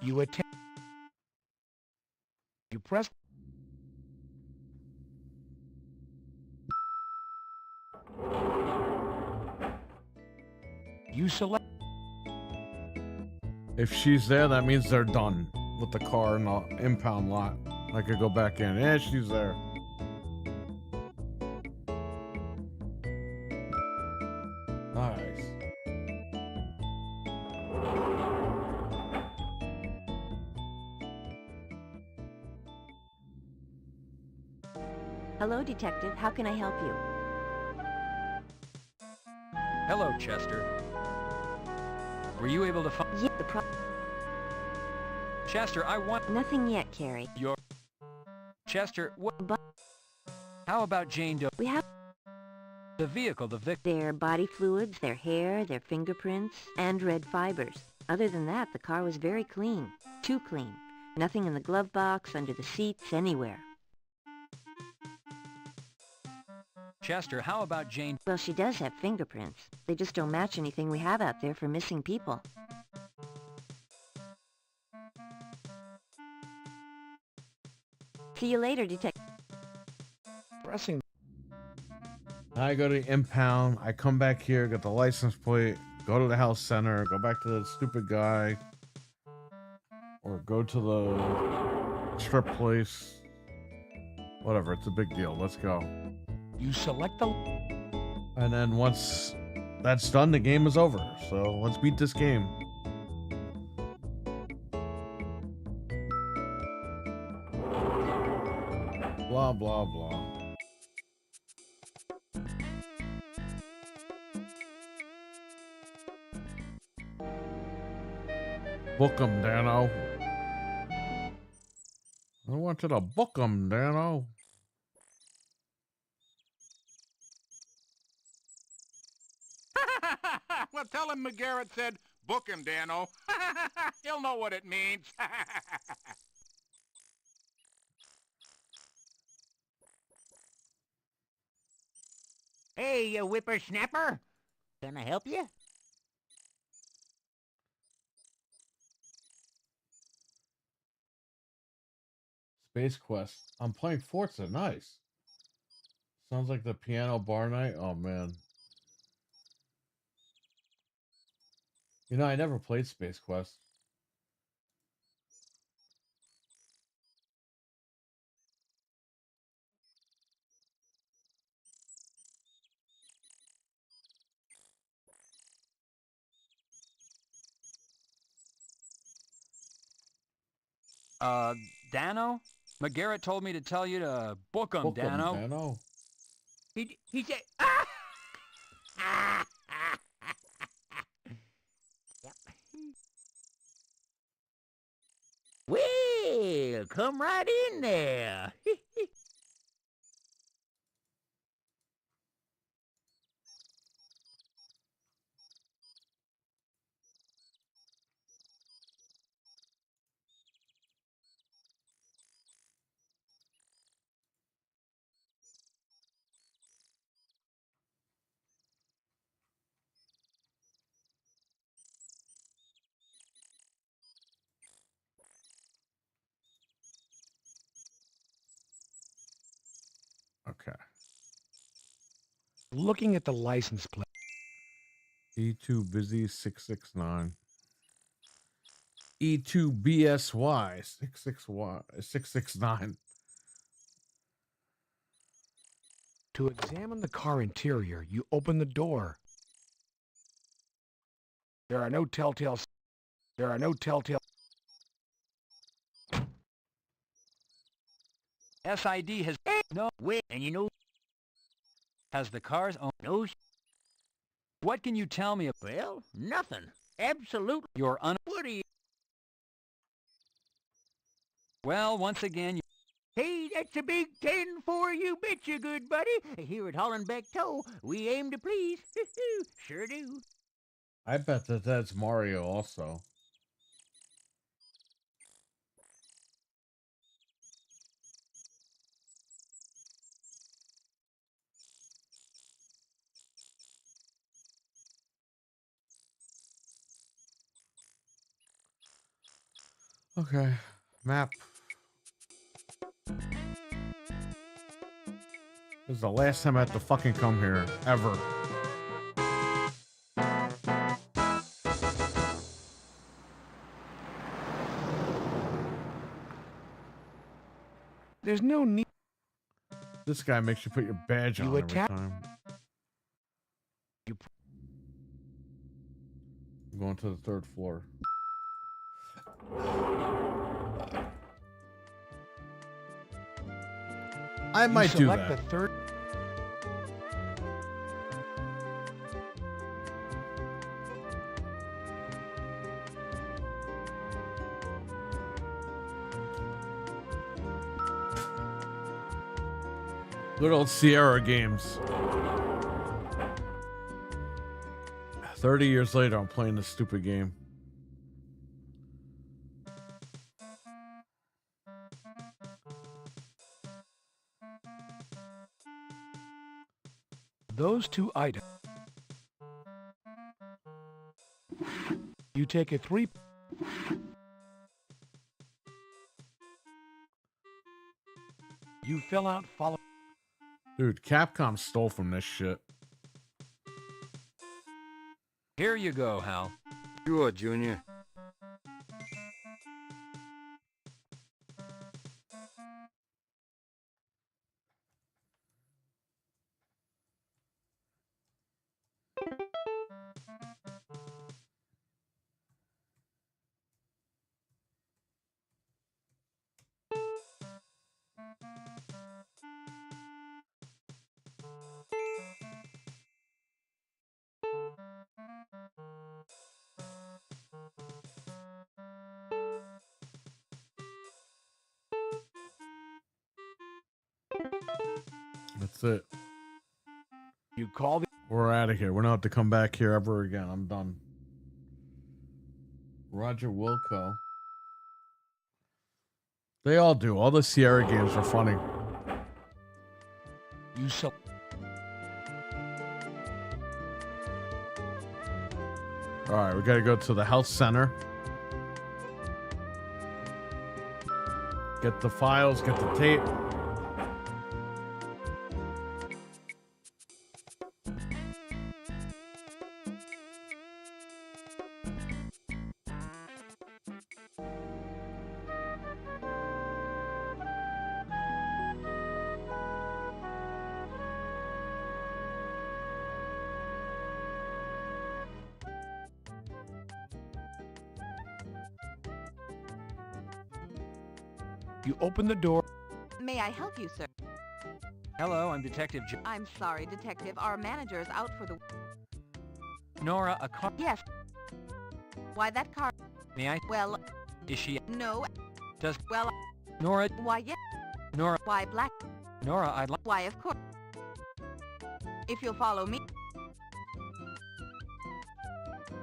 You attend. You press. You select. If she's there, that means they're done with the car in the impound lot. I could go back in. Yeah, she's there. Nice. Hello, Detective. How can I help you? Hello, Chester. Were you able to find... Yeah, Chester, I want... Nothing yet, Carrie. Your... Chester, what... How about Jane Doe? We have... The vehicle, the victim... Their body fluids, their hair, their fingerprints, and red fibers. Other than that, the car was very clean. Too clean. Nothing in the glove box, under the seats, anywhere. Chester, how about Jane... Well, she does have fingerprints. They just don't match anything we have out there for missing people. See you later, Detective. Pressing. I go to the impound. I come back here, get the license plate, go to the health center, go back to the stupid guy, or go to the strip place. Whatever, it's a big deal. Let's go. You select the... And then once that's done. The game is over. So let's beat this game. Blah, blah, blah. Book 'em, Dano. I want you to book 'em, Dano. Well, tell him McGarrett said, book him, Dano. He'll know what it means. Hey, you whippersnapper. Can I help you? Space Quest. I'm playing Forza. Nice. Sounds like the piano bar night. Oh, man. You know, I never played Space Quest. Dano? McGarrett told me to tell you to book 'em, Dano. Dano. He said... Well, come right in there. Okay. Looking at the license plate. E2 Busy 669. E2 BSY 669. To examine the car interior, you open the door. There are no telltale... SID has no wait, and you know has the car's own. no. What can you tell me? Well, nothing. Absolutely. You're What are you? Well, once again. Hey, that's a big 10 for you, betcha, good buddy. Here at Hollenbeck Tow, we aim to please. Sure do. I bet that that's Mario also. Okay, map. This is the last time I have to fucking come here, ever. There's no need. This guy makes you put your badge on every time. I'm going to the 3rd floor. I might do that. The third. Good old Sierra games. 30 years later, I'm playing this stupid game. Those two items. You take a 3. You fill out follow. Dude, Capcom stole from this shit. Here you go, Hal. Sure, Junior. That's it. You call the... We're out of here. We don't have to come back here ever again. I'm done. Roger Wilco. They all do. All the Sierra games are funny. You so... All right, we got to go to the health center. Get the files, get the tape. You open the door. May I help you, sir? Hello, I'm Detective I'm sorry, Detective. Our manager is out for the... Nora, a car... Yes. Why, that car... May I? Well... Is she... No. Does... Well... Nora... Why, yes. Nora... Why, black... Nora, I'd like... Why, of course. If you'll follow me...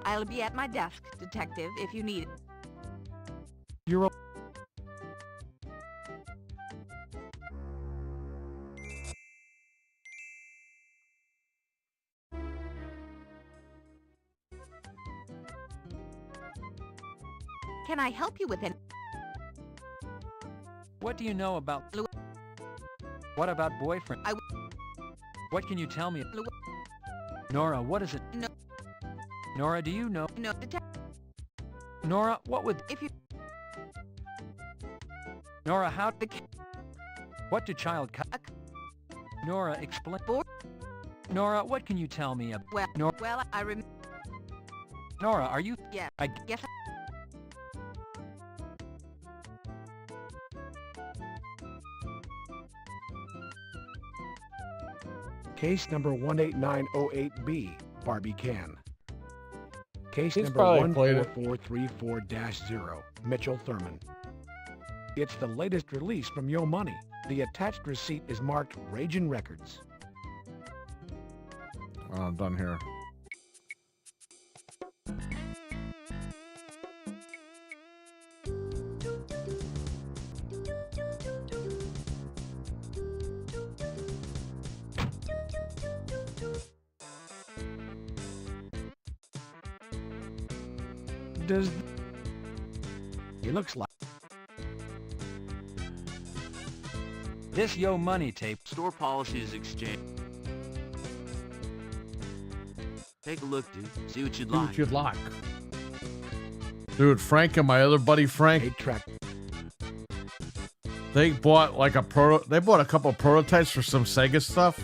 I'll be at my desk, Detective, if you need it. You're... Can I help you with it? What do you know about... What about boyfriend? What can you tell me? Nora, what is it? No. Nora, do you know? No, Detective. Nora, what would... If you... Nora, how... What do child... Nora, explain... Nora, what can you tell me about... Well, Nora... Well, I remember... Nora, are you... Yeah. Yes. Case number 18908B, Barbie Can. Case He's number probably played it. 14434-0, Mitchell Thurman. It's the latest release from Yo Money. The attached receipt is marked Ragin' Records. Oh, I'm done here. He looks like... This Yo Money tape... Store policy is exchanged. Take a look, dude. See what you'd Do like. what you'd like. Dude, Frank and my other buddy Frank, they bought like a they bought a couple prototypes for some Sega stuff.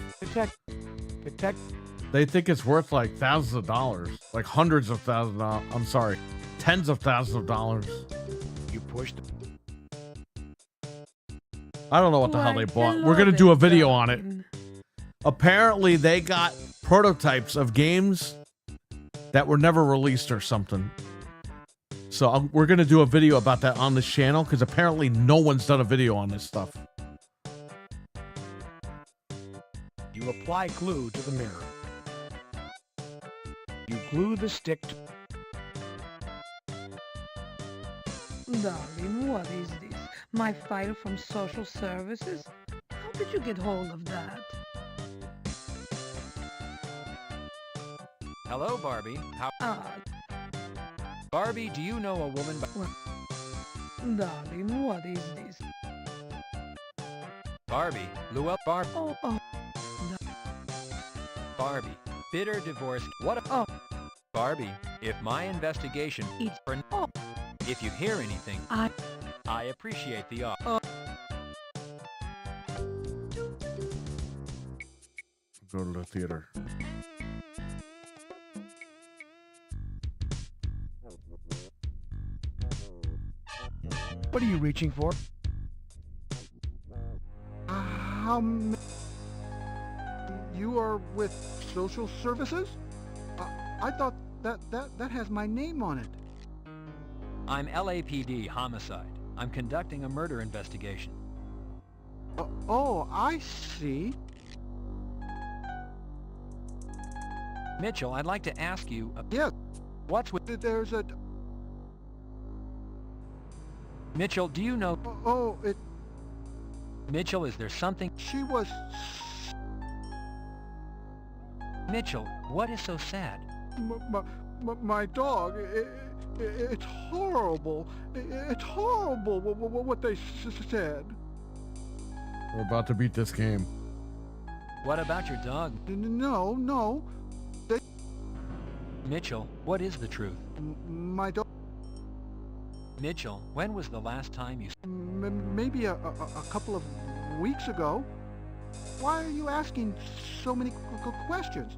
They think it's worth like thousands of dollars, like hundreds of thousands of dollars. I'm sorry, tens of thousands of dollars. You pushed... I don't know what the hell they bought. hello We're gonna there, do a video on it. darling. Apparently, they got prototypes of games that were never released or something. So we're gonna do a video about that on this channel because apparently no one's done a video on this stuff. You apply glue to the mirror. You glue the stick to... Darling, what is this? My file from social services? How did you get hold of that? Hello, Barbie. How... Barbie, do you know a woman by... Darling, what is this? Barbie, Luella, Barbie. Oh. Barbie, bitter divorce. What a... Barbie, if my investigation... If you hear anything... I appreciate the offer. Go to the theater. What are you reaching for? You are with social services? I thought that has my name on it. I'm LAPD homicide. I'm conducting a murder investigation. Oh, I see. Mitchell, I'd like to ask you... Yes. What's with... There's a... Mitchell, do you know... Oh, it... Mitchell, is there something... She was... Mitchell, what is so sad? My dog, it's horrible. It's horrible what they said. We're about to beat this game. What about your dog? No. Mitchell, what is the truth? My dog... Mitchell, when was the last time you... Maybe a couple of weeks ago. Why are you asking so many questions?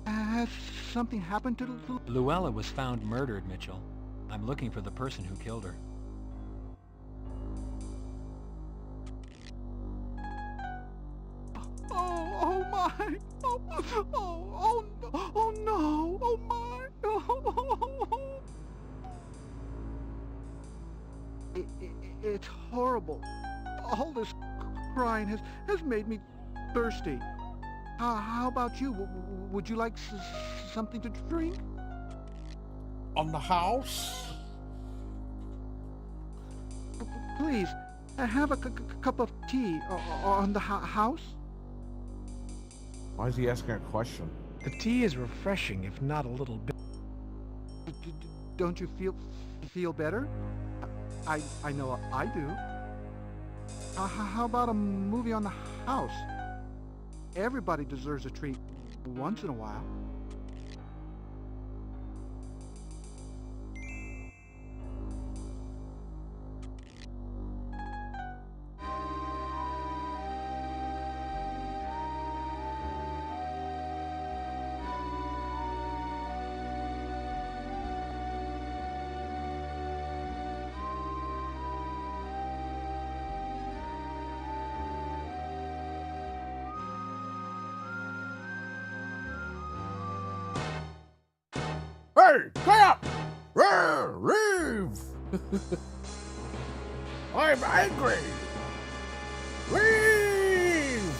Has something happened to... Luella was found murdered, Mitchell. I'm looking for the person who killed her. Oh my! Oh no! Oh my! It's horrible. All this crying has made me thirsty. How about you? Would you like something to drink? On the house? Please, have a cup of tea on the house. Why is he asking a question? The tea is refreshing, if not a little bit. Don't you feel better? I know I do. How about a movie on the house? Everybody deserves a treat once in a while. Hey, get up! Leave! I'm angry! Leave!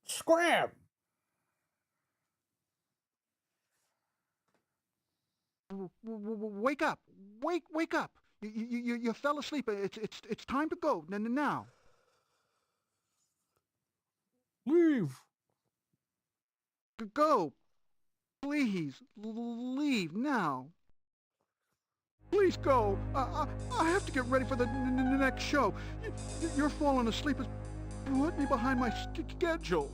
Scram! Wake up! Wake up! You fell asleep. It's time to go now. Leave! Go! Please, leave now. Please go. I have to get ready for the next show. You're falling asleep has put me behind my schedule.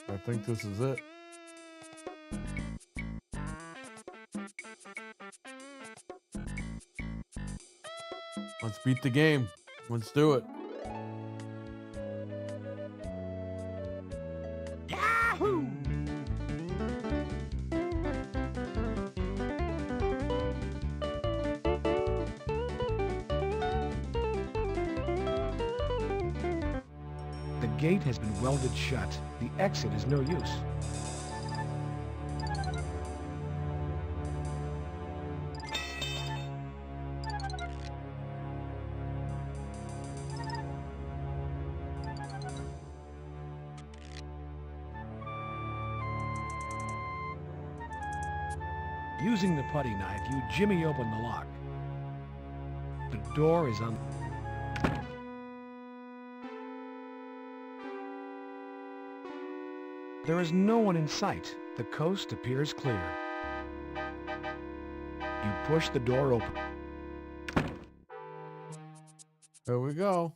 I think this is it. Let's beat the game. Let's do it. Yahoo! The gate has been welded shut. The exit is no use. Using the putty knife, you jimmy open the lock. The door is on... There is no one in sight. The coast appears clear. You push the door open. There we go.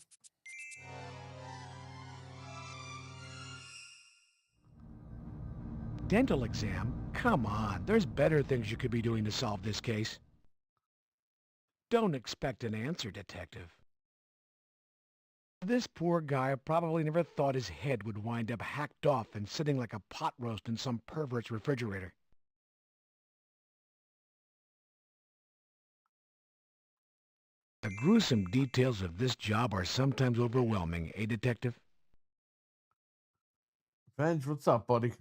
Dental exam? Come on, there's better things you could be doing to solve this case. Don't expect an answer, Detective. This poor guy probably never thought his head would wind up hacked off and sitting like a pot roast in some pervert's refrigerator. The gruesome details of this job are sometimes overwhelming, eh, Detective? Venge, what's up, buddy?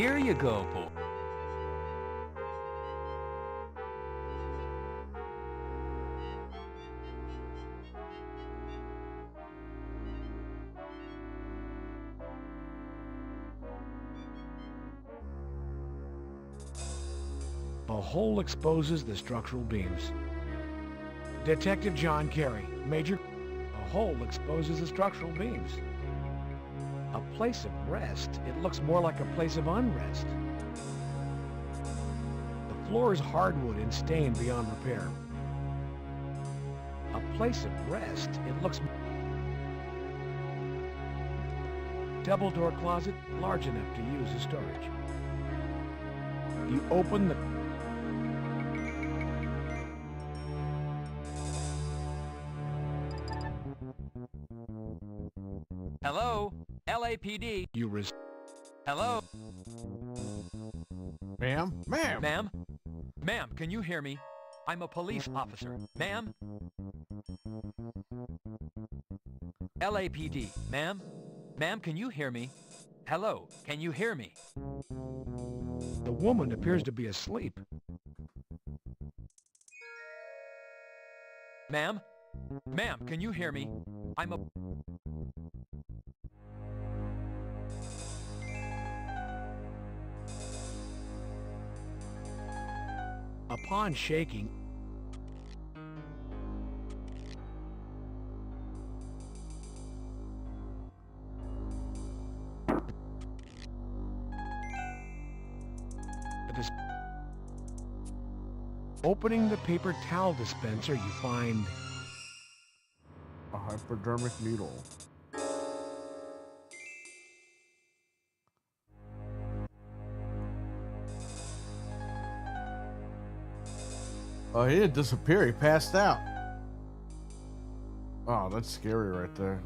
Here you go, boy. A hole exposes the structural beams. Detective John Carey, Major. A hole exposes the structural beams. A place of rest. It looks more like a place of unrest. The floor is hardwood and stained beyond repair. A place of rest. It looks... Double door closet, large enough to use as storage. You open the... Hello? LAPD. Hello? Ma'am? Ma'am? Ma'am? Ma'am, can you hear me? I'm a police officer. Ma'am? LAPD. Ma'am? Ma'am, can you hear me? Hello? Can you hear me? The woman appears to be asleep. Ma'am? Ma'am, can you hear me? I'm a... Upon shaking, opening the paper towel dispenser, you find a hypodermic needle. Oh, he didn't disappear. He passed out. Oh, that's scary right there.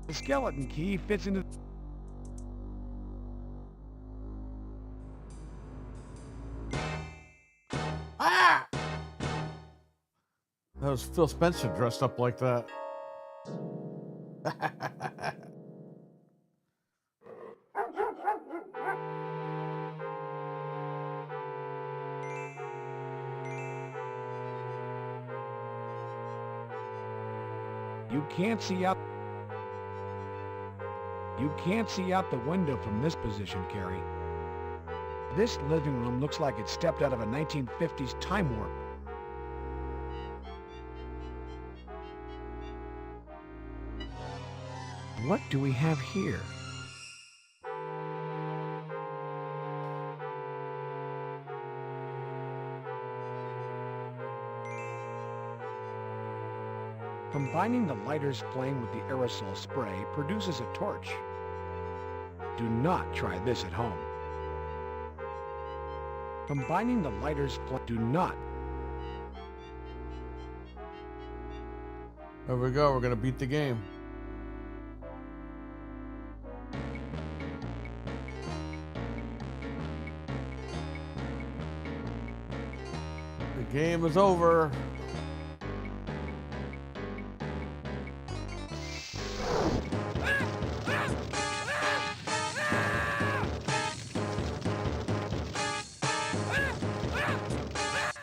the skeleton key fits into... Ah! That was Phil Spencer dressed up like that. You can't see out... You can't see out the window from this position, Carrie. This living room looks like it stepped out of a 1950s time warp. What do we have here? Combining the lighter's flame with the aerosol spray produces a torch. Do not try this at home. Combining the lighter's flame... Do not. There we go. We're going to beat the game. The game is over.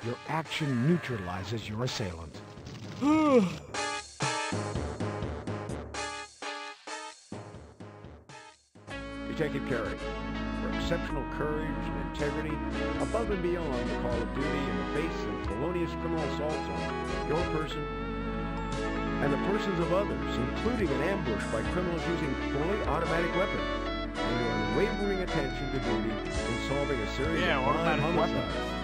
Your action neutralizes your assailant. Detective Carey, for exceptional courage and integrity, above and beyond the call of duty in the face of felonious criminal assaults on your person and the persons of others, including an ambush by criminals using fully automatic weapons, and your unwavering attention to duty in solving a series of violent homicides.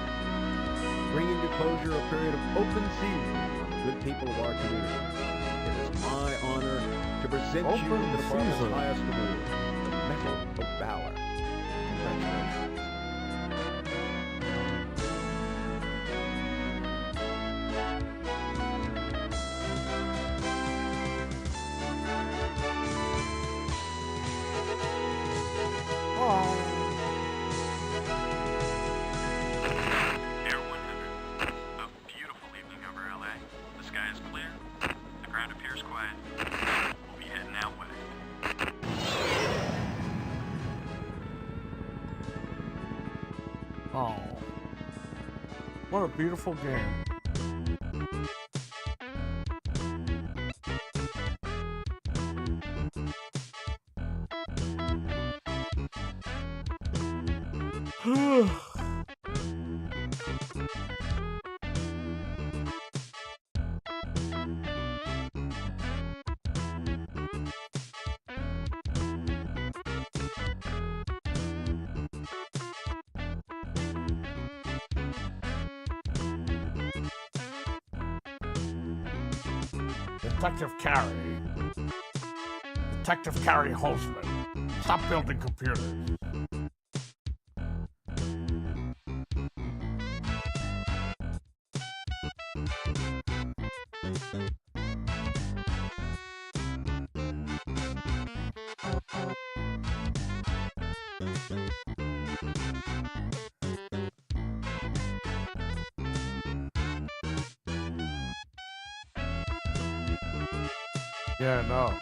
Bringing to closure a period of open season on the good people of our community. It is my honor to present you the department's highest award, the Medal of Valor. Congratulations. Air 100. A beautiful evening over LA. The sky is clear. The ground appears quiet. We'll be heading out west. Oh. What a beautiful game. Detective Carey. Detective Carey Holzman. Stop building computers. Yeah, no.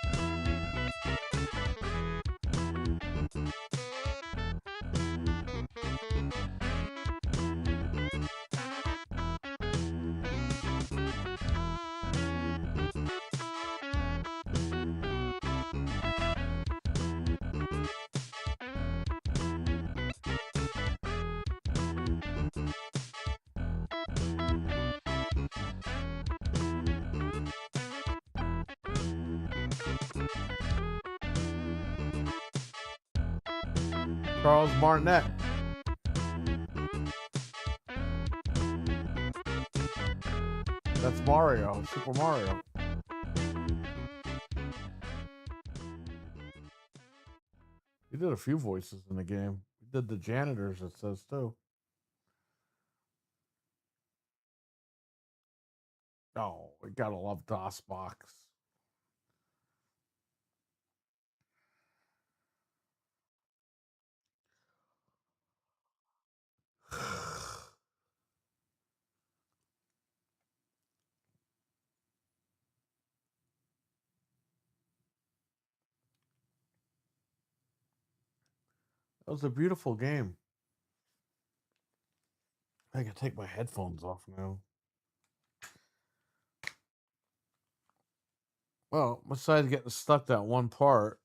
Charles Martinet. That's Mario, Super Mario. He did a few voices in the game. He did the janitors, it says, too. Oh, we gotta love DOSBox. That was a beautiful game. I can take my headphones off now. Well, besides getting stuck that one part,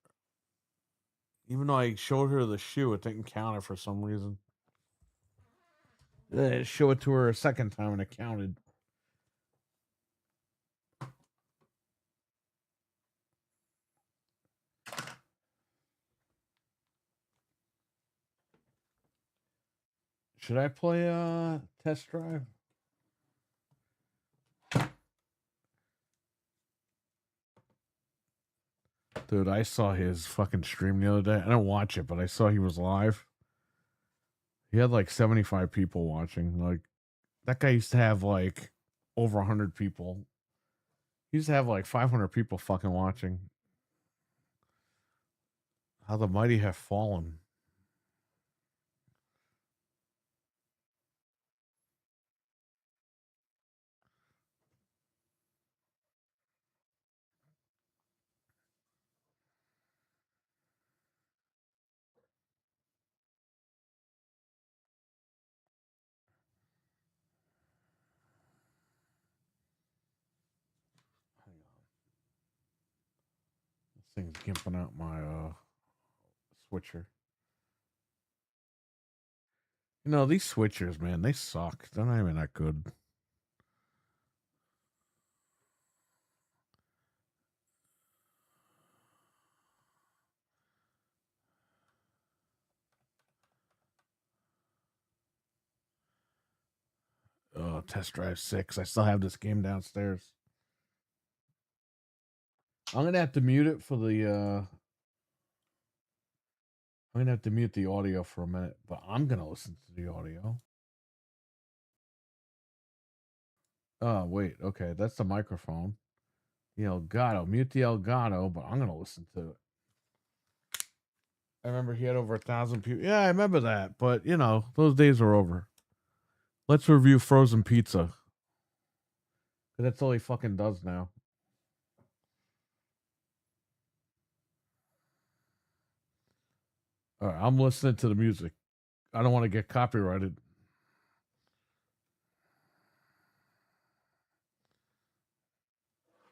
even though I showed her the shoe, it didn't count it for some reason. I show it to her a second time and it counted. Should I play Test Drive? Dude, I saw his fucking stream the other day. I didn't watch it, but I saw he was live. He had like 75 people watching. Like, that guy used to have like over 100 people. He used to have like 500 people fucking watching. How the mighty have fallen. This thing's gimping out my switcher. You know, these switchers, man, they suck. They're not even that good. Test Drive 6. I still have this game downstairs. I'm gonna have to mute it for the I'm gonna have to mute the audio for a minute, but I'm gonna listen to the audio. Oh, wait, okay, that's the microphone. The Elgato. Mute the Elgato, but I'm gonna listen to it. I remember he had over 1,000 people. Yeah, I remember that, but those days are over. Let's review frozen pizza. That's all he fucking does now. All right, I'm listening to the music. I don't want to get copyrighted.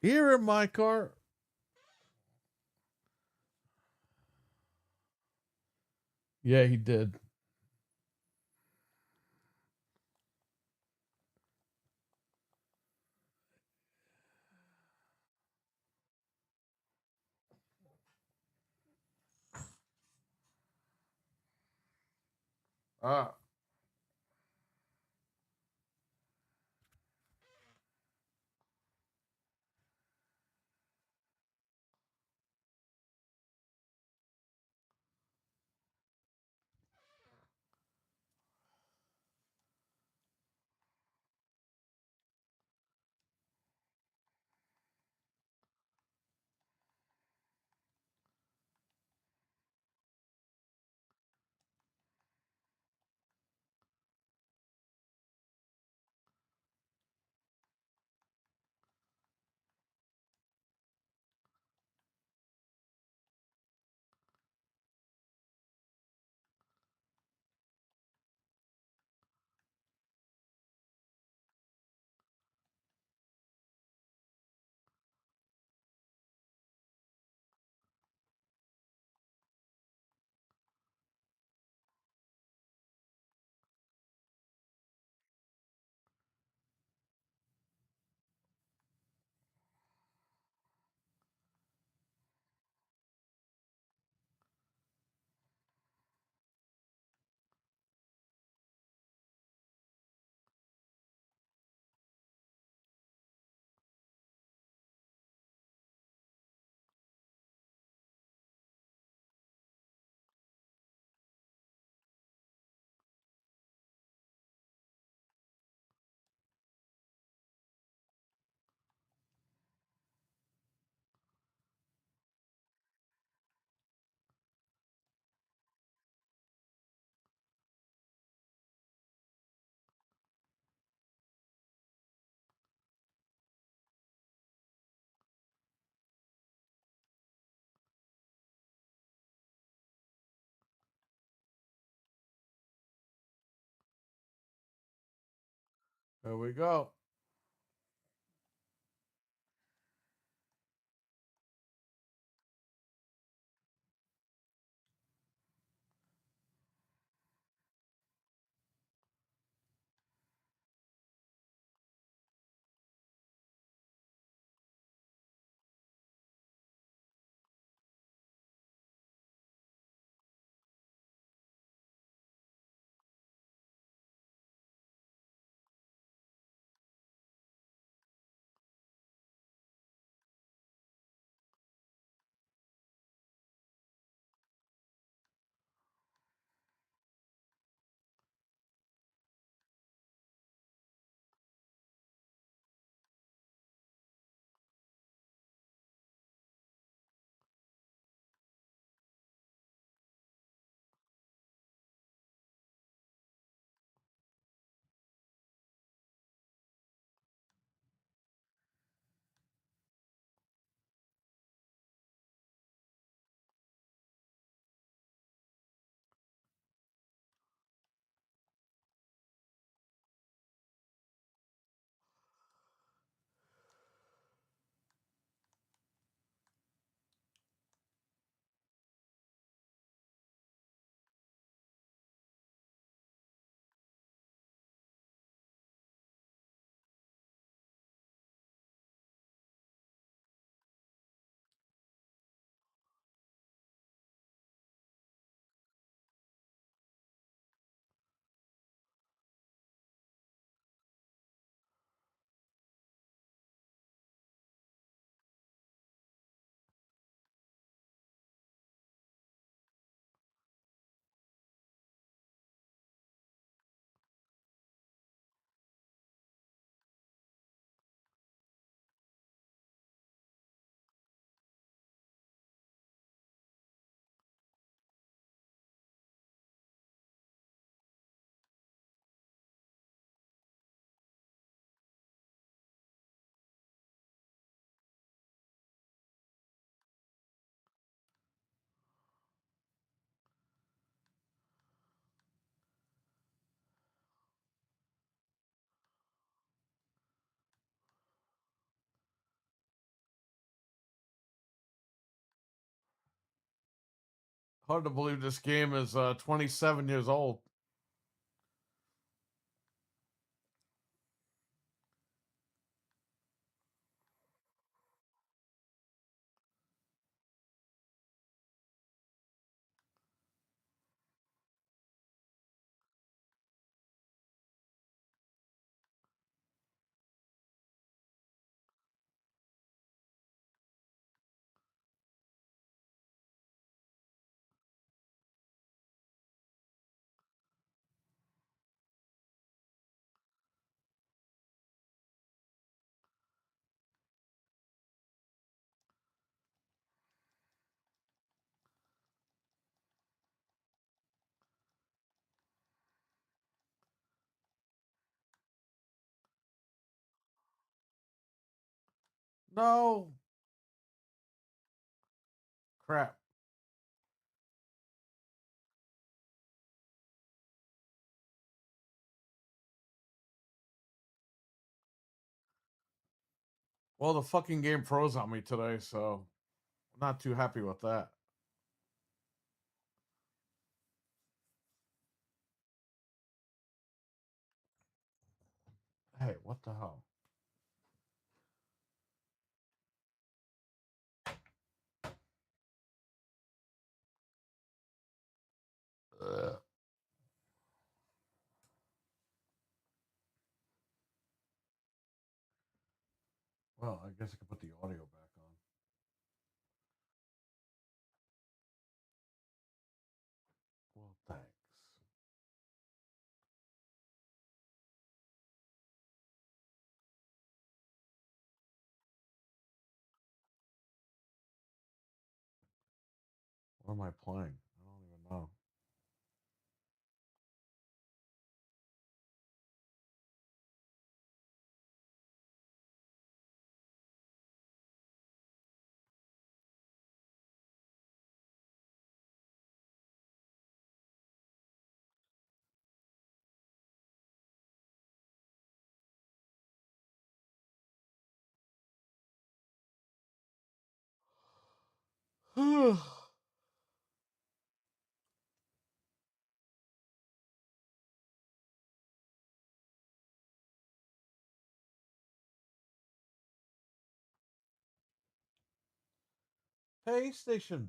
Here in my car. Yeah, he did. Ah. There we go. Hard to believe this game is 27 years old. No. Crap. Well, the fucking game froze on me today, so I'm not too happy with that. Hey, what the hell? Ugh. Well, I guess I could put the audio back on. Well, thanks. What am I playing? I don't even know. PlayStation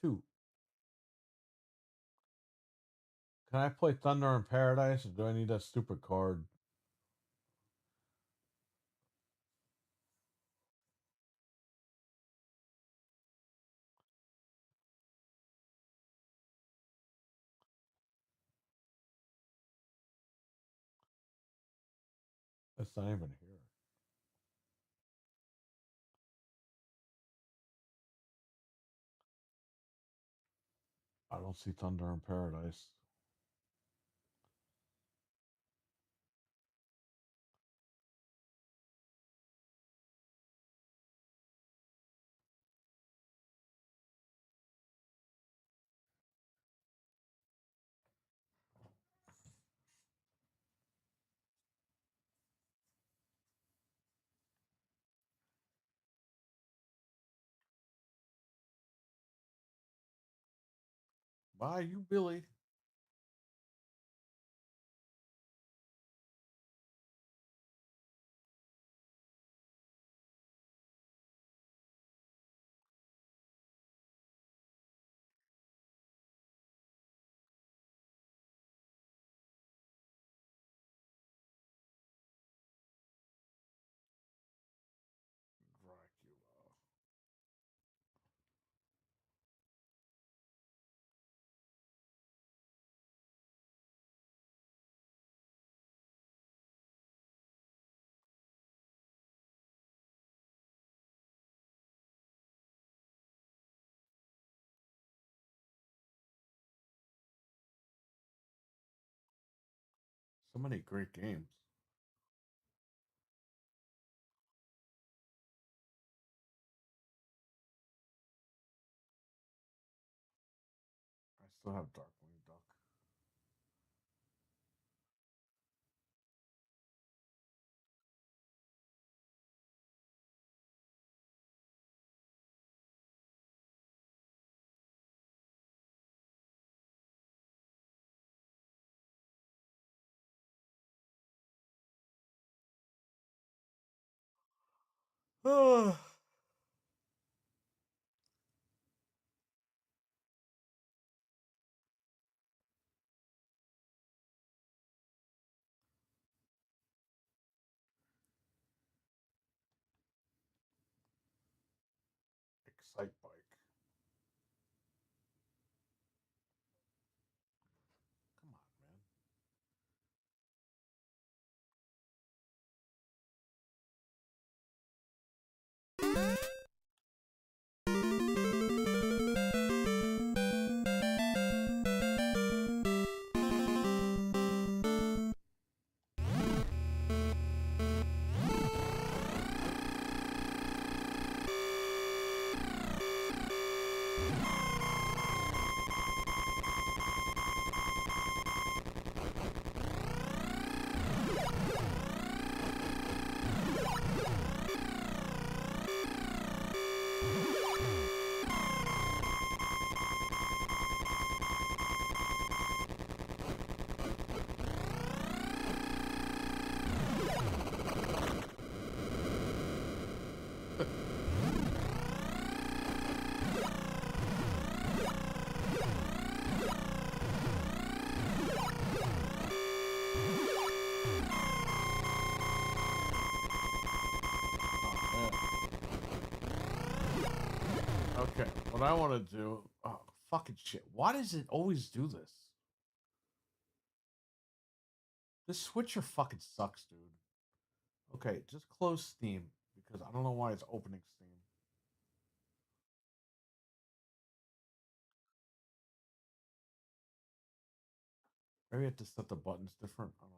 2. Can I play Thunder in Paradise, or do I need that stupid card? It's not even here. I don't see Thunder in Paradise. Bye, you Billy. Dracula. So many great games. I still have Darkwing Duck. Excite bike. Come on, man. Okay, what I want to do... Oh, fucking shit. Why does it always do this? This switcher fucking sucks, dude. Okay, just close Steam, because I don't know why it's opening Steam. Maybe I have to set the buttons different. I don't know.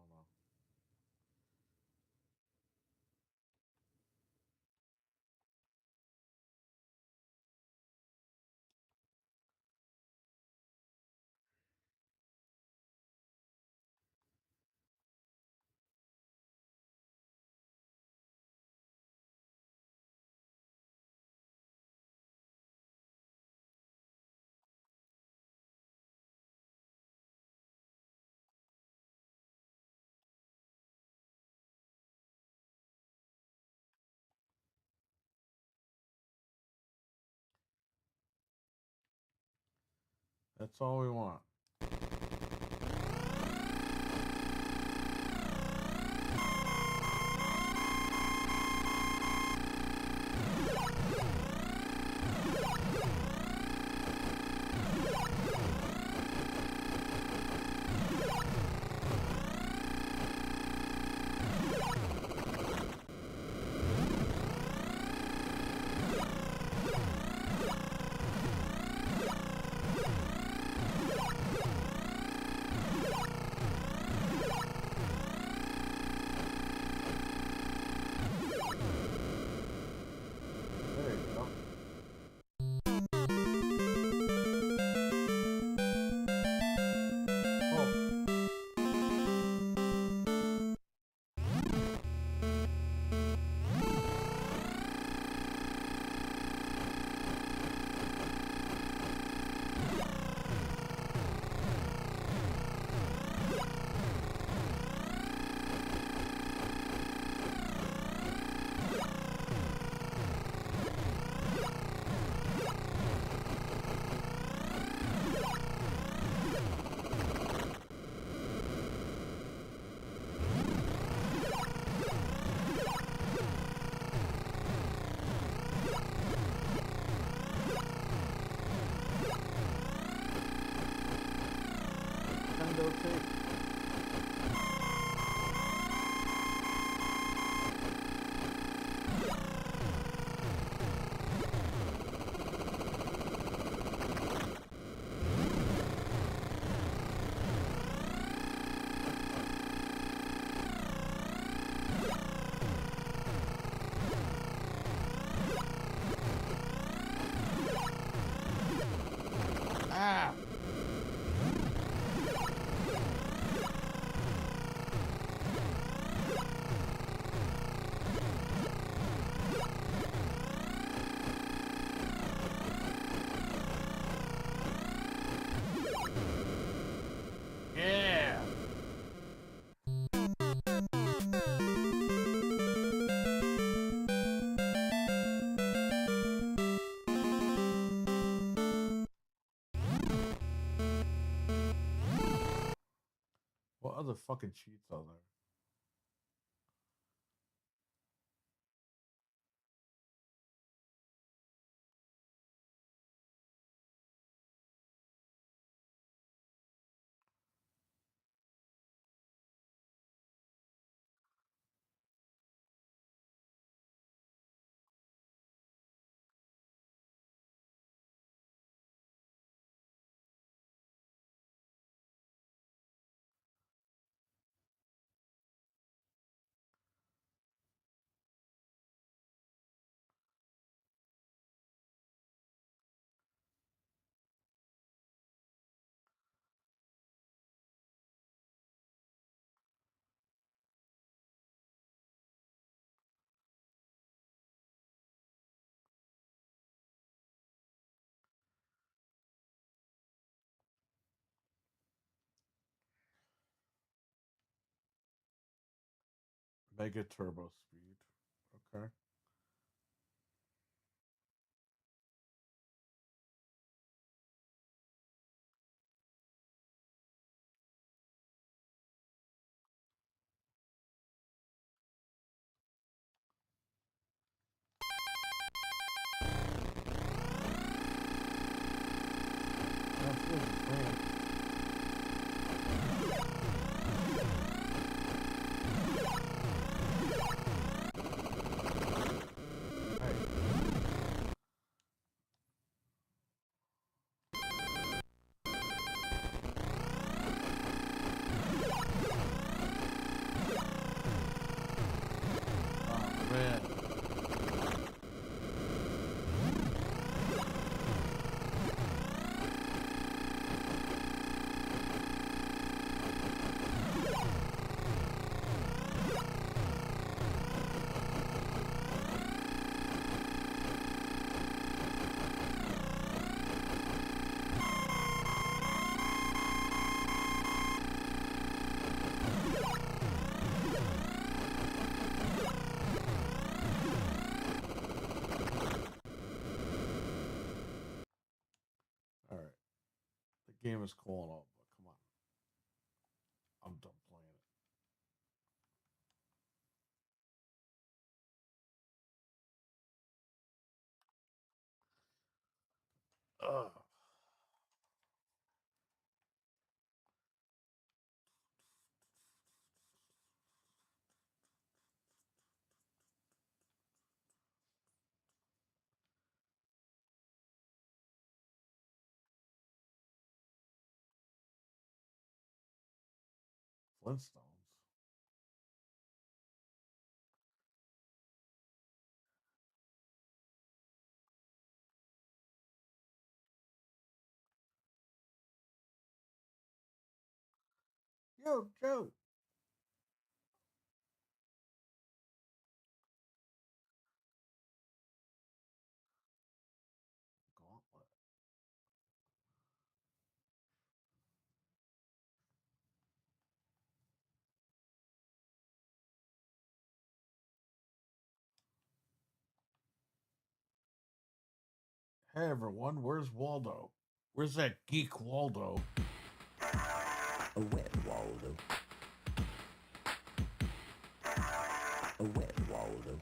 That's all we want. other fucking cheats are there? Mega turbo speed. Okay. All right. The game is calling up, but come on. I'm done playing it. Ugh. Flintstones. Yo, Joe. Gauntlet. Hey everyone, where's Waldo? Where's that geek Waldo? A wet Waldo. A wet Waldo.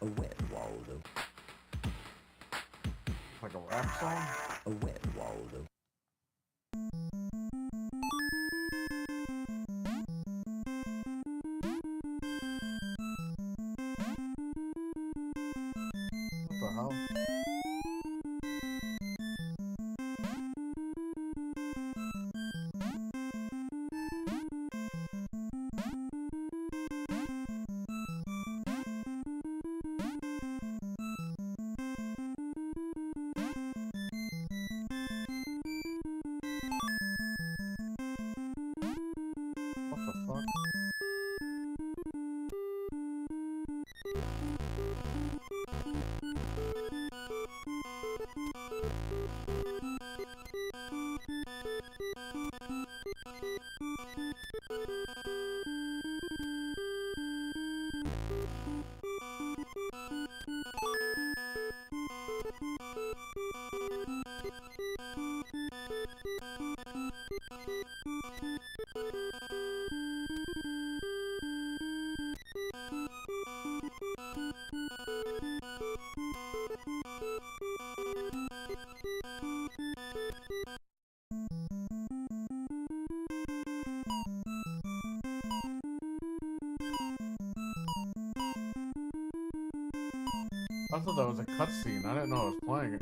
A wet Waldo. Like a rap song? A wet Waldo. What the hell? I thought that was a cutscene. I didn't know I was playing it.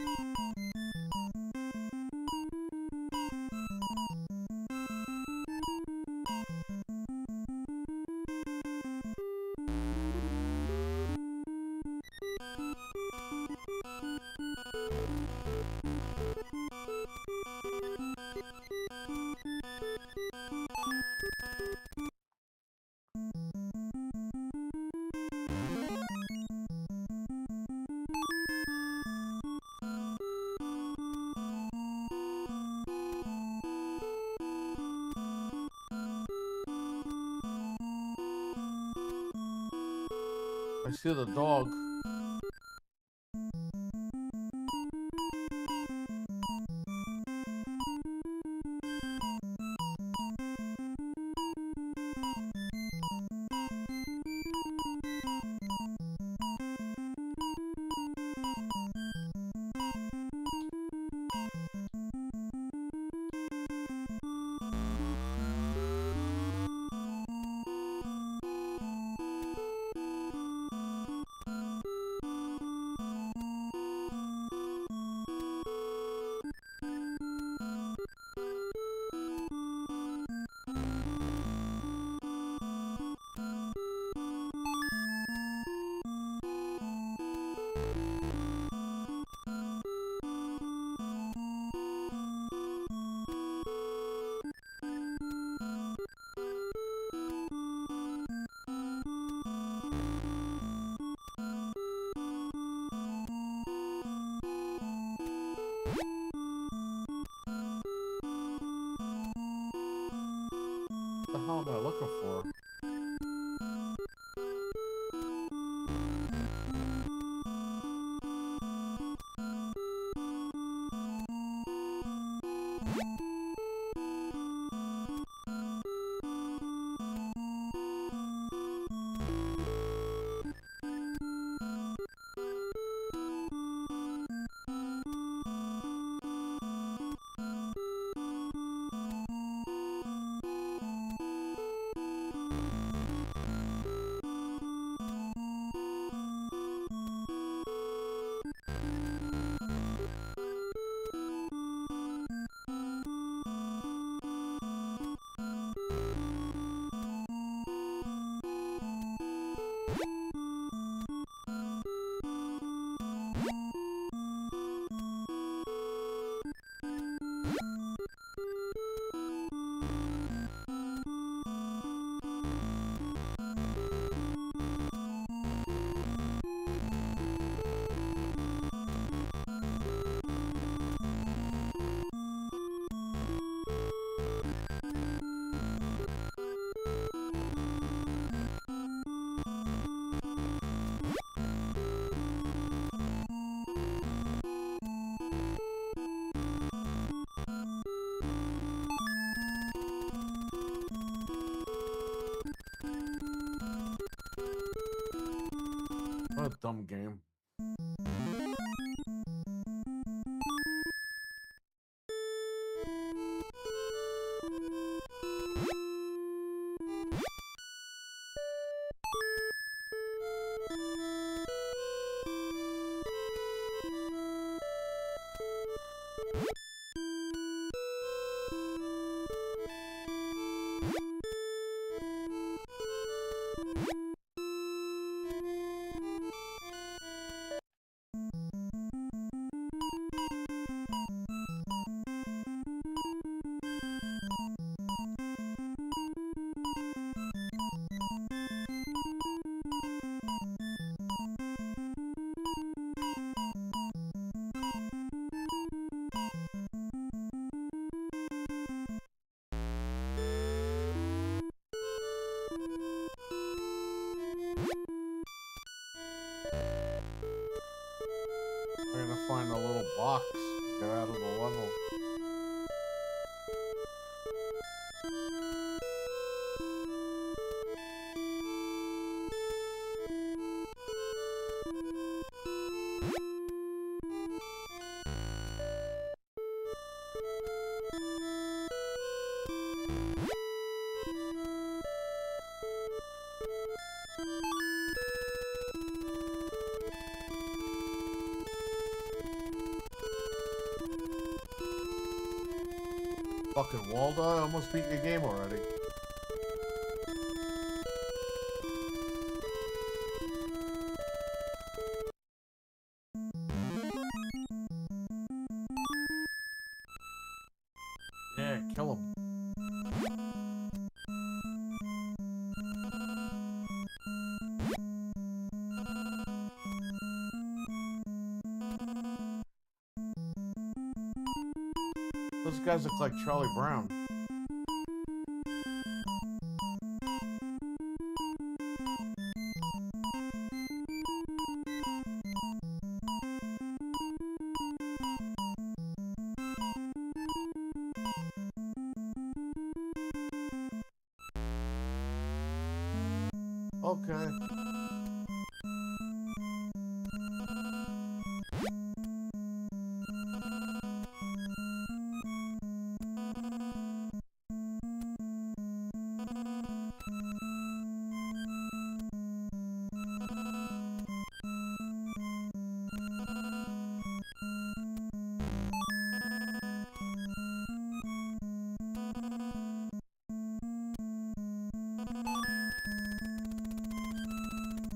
I see the dog. What the hell am I looking for? What a dumb game. I'm gonna find a little box, get out of the level. Fucking Waldo, I almost beat the game already. Yeah, kill him. Those guys look like Charlie Brown. Okay.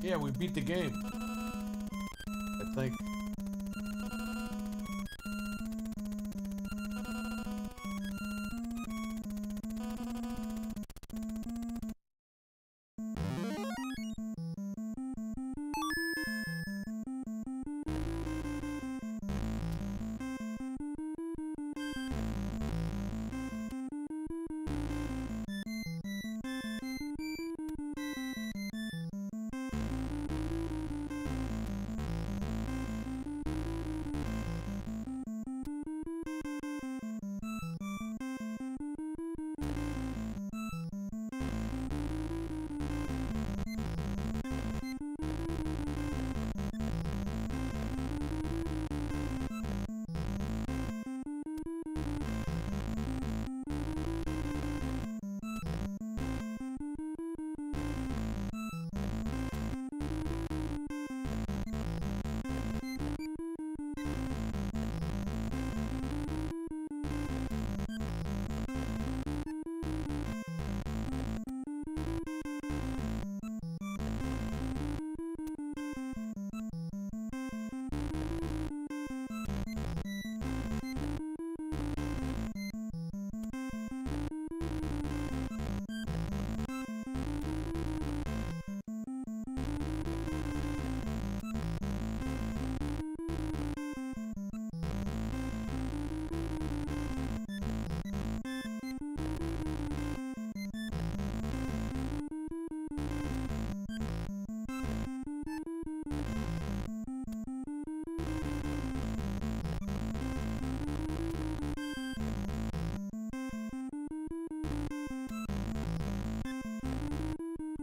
Yeah, we beat the game. I think.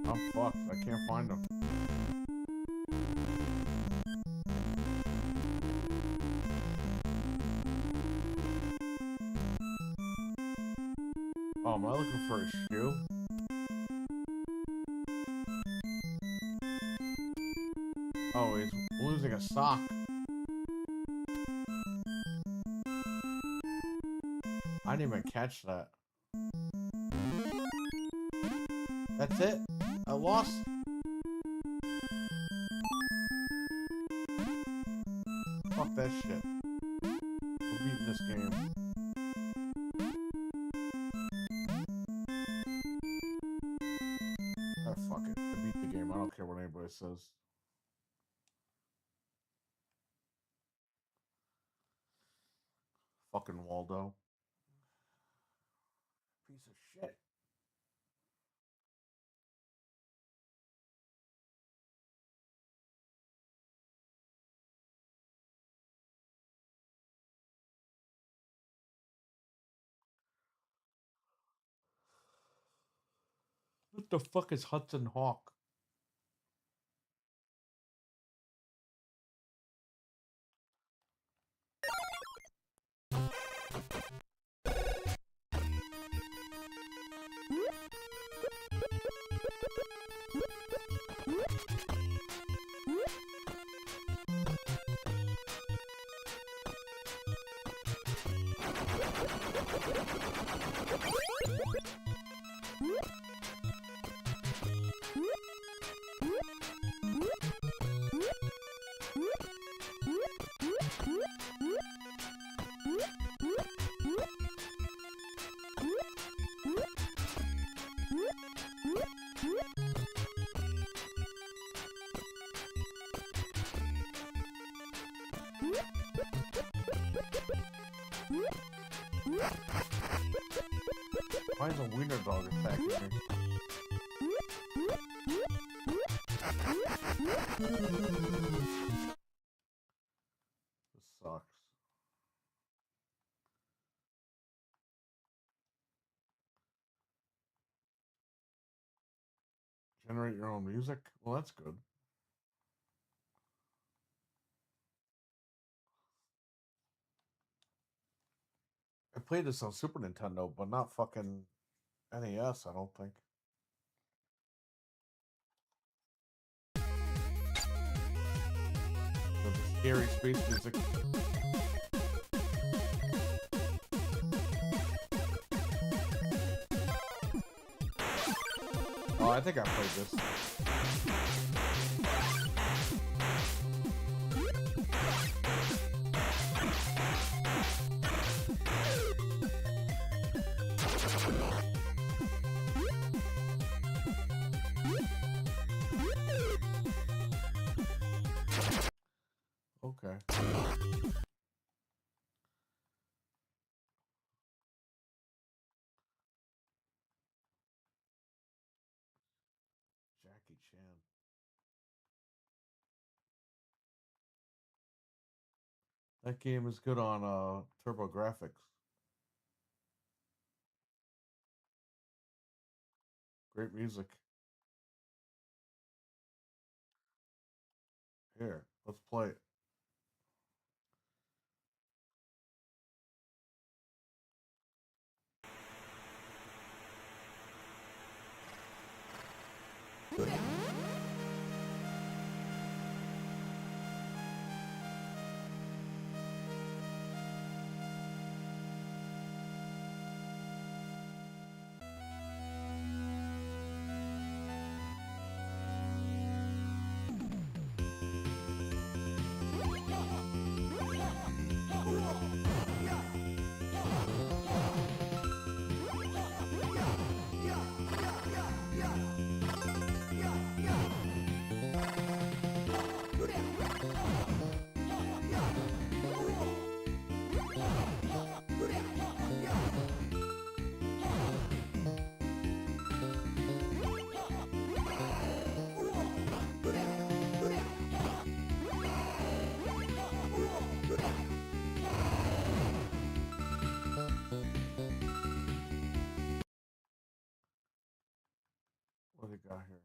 I'm fucked. I can't find them. Oh, am I looking for a shoe? Oh, he's losing a sock. I didn't even catch that. That's it. I lost. Fuck that shit. We're beating this game. Oh, fuck it. I beat the game. I don't care what anybody says. Fucking Waldo. Piece of shit. What the fuck is Hudson Hawk? Why is a wiener dog attacking me? This sucks. Generate your own music? Well, that's good. I played this on Super Nintendo, but not fucking NES, I don't think. The scary space music. Oh, I think I played this. Okay. Jackie Chan. That game is good on TurboGrafx. Great music. Here, let's play it. What do we got here?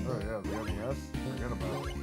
Oh yeah, the NES. Forget about it.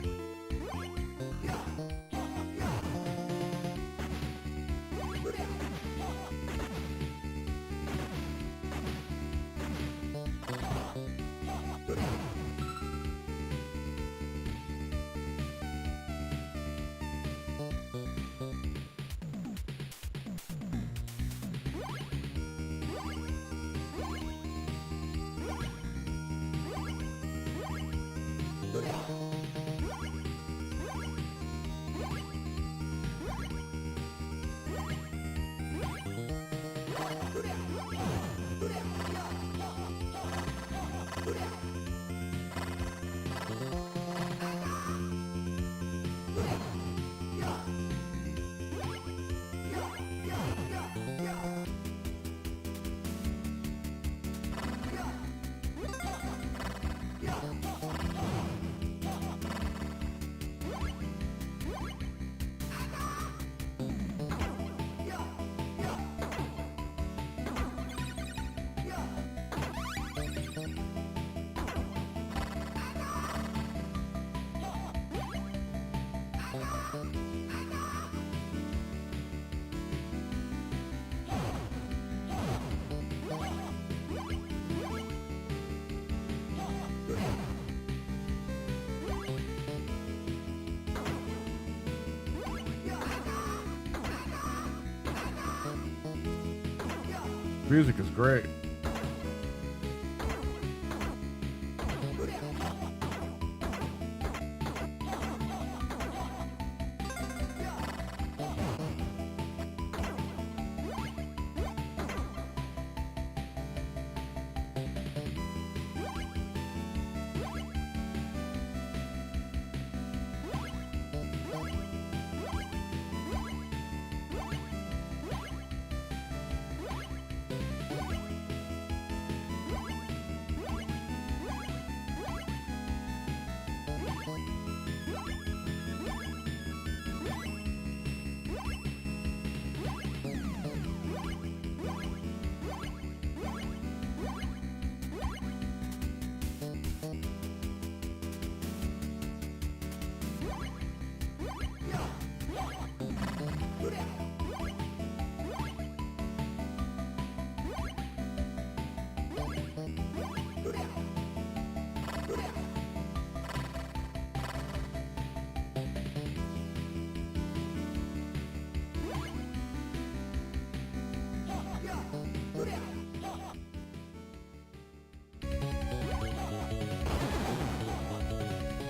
Music is great.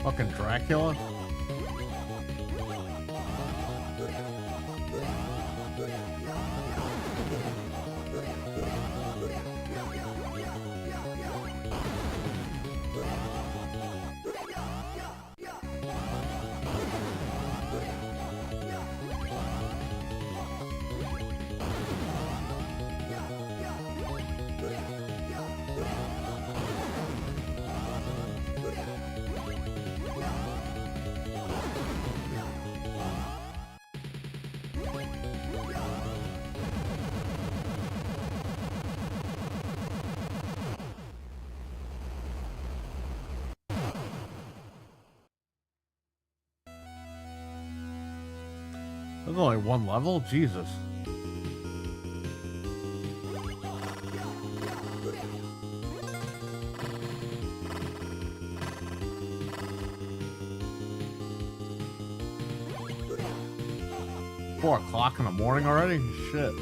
Fucking Dracula? There's only one level? Jesus. Four o'clock in the morning already? Shit.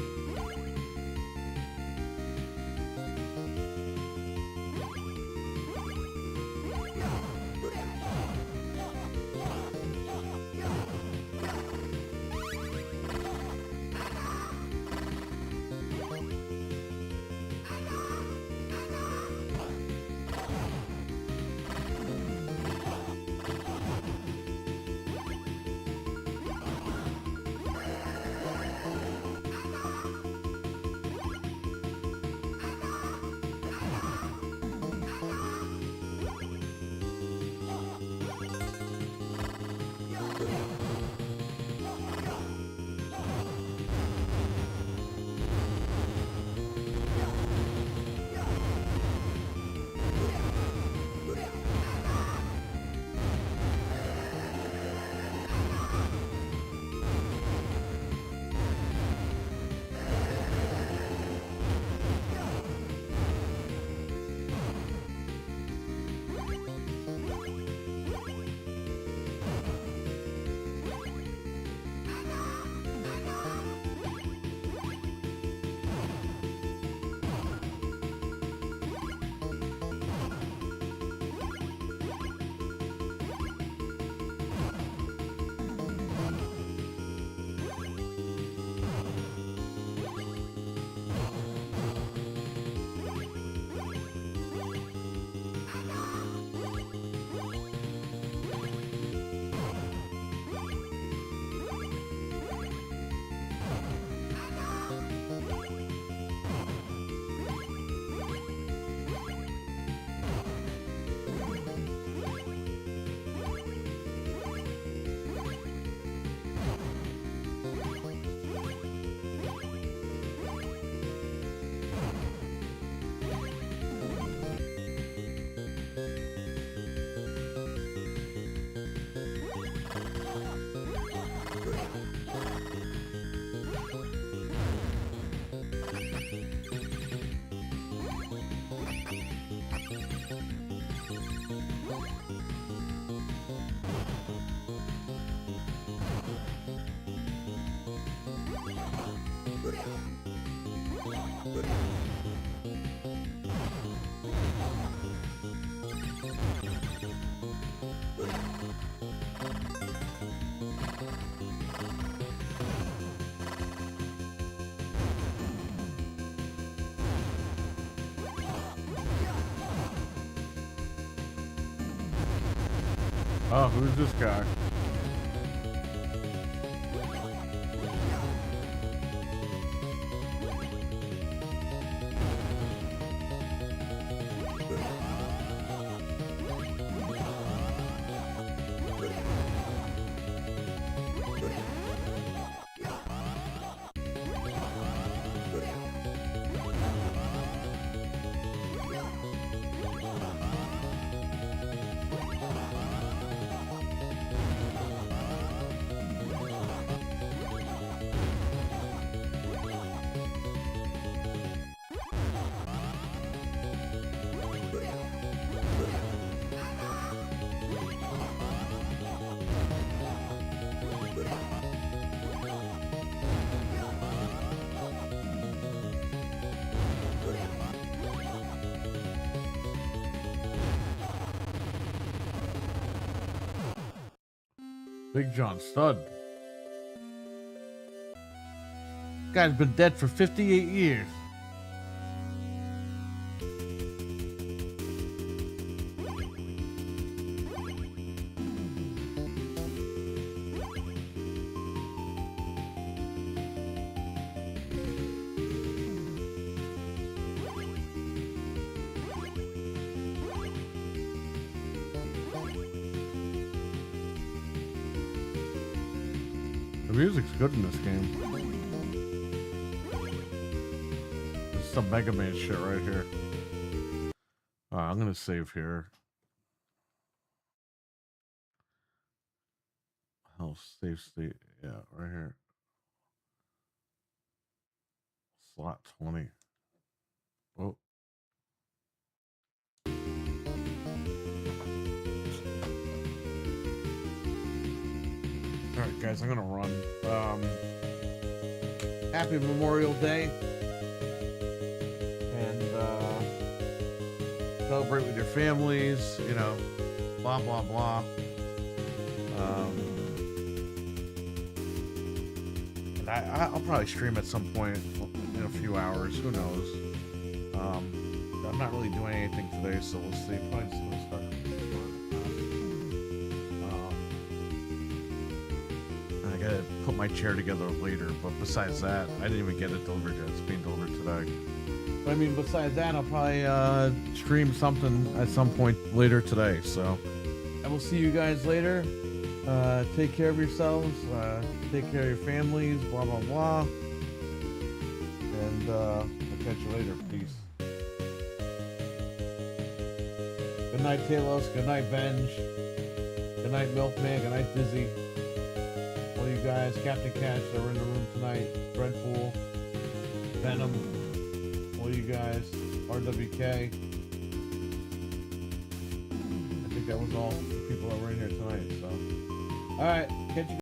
Oh, who's this guy? Big John Studd. Guy's been dead for 58 years. The music's good in this game. This is some Mega Man shit right here. I'm gonna save here. Oh, save state. Yeah, right here. Slot 20. Oh. Alright guys, I'm gonna run. Happy Memorial Day. And celebrate with your families, you know, blah blah blah. And I'll probably stream at some point in a few hours, who knows. I'm not really doing anything today, so we'll see. Probably just gonna start. I gotta put my chair together later, but besides that, I didn't even get it delivered yet. It's being delivered today. But I mean, besides that, I'll probably stream something at some point later today. So I will see you guys later. Take care of yourselves. Take care of your families. Blah blah blah. And I'll catch you later. Peace. Good night, Talos. Good night, Venge. Good night, Milkman. Good night, Dizzy. All you guys, Captain Cash that were in the room tonight, Dreadpool, Venom, all you guys, RWK. I think that was all the people that were in here tonight, so. Alright, catch you